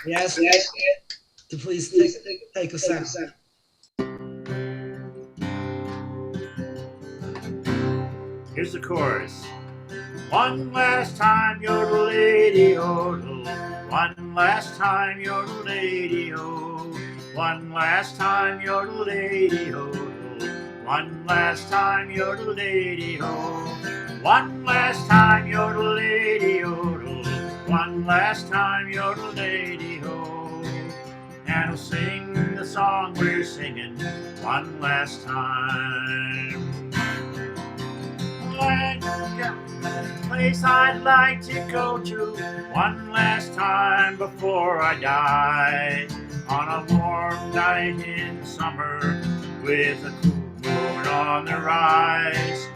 Yes, to please take us out. Here's the chorus. One last time, yodel lady yodel. One last time, yodel lady yodel. One last time, yodel lady yodel. One last time, yodel lady yodel. One last time, yodel lady yodel. One last time, yodel lady yodel. And we'll sing the song we're singing one last time. Place I'd like to go to one last time before I die, on a warm night in summer with a cool moon on the rise.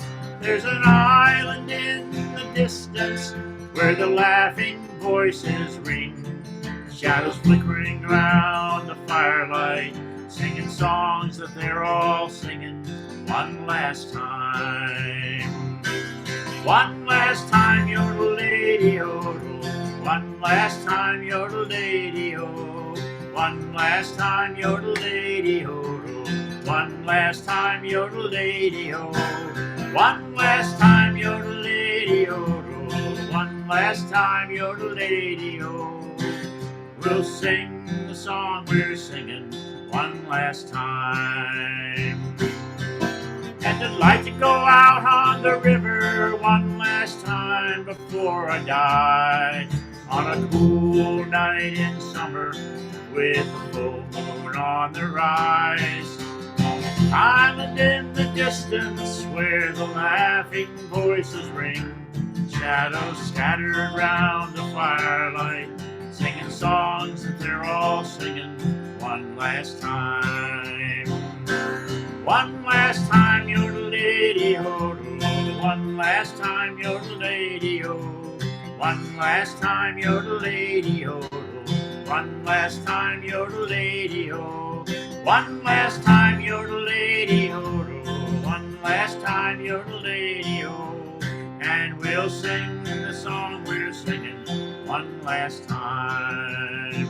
There's an island in the distance where the laughing voices ring. Shadows flickering around the firelight, singing songs that they're all singing one last time. One last time, yodel-lady-yodel. One last time, yodel-lady-yodel. One last time, yodel-lady-yodel. One last time, yodel-lady-yodel. One last time, yodel-lady-yodel. One last time, yodel-lady-yodel. We'll sing the song we're singing one last time. And I'd like to go out on the river one last time before I die. On a cool night in summer with the full moon on the rise. Island in the distance where the laughing voices ring. Shadows scattered round the firelight, singing songs that they're all singing one last time. One last time, yodel-lady-yodel. One last time, yodel-lady-yodel. One last time, yodel-lady-yodel. One last time, yodel-lady-yodel. One last time, yodel-lady-yodel. One last time, yodel-lady-yodel. And we'll sing the song we're singing one last time.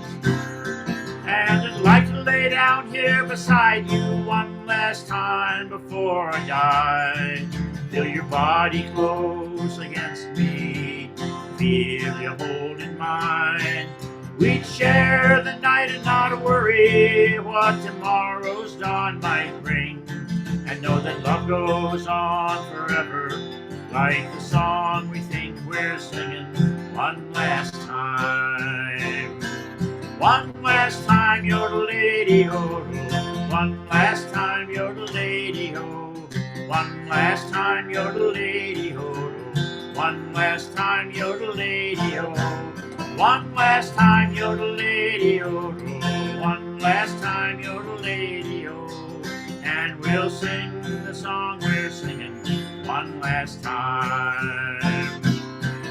And I'd like to lay down here beside you one last time before I die. Feel your body close against me, feel you holding mine. We'd share the night and not worry what tomorrow's dawn might bring. And know that love goes on forever, like the song we think we're singing one last time. One last time, yodel-lady-yodel. One last time, yodel-lady-yodel. One last time, yodel-lady-yodel. One last time, yodel-lady-yodel. One last time, yodel-lady-yodel. One last time, yodel-lady-yodel. And we'll sing the song we're singing one last time.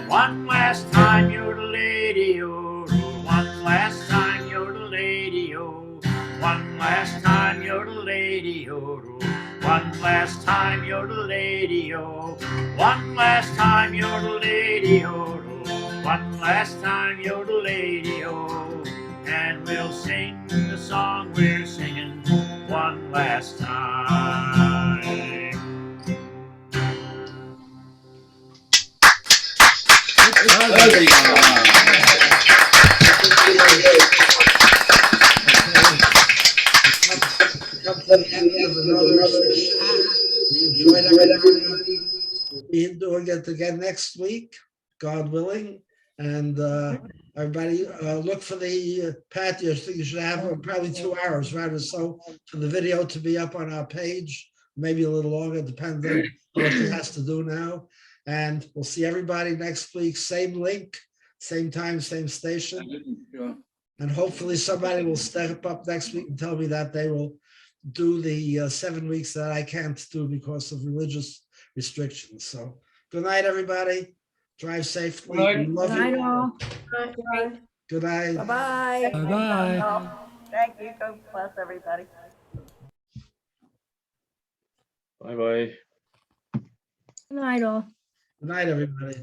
One last time, yodel-lady-yodel. One last time, yodel-lady-yodel. One last time, yodel-lady-yodel. One last time, yodel-lady-yodel. One last time, yodel-lady-yodel. One last time, yodel-lady-yodel. And we'll sing the song we're singing one last time. Come to the end of another session. We enjoyed everybody. We'll be doing it again next week, God willing. And everybody look for the Pat. You think you should have probably 2 hours, right? Or so for the video to be up on our page. Maybe a little longer, depends on what he has to do now. And we'll see everybody next week. Same link, same time, same station. And hopefully somebody will step up next week and tell me that they will do the 7 weeks that I can't do because of religious restrictions. So good night, everybody. Drive safely. We love you all. Good night. Bye-bye. Bye-bye. Thank you. God bless everybody. Bye-bye. Good night, all. Good night, everybody.